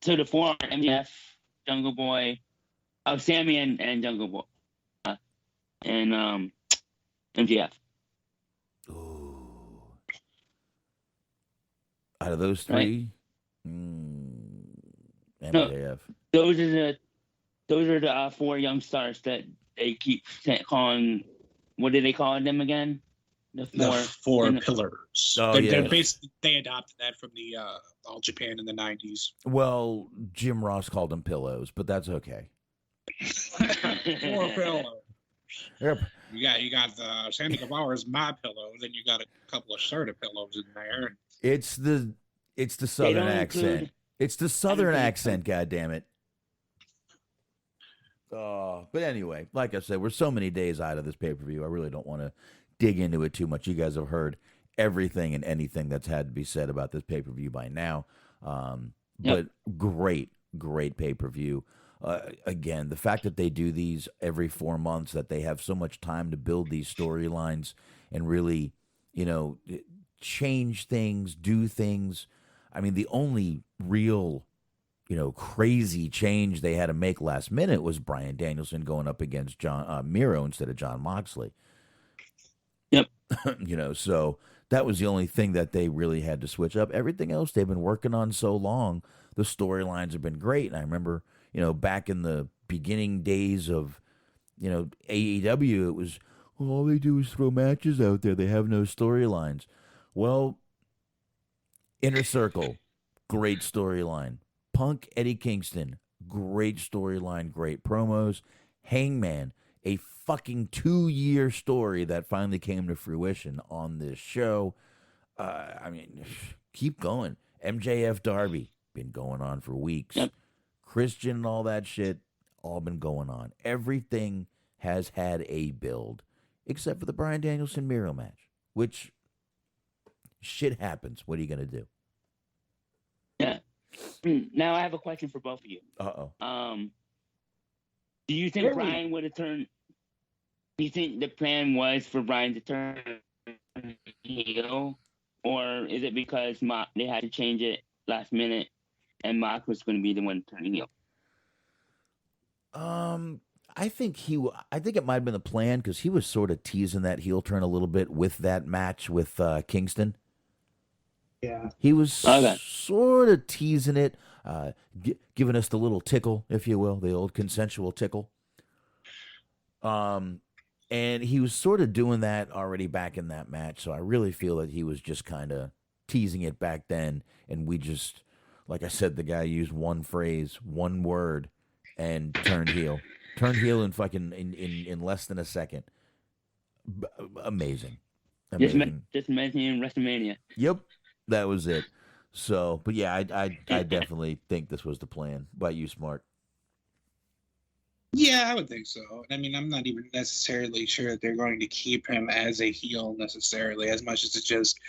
G: So the four: MJF, Jungle Boy, Sammy and Jungle Boy, and MJF.
F: Ooh. Out of those three, MJF.
G: No, those are the 4 young stars that they keep calling. What do they call them again?
D: The four pillars.
F: Oh,
D: they're basically, they adopted that from the All Japan in the 90s.
F: Well, Jim Ross called them pillows, but that's okay.
D: 4 pillars.
F: Yep.
D: You got Sammy Guevara's My Pillow, then you got a couple of Serta pillows in there.
F: It's the Southern accent. It's the Southern accent, goddammit. But anyway, like I said, we're so many days out of this pay-per-view. I really don't want to dig into it too much. You guys have heard everything and anything that's had to be said about this pay-per-view by now. But great pay-per-view. Again, the fact that they do these every 4 months, that they have so much time to build these storylines and really, change things, do things. I mean, the only real, crazy change they had to make last minute was Bryan Danielson going up against Miro instead of Jon Moxley.
G: Yep.
F: So that was the only thing that they really had to switch up. Everything else they've been working on so long, the storylines have been great. And I remember, back in the beginning days of, AEW, it was, all they do is throw matches out there. They have no storylines. Well, Inner Circle, great storyline. Punk, Eddie Kingston, great storyline, great promos. Hangman, a fucking 2-year story that finally came to fruition on this show. Keep going. MJF Darby, been going on for weeks. Christian and all that shit, all been going on. Everything has had a build, except for the Bryan Danielson Miro match, which shit happens. What are you going to do?
G: Yeah. Now I have a question for both of you. Do you think Bryan would have turned? Do you think the plan was for Bryan to turn heel, or is it because they had to change it last minute, and Mock was going to be the one turning heel?
F: I think it might have been the plan because he was sort of teasing that heel turn a little bit with that match with Kingston.
D: Yeah,
F: he was sort of teasing it, giving us the little tickle, if you will, the old consensual tickle. And he was sort of doing that already back in that match. So I really feel that he was just kind of teasing it back then. And we just, like I said, the guy used one phrase, one word, and turned heel. Turned heel in fucking in less than a second. Amazing.
G: Just mentioning WrestleMania.
F: Yep, that was it. So, but yeah, I definitely think this was the plan. By you, Smark?
D: Yeah, I would think so. I mean, I'm not even necessarily sure that they're going to keep him as a heel necessarily, as much as it's just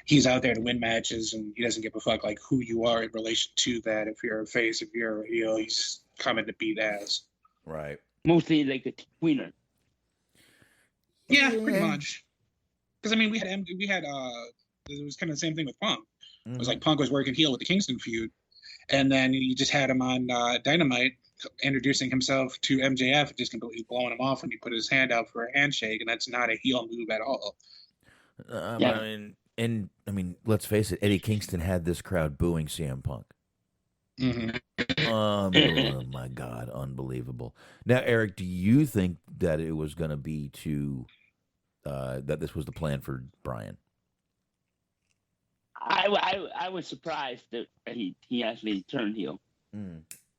D: he's out there to win matches and he doesn't give a fuck like who you are in relation to that. If you're a face, if you're a heel, he's just coming to beat ass.
F: Right.
G: Mostly like a tweener.
D: Yeah, pretty much. Because I mean, it was kind of the same thing with Punk. It was like Punk was working heel with the Kingston feud, and then you just had him on Dynamite introducing himself to MJF and just completely blowing him off when he put his hand out for a handshake, and that's not a heel move at all.
F: I mean, let's face it, Eddie Kingston had this crowd booing CM Punk.
D: Mm-hmm.
F: Oh my God, unbelievable. Now, Eric, do you think that it was going to be that this was the plan for Bryan?
G: I was surprised that he actually turned heel.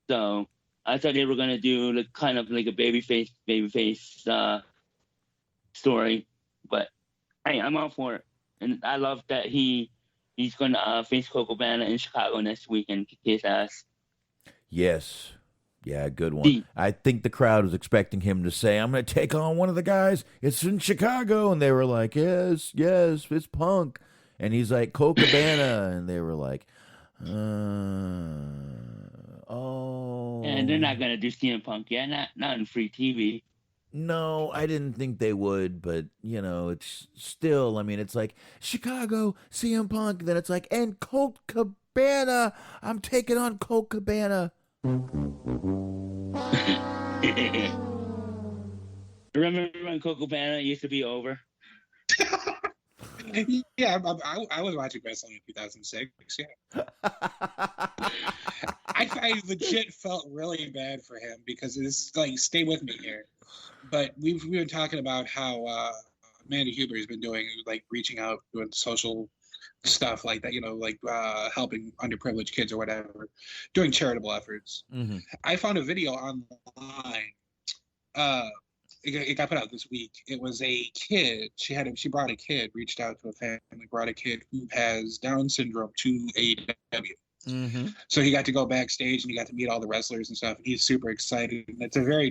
G: So I thought they were going to do kind of like a babyface story, but hey, I'm all for it, and I love that he's going to face Coco Cabana in Chicago next week and kick his ass.
F: Yes. Yeah, good one. I think the crowd was expecting him to say, I'm going to take on one of the guys. It's in Chicago. And they were like, yes, it's Punk. And he's like, Coco Cabana. And they were like, oh.
G: And they're not going to do CM Punk yet, not in free TV.
F: No, I didn't think they would, but, it's still, I mean, it's like, Chicago, CM Punk, then it's like, and Colt Cabana, I'm taking on Colt Cabana.
G: Remember when Coco Cabana used to be over?
D: Yeah, I was watching wrestling in 2006. Yeah, I legit felt really bad for him because it's like, stay with me here. But we've been talking about how Amanda Huber has been doing, like, reaching out, doing social stuff like that, like helping underprivileged kids or whatever, doing charitable efforts.
F: Mm-hmm.
D: I found a video online. It got put out this week. It was a kid. She brought a kid, reached out to a family, brought a kid who has Down syndrome to AEW.
F: Mm-hmm.
D: So he got to go backstage and he got to meet all the wrestlers and stuff. And he's super excited. And it's a very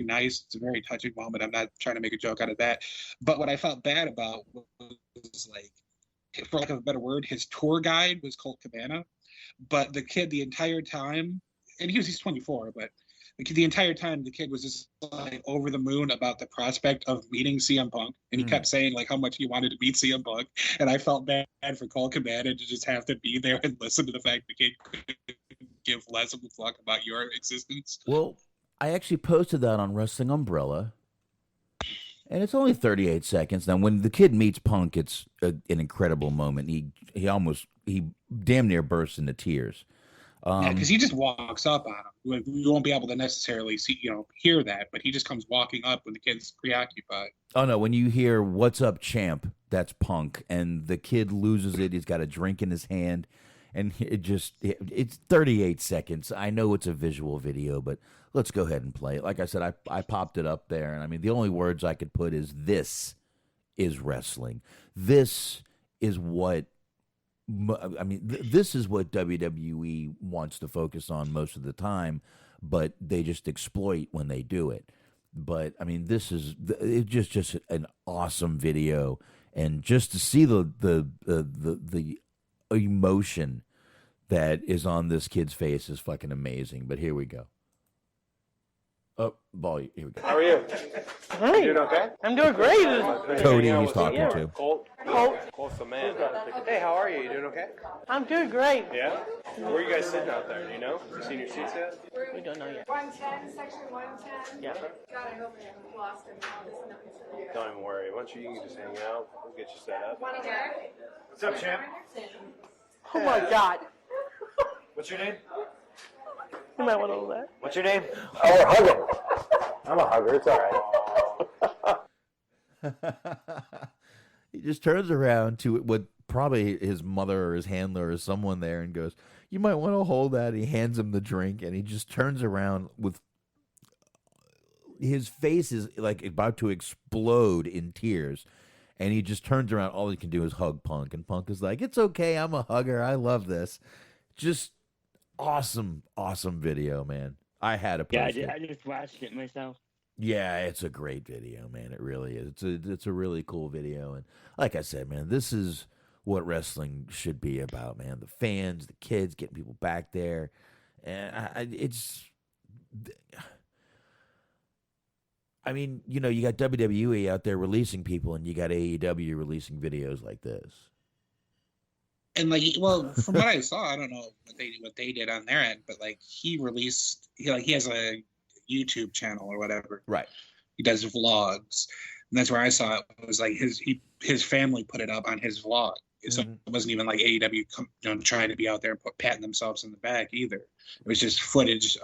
D: touching moment. I'm not trying to make a joke out of that. But what I felt bad about was, like, for lack of a better word, his tour guide was Colt Cabana. But the kid, the entire time, and he's 24, but the entire time the kid was just, like, over the moon about the prospect of meeting CM Punk, and he kept saying, like, how much he wanted to meet CM Punk. And I felt bad for Colt Cabana to just have to be there and listen to the fact the kid could give less of a fuck about your existence.
F: Well, I actually posted that on Wrestling Umbrella, and it's only 38 seconds. Now, when the kid meets Punk, it's an incredible moment. He damn near bursts into tears.
D: Yeah, because he just walks up on him. You won't be able to necessarily see, hear that, but he just comes walking up when the kid's preoccupied.
F: Oh no! When you hear "What's up, champ?" that's Punk, and the kid loses it. He's got a drink in his hand, and it's 38 seconds. I know it's a visual video, but let's go ahead and play it. Like I said, I popped it up there, and I mean, the only words I could put is, "This is wrestling. This is what." I mean, this is what WWE wants to focus on most of the time, but they just exploit when they do it. But I mean, it's just an awesome video, and just to see the emotion that is on this kid's face is fucking amazing. But here we go. Oh, ball! Here we go.
K: How are you?
L: Hi.
K: You doing okay?
L: I'm doing great.
F: Cody, he's talking to.
K: Colt's the man. Hey, how are you? You doing okay?
L: I'm doing great.
K: Yeah? Where are you guys sitting out there? Do you know? You seen your seats yet?
L: We don't know yet.
M: 110, section 110.
L: Yeah.
M: God, I hope I haven't lost him.
K: Don't even worry. Once you can just hang out, we'll get you set up.
M: Want to get?
K: What's up, champ?
L: Oh my God.
K: What's your name?
L: You might want to know that.
K: What's your name? Oh, we're hugging. I'm a hugger. It's all right.
F: He just turns around to what probably his mother or his handler or someone there and goes, "You might want to hold that." He hands him the drink, and he just turns around with his face is like about to explode in tears, and he just turns around. All he can do is hug Punk, and Punk is like, "It's okay, I'm a hugger. I love this." Just awesome video, man. I had to post it.
G: I just watched it myself.
F: Yeah, it's a great video, man. It really is. It's a really cool video, and like I said, man, this is what wrestling should be about, man. The fans, the kids, getting people back there, and I mean, you got WWE out there releasing people, and you got AEW releasing videos like this.
D: And from what I saw, I don't know what they did on their end, but like he has a YouTube channel or whatever.
F: Right.
D: He does vlogs, and that's where I saw it. Was like his family put it up on his vlog. So it wasn't even like AEW trying to be out there and patting themselves in the back either. It was just footage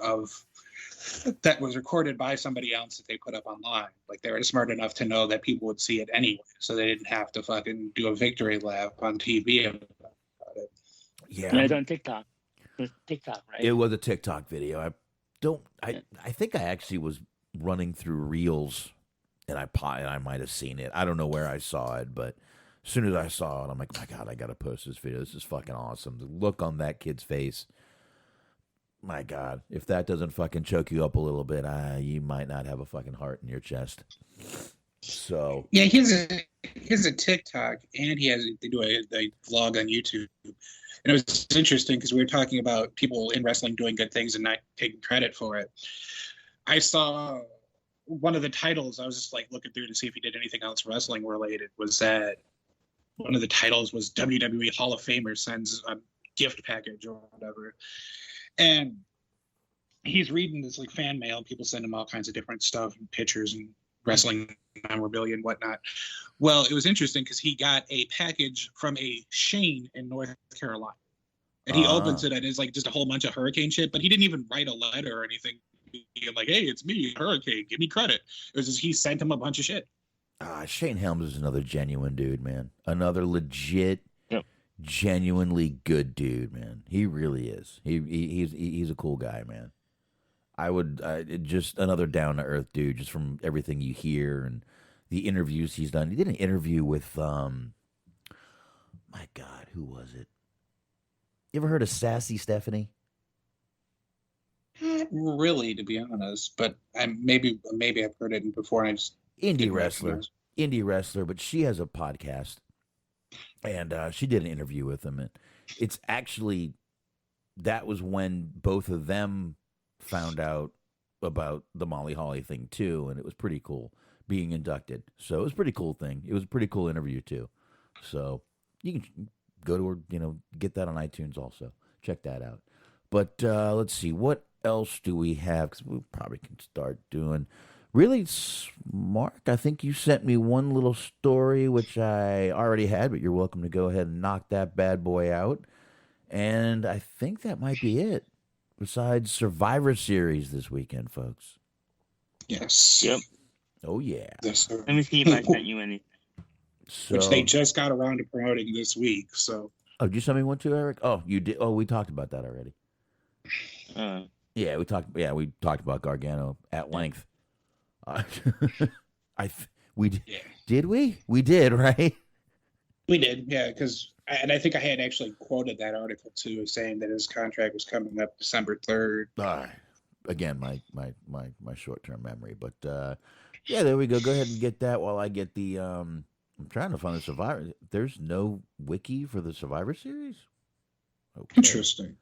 D: that was recorded by somebody else that they put up online. Like, they were smart enough to know that people would see it anyway, so they didn't have to fucking do a victory lap on TV about it.
F: Yeah,
G: it's on TikTok. It was TikTok, right?
F: It was a TikTok video. I think I actually was running through Reels, and I might have seen it. I don't know where I saw it, but as soon as I saw it, I'm like, my God, I got to post this video. This is fucking awesome. The look on that kid's face, my God, if that doesn't fucking choke you up a little bit, you might not have a fucking heart in your chest. So
D: yeah, he has a TikTok, and they do a vlog on YouTube. And it was interesting because we were talking about people in wrestling doing good things and not taking credit for it. I saw one of the titles. I was just like looking through to see if he did anything else wrestling related. Was that one of the titles was WWE Hall of Famer sends a gift package or whatever. And he's reading this like fan mail. People send him all kinds of different stuff and pictures and wrestling memorabilia and whatnot. Well, it was interesting because he got a package from a Shane in North Carolina. And he opens it and it's like just a whole bunch of Hurricane shit, but he didn't even write a letter or anything. Being like, hey, it's me, Hurricane, give me credit. It was just he sent him a bunch of shit.
F: Shane Helms is another genuine dude, man. Another legit, genuinely good dude, man. He really is. He's a cool guy, man. I would just another down to earth dude, just from everything you hear and the interviews he's done. He did an interview with my God, who was it? You ever heard of Sassy Stephanie?
D: Not really, to be honest, but maybe I've heard it before. And I just
F: indie wrestler, but she has a podcast, and she did an interview with him, and it's actually that was when both of them found out about the Molly Holly thing too, and it was pretty cool being inducted. So it was a pretty cool thing. It was a pretty cool interview too. So you can go to her, get that on iTunes also. Check that out. But let's see, what else do we have? Because we probably can start doing. Really, Mark, I think you sent me one little story, which I already had, but you're welcome to go ahead and knock that bad boy out. And I think that might be it. Besides Survivor Series this weekend, folks.
D: Yes.
G: Yep.
F: Oh, yeah.
D: Yes,
G: Let me see if I sent you anything.
D: Which they just got around to promoting this week. So.
F: Oh, did you send me one too, Eric? Oh, you did. Oh, we talked about that already. We talked about Gargano at length. Did we? We did, right?
D: We did, yeah. Because I think I had actually quoted that article too, saying that his contract was coming up December 3rd.
F: Again, my short-term memory, but yeah, there we go. Go ahead and get that while I get the. I'm trying to find the Survivor. There's no wiki for the Survivor Series. Okay.
D: Interesting.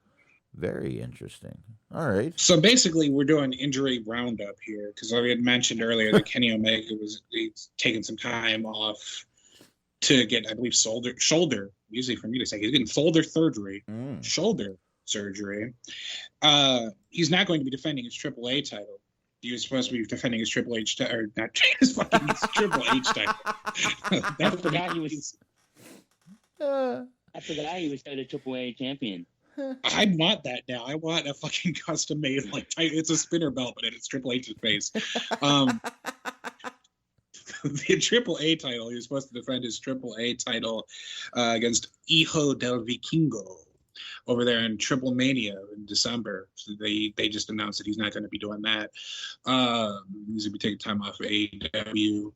F: Very interesting. All right.
D: So basically, we're doing injury roundup here because I had mentioned earlier that Kenny Omega he's taking some time off to get, I believe, shoulder. Usually for me to say, he's getting shoulder surgery. Shoulder surgery. He's not going to be defending his AAA title. He was supposed to be defending his Triple H or not his fucking Triple H title.
G: I forgot he was. I forgot he was the AAA champion.
D: I want that now. I want a fucking custom made it's a spinner belt, but it's Triple H's face. The Triple A title. He was supposed to defend his Triple A title against Hijo del Vikingo over there in Triple Mania in December. So they just announced that he's not going to be doing that. He's going to be taking time off of AEW.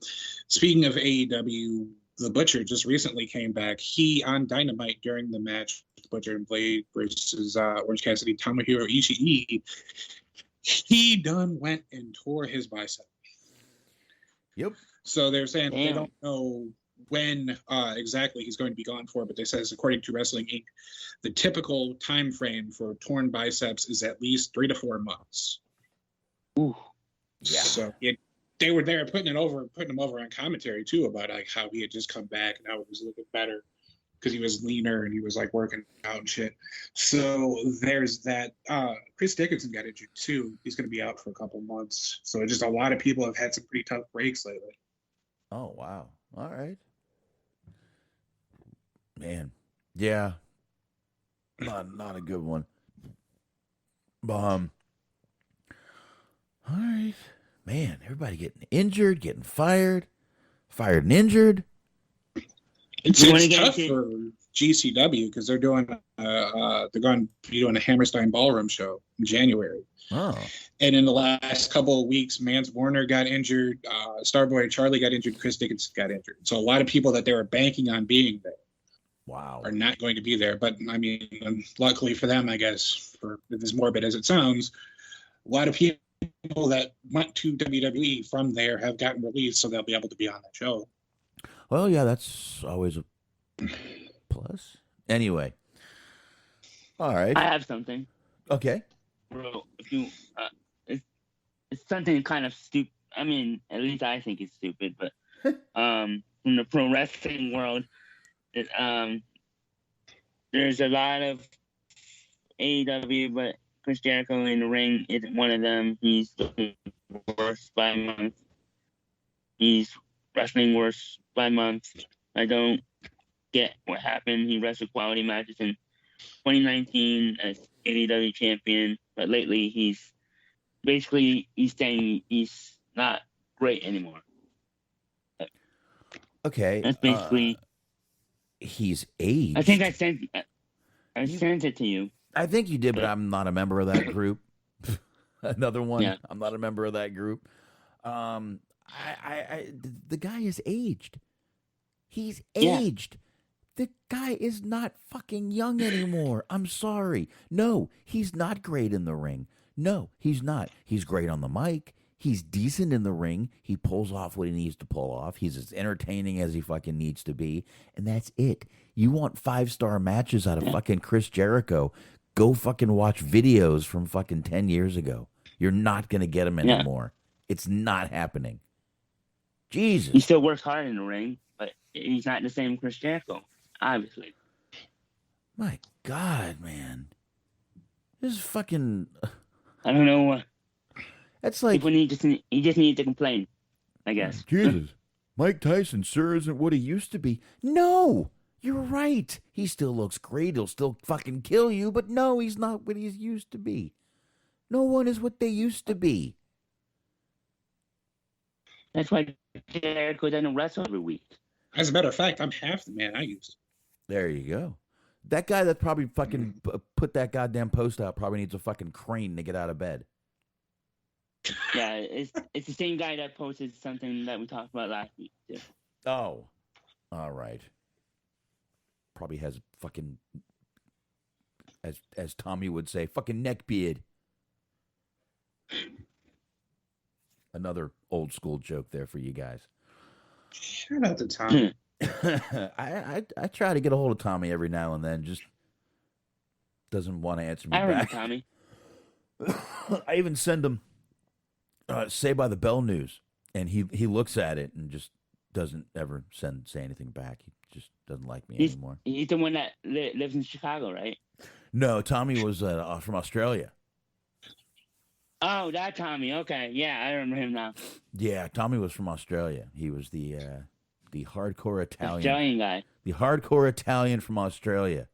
D: Speaking of AEW, the Butcher just recently came back. He on Dynamite during the match, Butcher and Blade versus Orange Cassidy, Tomohiro Ishii. He done went and tore his bicep.
F: Yep.
D: So they're saying they don't know when exactly he's going to be gone for, but they says according to Wrestling Inc., the typical time frame for torn biceps is at least 3 to 4 months.
G: Ooh.
D: Yeah. So they were there putting him over on commentary too about like how he had just come back and how it was looking better because he was leaner and he was like working out and shit. So there's that. Chris Dickinson got injured too. He's going to be out for a couple months. So just a lot of people have had some pretty tough breaks lately.
F: Oh wow! All right, man. Yeah, not a good one. All right, man. Everybody getting injured, getting fired and injured.
D: It's tough for GCW because they're going to be doing a Hammerstein Ballroom show in January.
F: Oh.
D: And in the last couple of weeks, Mance Warner got injured, Starboy Charlie got injured, Chris Dickinson got injured. So a lot of people that they were banking on being there are not going to be there. But I mean, luckily for them, I guess, for as morbid as it sounds, a lot of people that went to WWE from there have gotten released, so they'll be able to be on that show.
F: Well, yeah, that's always a plus. Anyway. All right.
G: I have something.
F: Okay.
G: Bro, if you, it's something kind of stupid. I mean, at least I think it's stupid, but from the pro wrestling world, there's a lot of AEW, but Chris Jericho in the ring isn't one of them. He's looking worse by month. He's wrestling worse by month. I don't get what happened. He wrestled quality matches in 2019 as AEW champion, but lately he's saying he's not great anymore.
F: Okay.
G: That's basically.
F: He's aged.
G: I think I sent it to you.
F: I think you did, but I'm not a member of that group. Another one.
G: Yeah.
F: I'm not a member of that group. The guy is aged. He's aged. The guy is not fucking young anymore. I'm sorry. No, he's not great in the ring. No, he's not. He's great on the mic. He's decent in the ring. He pulls off what he needs to pull off. He's as entertaining as he fucking needs to be. And that's it. You want 5-star matches out of fucking Chris Jericho, go fucking watch videos from fucking 10 years ago. You're not going to get him anymore. It's not happening. Jesus.
G: He still works hard in the ring, but he's not the same Chris Jericho, obviously.
F: My God, man. This is fucking...
G: I don't know.
F: That's like...
G: He just needs to complain, I guess.
F: Jesus. Mike Tyson sure isn't what he used to be. No! You're right. He still looks great. He'll still fucking kill you, but no, he's not what he's used to be. No one is what they used to be.
G: That's why Jericho doesn't wrestle every week.
D: As a matter of fact, I'm half the man I used.
F: There you go. That guy that probably fucking put that goddamn post out probably needs a fucking crane to get out of bed.
G: Yeah, it's the same guy that posted something that we talked about last week, too.
F: Oh. All right. Probably has fucking, as Tommy would say, fucking neck beard. Another old school joke there for you guys.
D: Shout out to Tommy.
F: I try to get a hold of Tommy every now and then, just doesn't want to answer me
G: I remember
F: back.
G: Tommy.
F: I even send him Say by the Bell news, and he looks at it and just doesn't ever say anything back. He just doesn't like me anymore.
G: He's the one that lives in Chicago, right?
F: No, Tommy was from Australia.
G: Oh, that Tommy. Okay, yeah, I remember him now.
F: Yeah, Tommy was from Australia. He was the hardcore Italian.
G: Australian guy.
F: The hardcore Italian from Australia.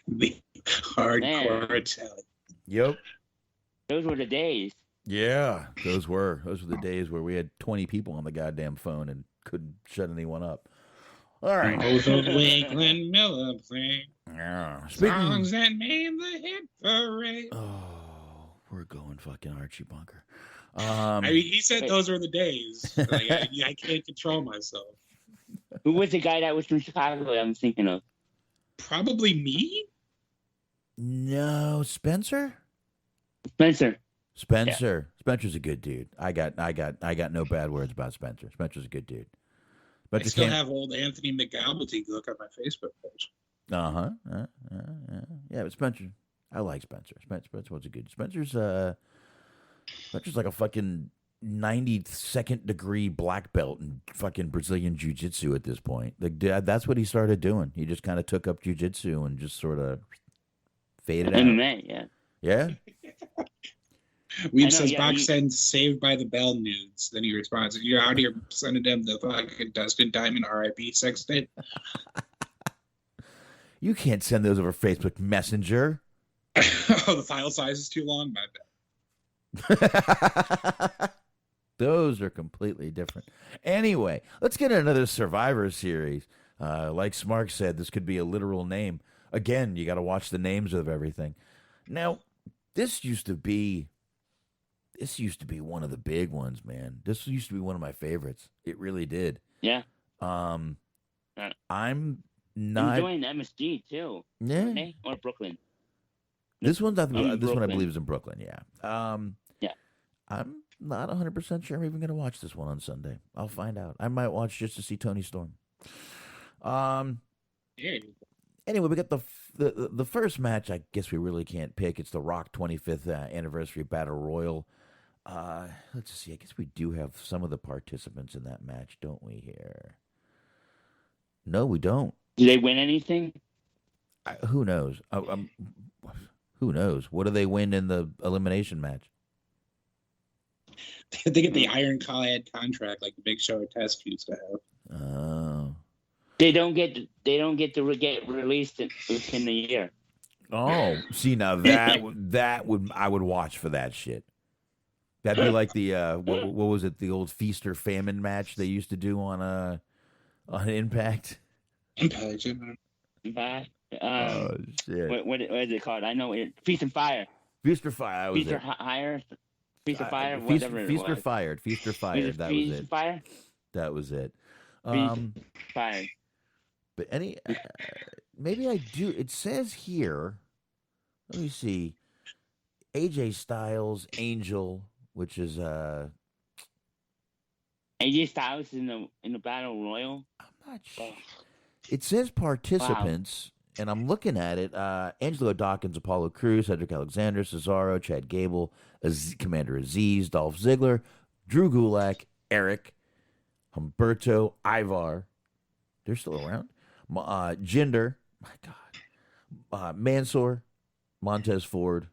D: The hardcore Italian.
F: Yep.
G: Those were the days.
F: Yeah, those were the days where we had 20 people on the goddamn phone and couldn't shut anyone up. All right.
D: Oh, the way Glenn Miller played.
F: Yeah.
D: Songs that made the hit parade.
F: Oh, we're going fucking Archie Bunker.
D: I mean, he said those were the days. Like, I can't control myself.
G: Who was the guy that was from Chicago I'm thinking of?
D: Probably me?
F: No, Spencer?
G: Spencer.
F: Yeah. Spencer's a good dude. I got no bad words about Spencer. Spencer's a good dude.
D: I still have old Anthony McGobbledygook on my Facebook page.
F: Yeah, but Spencer, I like Spencer. Spencer was a good. Spencer's like a fucking 92nd degree black belt in fucking Brazilian jiu-jitsu at this point. Like, that's what he started doing. He just kind of took up jiu-jitsu and just sort of faded out.
G: MMA, yeah.
F: Yeah.
D: Weeb says Boxman saved by the Bell nudes. Then he responds, "You're out here sending them the fucking Dustin Diamond RIP sex tape."
F: You can't send those over Facebook Messenger.
D: Oh, the file size is too long. My bad.
F: Those are completely different. Anyway, let's get another Survivor Series. Like Smark said, this could be a literal name. Again, you got to watch the names of everything. Now, this used to be one of the big ones, man. This used to be one of my favorites. It really did.
G: Yeah.
F: I'm not
G: enjoying MSG too.
F: Yeah.
G: Or Brooklyn.
F: This one I
G: Brooklyn.
F: believe is in Brooklyn. Yeah.
G: Yeah.
F: I'm not 100% sure I'm even going to watch this one on Sunday. I'll find out. I might watch just to see Tony Storm. Anyway, we got the first match. I guess we really can't pick. It's the Rock 25th anniversary battle royal. Let's see. I guess we do have some of the participants in that match, don't we? Here. No, we don't.
G: Do they win anything?
F: Who knows? Who knows? What do they win in the elimination match?
D: They get the ironclad contract like the Big Show or Test used to have.
F: Oh.
G: They don't get to get released within the year.
F: Oh, see now that would I would watch for that shit. That'd be like the what was it? The old feast or famine match they used to do on Impact.
D: Impact.
F: Oh shit!
G: What is it called? I know it. Feast and Fire.
F: Feast or Fire.
G: Feast or Hire. Feast or Fire. Whatever it was.
F: Feast or Fired. Feast or Fired. That was it.
G: Fire.
F: That was it.
G: Fired.
F: But maybe I do. It says here. Let me see. AJ Styles, Angel, which is
G: AJ Styles in the Battle Royal.
F: I'm not sure. It says participants, and I'm looking at it. Angelo Dawkins, Apollo Crews, Cedric Alexander, Cesaro, Chad Gable, Commander Aziz, Dolph Ziggler, Drew Gulak, Eric, Humberto, Ivar. They're still around. Jinder, my God. Mansoor, Montez Ford,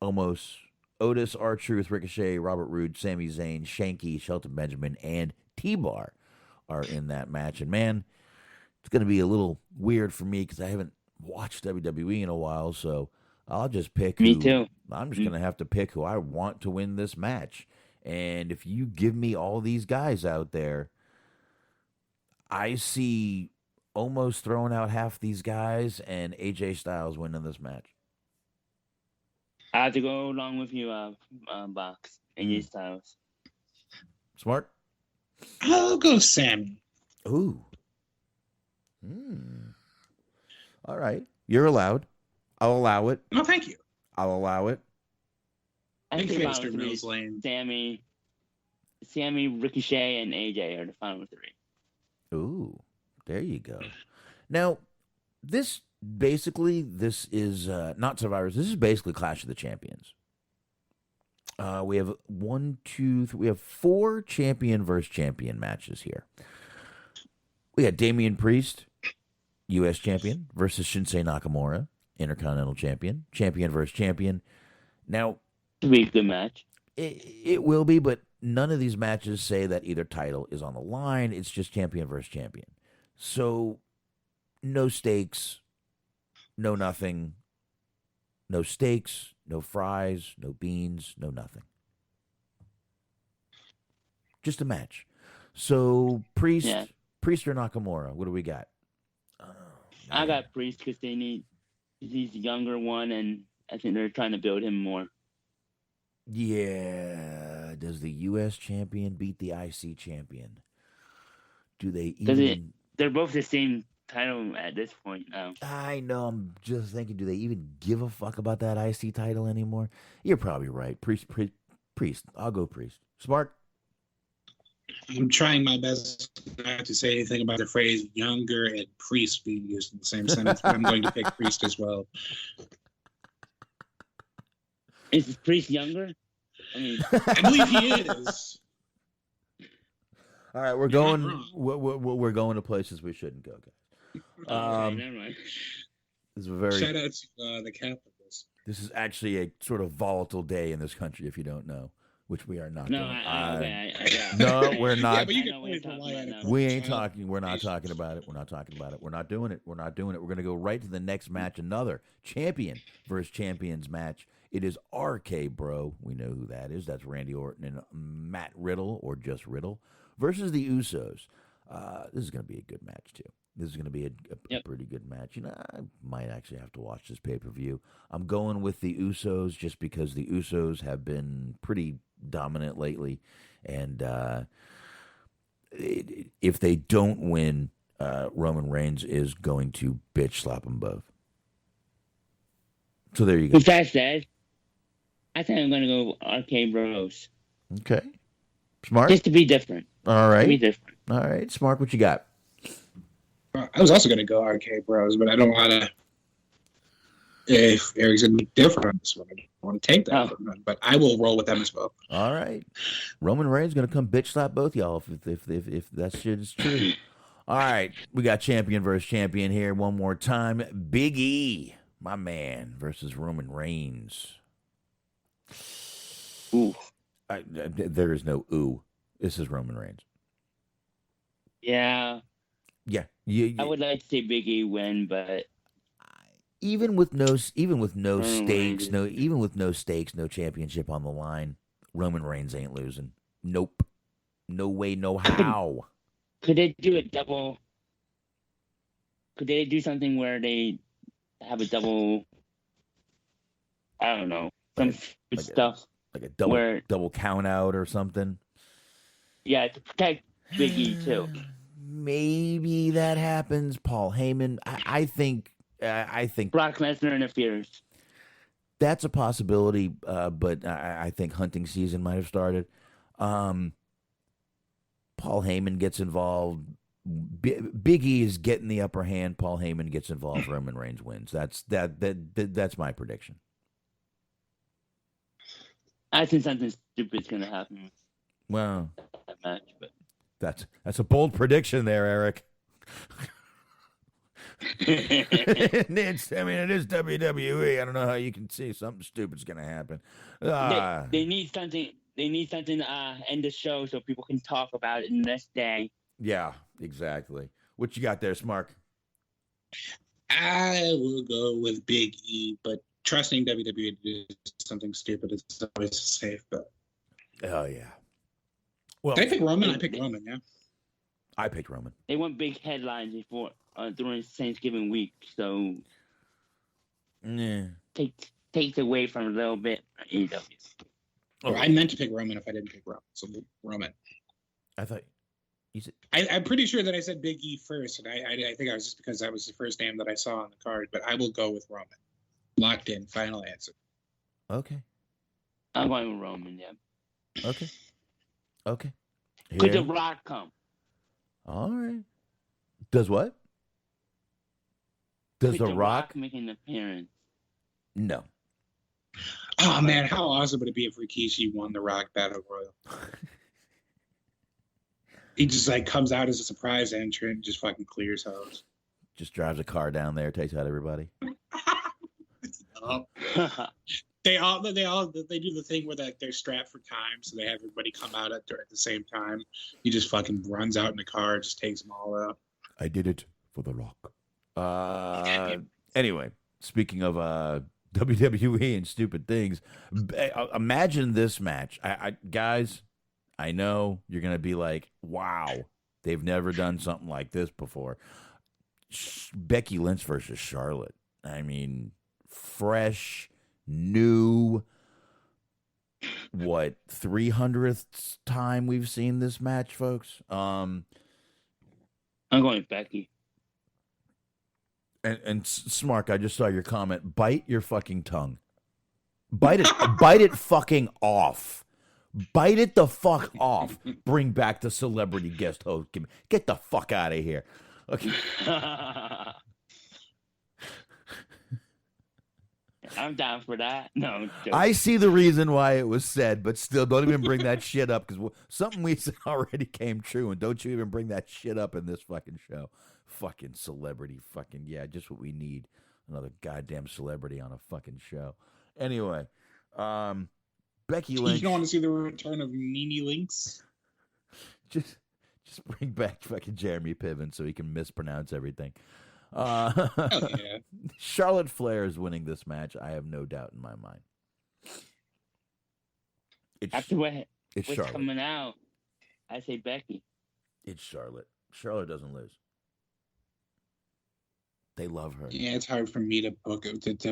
F: Omos, Otis, R-Truth, Ricochet, Robert Roode, Sami Zayn, Shanky, Shelton Benjamin, and T-Bar are in that match. And man, it's going to be a little weird for me because I haven't watched WWE in a while, so I'll just pick
G: Me too.
F: I'm just going to have to pick who I want to win this match. And if you give me all these guys out there, I see almost throwing out half these guys and AJ Styles winning this match.
G: I have to go along with you, Box. AJ Styles.
F: Smart?
D: I'll go Sammy.
F: Ooh. All right. You're allowed. I'll allow it.
D: No, thank you.
F: I'll allow it.
G: I think the
D: Big
G: final
D: Fister,
G: three,
D: Mills Lane.
G: Sammy, Ricochet, and AJ are the final three.
F: Ooh. There you go. Now, this is not Survivors. This is basically Clash of the Champions. We have we have 4 champion versus champion matches here. We got Damian Priest, U.S. champion, versus Shinsuke Nakamura, Intercontinental champion, champion versus champion. Now,
G: it'll be a good match.
F: It will be, but none of these matches say that either title is on the line. It's just champion versus champion. So, no stakes, no nothing, no steaks, no fries, no beans, no nothing. Just a match. So, Priest or Nakamura, what do we got?
G: I got Priest because he's the younger one, and I think they're trying to build him more.
F: Yeah. Does the U.S. champion beat the IC champion? Do they even...
G: They're both the same title at this point now.
F: I know. I'm just thinking, do they even give a fuck about that IC title anymore? You're probably right. Priest. I'll go Priest. Smark?
D: I'm trying my best not to say anything about the phrase younger and priest being used in the same sentence, but I'm going to pick Priest as well.
G: Is Priest younger?
D: I believe he is.
F: All right, we're going to places we shouldn't go, guys.
G: Never mind.
F: This is a very
D: shout out to the Capitals.
F: This is actually a sort of volatile day in this country, if you don't know, which we are not.
G: No,
F: no, we're not.
D: Yeah, but you can
F: we ain't talking. We're not talking about it. We're not talking about it. We're not doing it. We're not doing it. We're going to go right to the next match. Another champion versus champions match. It is RK Bro. We know who that is. That's Randy Orton and Matt Riddle, or just Riddle, versus the Usos. This is going to be a good match, too. This is going to be a pretty good match. You know, I might actually have to watch this pay-per-view. I'm going with the Usos just because the Usos have been pretty dominant lately. And if they don't win, Roman Reigns is going to bitch slap them both. So there you go.
G: With that said, I think I'm going to go RK Bros.
F: Okay. Smart?
G: Just to be different.
F: All right.
G: To be different.
F: All right. Smart, what you got?
D: I was also going to go RK Bros, but I don't want to. If Eric's going to be different on this one, I don't want to take that from them, but I will roll with them as well.
F: All right. Roman Reigns going to come bitch slap both y'all if that shit is true. All right. We got champion versus champion here one more time. Big E, My man versus Roman Reigns.
G: Ooh.
F: There is no ooh. This is Roman Reigns.
G: Yeah.
F: Yeah.
G: I would like to say Big E win, but
F: even with no
G: Reigns.
F: stakes, no championship on the line, Roman Reigns ain't losing. Nope. No way, no how.
G: Could they do a double? Could they do something where they have a double? I don't know, some stuff
F: like a double count out or something.
G: Yeah, to protect Big E too.
F: Maybe that happens. Paul Heyman. I think
G: Brock Lesnar interferes.
F: That's a possibility, but I think hunting season might have started. Paul Heyman gets involved. Big E is getting the upper hand. Paul Heyman gets involved. Roman Reigns wins. That's my prediction.
G: I think something stupid's gonna happen.
F: Well,
G: that match, but
F: that's a bold prediction there, Eric. It is WWE. I don't know how you can see something stupid's gonna happen.
G: They need something. They need something to end the show so people can talk about it the next day.
F: Yeah, exactly. What you got there, Smark?
D: I will go with Big E, but trusting WWE to do something stupid is always a safe bet.
F: Oh yeah. Well,
D: did I pick Roman? I picked Roman. Yeah.
F: I picked Roman.
G: They want big headlines before during Thanksgiving week, so takes away from a little bit. AEW.
D: Oh, I meant to pick Roman if I didn't pick Roman. So Roman.
F: I thought you said.
D: I'm pretty sure that I said Big E first, and I think I was just because that was the first name that I saw on the card. But I will go with Roman. Locked in. Final answer.
F: Okay.
G: I'm going with Roman. Yeah.
F: Okay.
G: Could The Rock come?
F: All right. Does what? Does
G: Could
F: The Rock
G: make an appearance?
F: No.
D: Oh man, how awesome would it be if Rikishi won the Rock Battle Royal? He just comes out as a surprise entrant, just fucking clears house.
F: Just drives a car down there, takes out everybody.
D: They do the thing where they're strapped for time, so they have everybody come out at the same time. He just fucking runs out in the car, just takes them all out.
F: I did it for The Rock. Anyway, speaking of WWE and stupid things, imagine this match. Guys, I know you're going to be like, wow, they've never done something like this before. Becky Lynch versus Charlotte. I mean, fresh, new, 300th time we've seen this match, folks?
G: I'm going with Becky.
F: And Smark, I just saw your comment. Bite your fucking tongue. Bite it fucking off. Bite it the fuck off. Bring back the celebrity guest host. Get the fuck out of here. Okay.
G: I'm down for that. No,
F: I see the reason why it was said, but still, don't even bring that shit up because something we said already came true, and don't you even bring that shit up in this fucking show. Fucking celebrity, just what we need. Another goddamn celebrity on a fucking show. Anyway, Becky Lynch.
D: You don't want to see the return of Nene Lynx?
F: Just bring back fucking Jeremy Piven so he can mispronounce everything.
D: Yeah.
F: Charlotte Flair is winning this match. I have no doubt in my mind.
G: After what's
F: Charlotte.
G: coming out, I say Becky.
F: It's Charlotte. Charlotte doesn't lose. They love her.
D: Yeah, it's hard for me to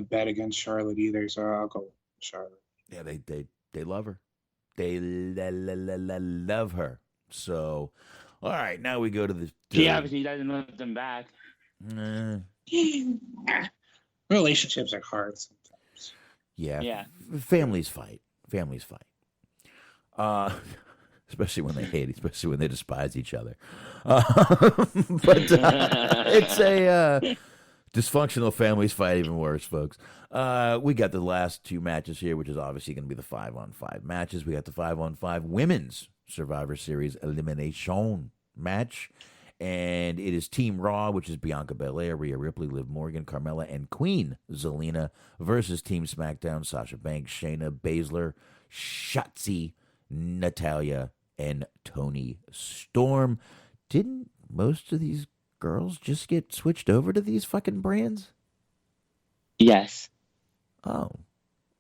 D: bet against Charlotte either, so I'll go with Charlotte.
F: Yeah, they love her. They love her. So, all right, now we go to the.
G: She obviously doesn't love them back.
D: Relationships are hard sometimes.
F: Yeah. Families fight. Especially when they hate, especially when they despise each other. But it's a dysfunctional families fight even worse, folks. We got the last two matches here, which is obviously going to be the 5-on-5 matches. We got the 5-on-5 women's Survivor Series elimination match. And it is Team Raw, which is Bianca Belair, Rhea Ripley, Liv Morgan, Carmella, and Queen Zelina versus Team SmackDown, Sasha Banks, Shayna Baszler, Shotzi, Natalia, and Toni Storm. Didn't most of these girls just get switched over to these fucking brands?
G: Yes.
F: Oh,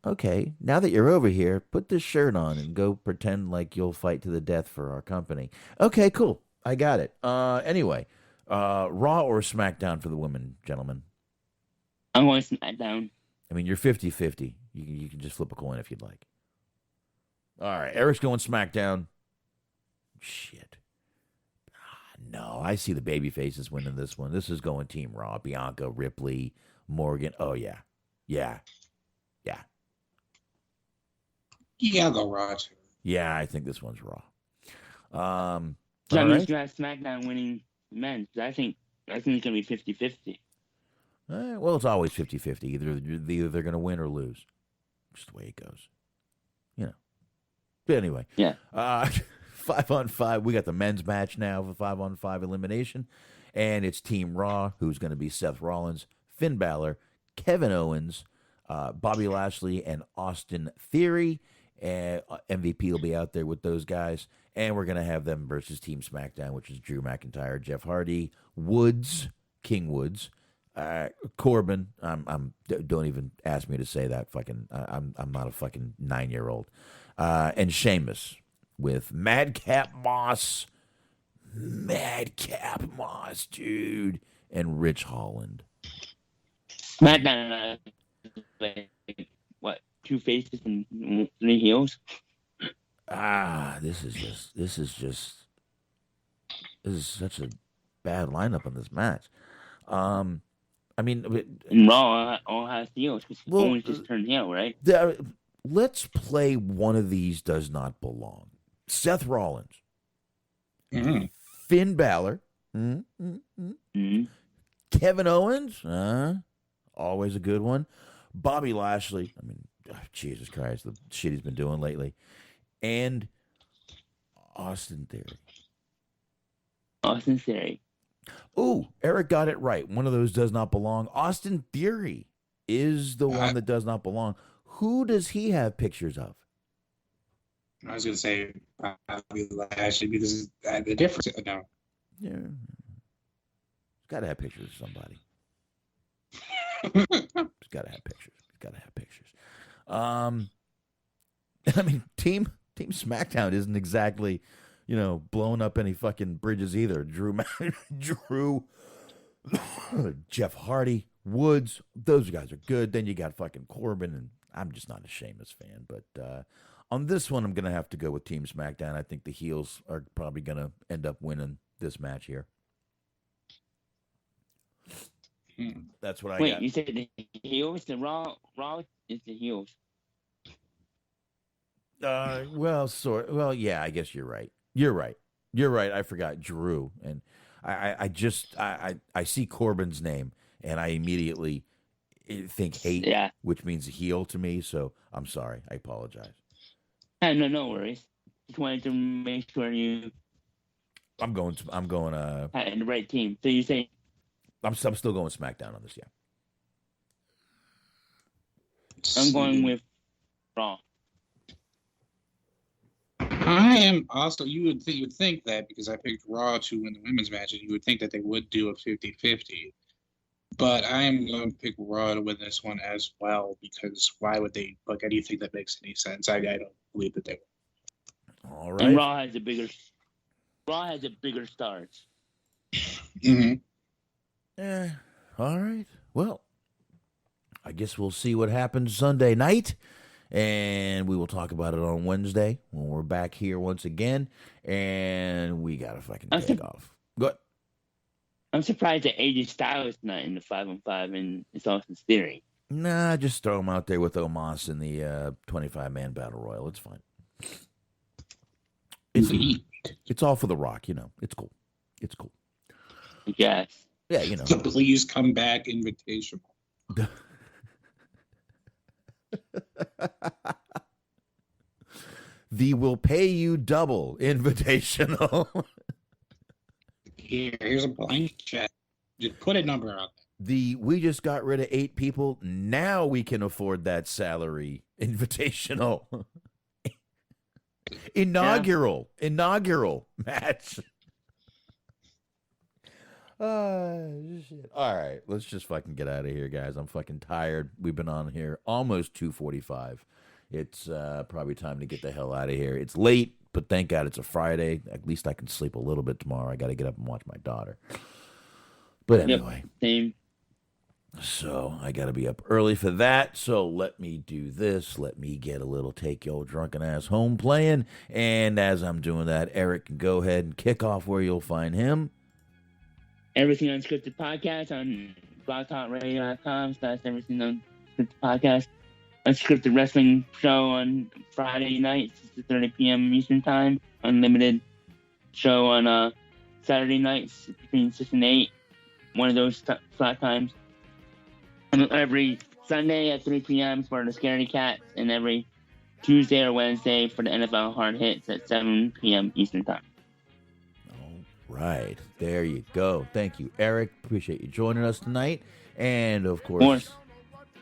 F: okay. Now that you're over here, put this shirt on and go pretend like you'll fight to the death for our company. Okay, cool. I got it. Anyway, Raw or SmackDown for the women, gentlemen?
G: I'm going SmackDown.
F: I mean, you're 50-50. You can just flip a coin if you'd like. All right, Eric's going SmackDown. Shit. No, I see the baby faces winning this one. This is going Team Raw. Bianca, Ripley, Morgan. Oh, yeah. Yeah.
D: Yeah, I'll go Raw, too.
F: Yeah, I think this one's Raw.
G: So that means you have SmackDown winning men. I think it's going to be 50-50.
F: Well, it's always 50-50. Either they're going to win or lose. Just the way it goes. You know. But anyway.
G: Yeah.
F: 5-on-5. We got the men's match now for 5-on-5 elimination. And it's Team Raw, who's going to be Seth Rollins, Finn Balor, Kevin Owens, Bobby Lashley, and Austin Theory. MVP will be out there with those guys. And we're going to have them versus Team SmackDown, which is Drew McIntyre, Jeff Hardy, Woods, King Woods, Corbin. Don't even ask me to say that. I'm not a fucking 9-year-old. And Sheamus with Madcap Moss, dude, and Rich Holland.
G: SmackDown, what? 2 faces and 3 heels.
F: This is such a bad lineup on this match. I mean,
G: and Raw all has heels. Well, Owens just turned heel, right?
F: Let's play one of these does not belong. Seth Rollins, Finn Balor, Kevin Owens, always a good one. Bobby Lashley. I mean, Jesus Christ, the shit he's been doing lately. And Austin Theory. Ooh, Eric got it right. One of those does not belong. Austin Theory is the one that does not belong. Who does he have pictures of?
D: I was going to say Bobby Lashley because the difference. No.
F: Yeah. He's got to have pictures of somebody. He's got to have pictures. I mean, Team SmackDown isn't exactly, blowing up any fucking bridges either. Drew, Jeff Hardy, Woods, those guys are good. Then you got fucking Corbin, and I'm just not a Sheamus fan. But on this one, I'm going to have to go with Team SmackDown. I think the heels are probably going to end up winning this match here. That's what I got.
G: Wait, you said the heels? The Raw is the heels.
F: Well, yeah, I guess you're right. You're right. I forgot Drew, and I see Corbin's name, and I immediately think hate, which means heel to me. So I'm sorry. I apologize.
G: No worries. Just wanted to make sure you.
F: I'm going.
G: And the right team. So you say.
F: I'm still going SmackDown on this. Yeah.
G: I'm going with Raw.
D: I am also. You would think that because I picked Raw to win the women's matches, you would think that they would do a 50-50. But I am going to pick Raw to win this one as well because why would they book anything that makes any sense? I don't believe that they will.
F: All right.
G: And Raw has a bigger stars.
D: Mm-hmm.
F: Yeah. All right. Well, I guess we'll see what happens Sunday night. And we will talk about it on Wednesday when we're back here once again. And we got to fucking take off. Go ahead.
G: I'm surprised that AJ Styles is not in the 5-on-5 and it's Austin Theory.
F: Nah, just throw him out there with Omos in the 25-man battle royal. It's fine. It's all for The Rock, It's cool.
G: Yes.
F: Yeah,
D: So please come back invitational.
F: The will pay you double invitational.
D: Here's a blank check. Just put a number out there.
F: We just got rid of 8 people. Now we can afford that salary invitational. Inaugural match. Shit. All right, let's just fucking get out of here, guys. I'm fucking tired. We've been on here almost 2:45. It's probably time to get the hell out of here. It's late, but thank God it's a Friday. At least I can sleep a little bit tomorrow. I got to get up and watch my daughter. But anyway.
G: Yep, same.
F: So I got to be up early for that. So let me do this. Let me get a little Take Your Drunken Ass Home playing. And as I'm doing that, Eric can go ahead and kick off where you'll find him.
G: Everything Unscripted Podcast on blogtalkradio.com/everything Unscripted Podcast. Unscripted Wrestling Show on Friday nights, 6:30 p.m. Eastern Time. Unlimited show on Saturday nights between 6 and 8. One of those slot times. And every Sunday at 3 p.m. for the Scaredy Cats, and every Tuesday or Wednesday for the NFL Hard Hits at 7 p.m. Eastern Time.
F: Right. There you go. Thank you, Eric. Appreciate you joining us tonight. And, of course,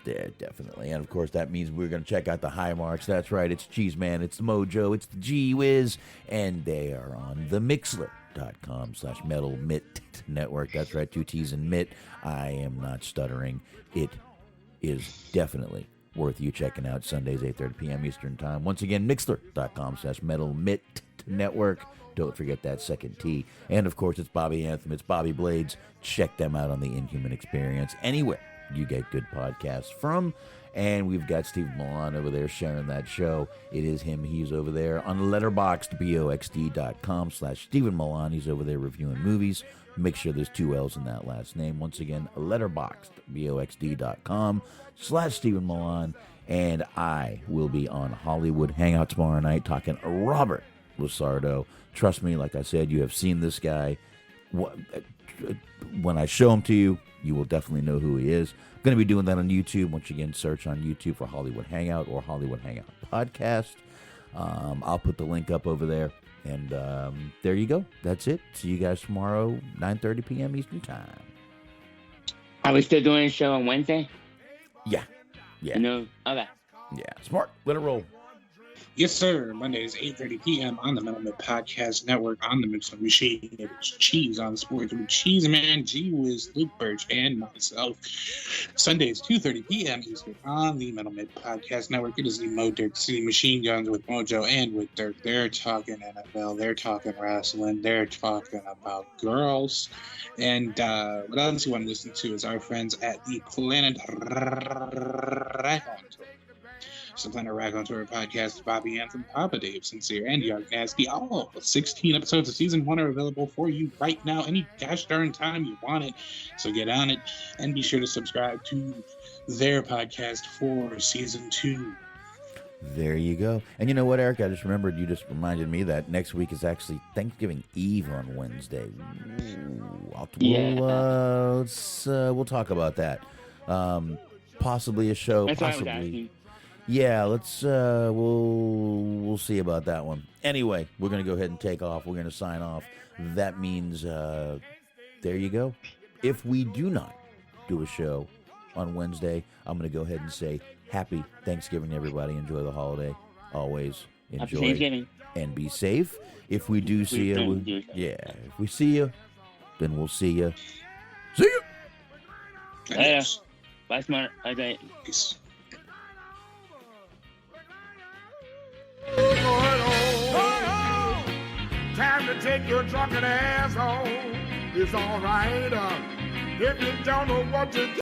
F: yeah, definitely. And, of course, that means we're going to check out the High Marks. That's right. It's Cheese Man. It's the Mojo. It's the G Wiz. And they are on the Mixler.com/Metal Mitt Network. That's right. 2 T's and Mitt. I am not stuttering. It is definitely worth you checking out Sundays, 8:30 p.m. Eastern Time. Once again, Mixler.com/Metal Mitt Network. Don't forget that second T. And, of course, it's Bobby Anthem. It's Bobby Blades. Check them out on the Inhuman Experience. Anywhere you get good podcasts from. And we've got Steve Milan over there sharing that show. It is him. He's over there on Letterboxd, BOXD.com/Stephen Milan. He's over there reviewing movies. Make sure there's 2 L's in that last name. Once again, Letterboxd, BOXD.com/Stephen Milan. And I will be on Hollywood Hangout tomorrow night talking Robert Lusardo. Trust me, like I said, you have seen this guy. When I show him to you, you will definitely know who he is. I'm going to be doing that on YouTube. Once again, search on YouTube for Hollywood Hangout or Hollywood Hangout Podcast. I'll put the link up over there. And there you go. That's it. See you guys tomorrow, 9:30 p.m. Eastern Time.
G: Are we still doing a show on Wednesday?
F: Yeah.
G: No. Okay.
F: Yeah. Smart. Let it roll.
D: Yes, sir. Mondays, 8:30 p.m. on the Metal Mid Podcast Network on the Mixer Machine. It's Cheese on Sports with Cheese Man, G Wiz, Luke Birch, and myself. Sundays, 2:30 p.m. Eastern on the Metal Mid Podcast Network. It is the Mo Dirk City Machine Guns with Mojo and with Dirk. They're talking NFL. They're talking wrestling. They're talking about girls. And what else you want to listen to is our friends at the Planet Raconteur. The Planet Raconteur podcast, Bobby Anthem, Papa Dave, Sincere, and Young Nasty. All 16 episodes of season 1 are available for you right now, any gosh darn time you want it. So get on it and be sure to subscribe to their podcast for season 2.
F: There you go. And you know what, Eric? I just remembered, you just reminded me that next week is actually Thanksgiving Eve on Wednesday. We'll talk about that. Possibly a show.
G: That's
F: possibly. Yeah, let's we'll see about that one. Anyway, we're gonna go ahead and take off. We're gonna sign off. That means there you go. If we do not do a show on Wednesday, I'm gonna go ahead and say happy Thanksgiving, everybody. Enjoy the holiday. Always enjoy and be safe. If we do see you, if we see you, then we'll see you. See you.
G: Later. Bye, Smart. Bye,
D: Peace.
A: Time to take your drunken ass home. It's all right. If you don't know what to do.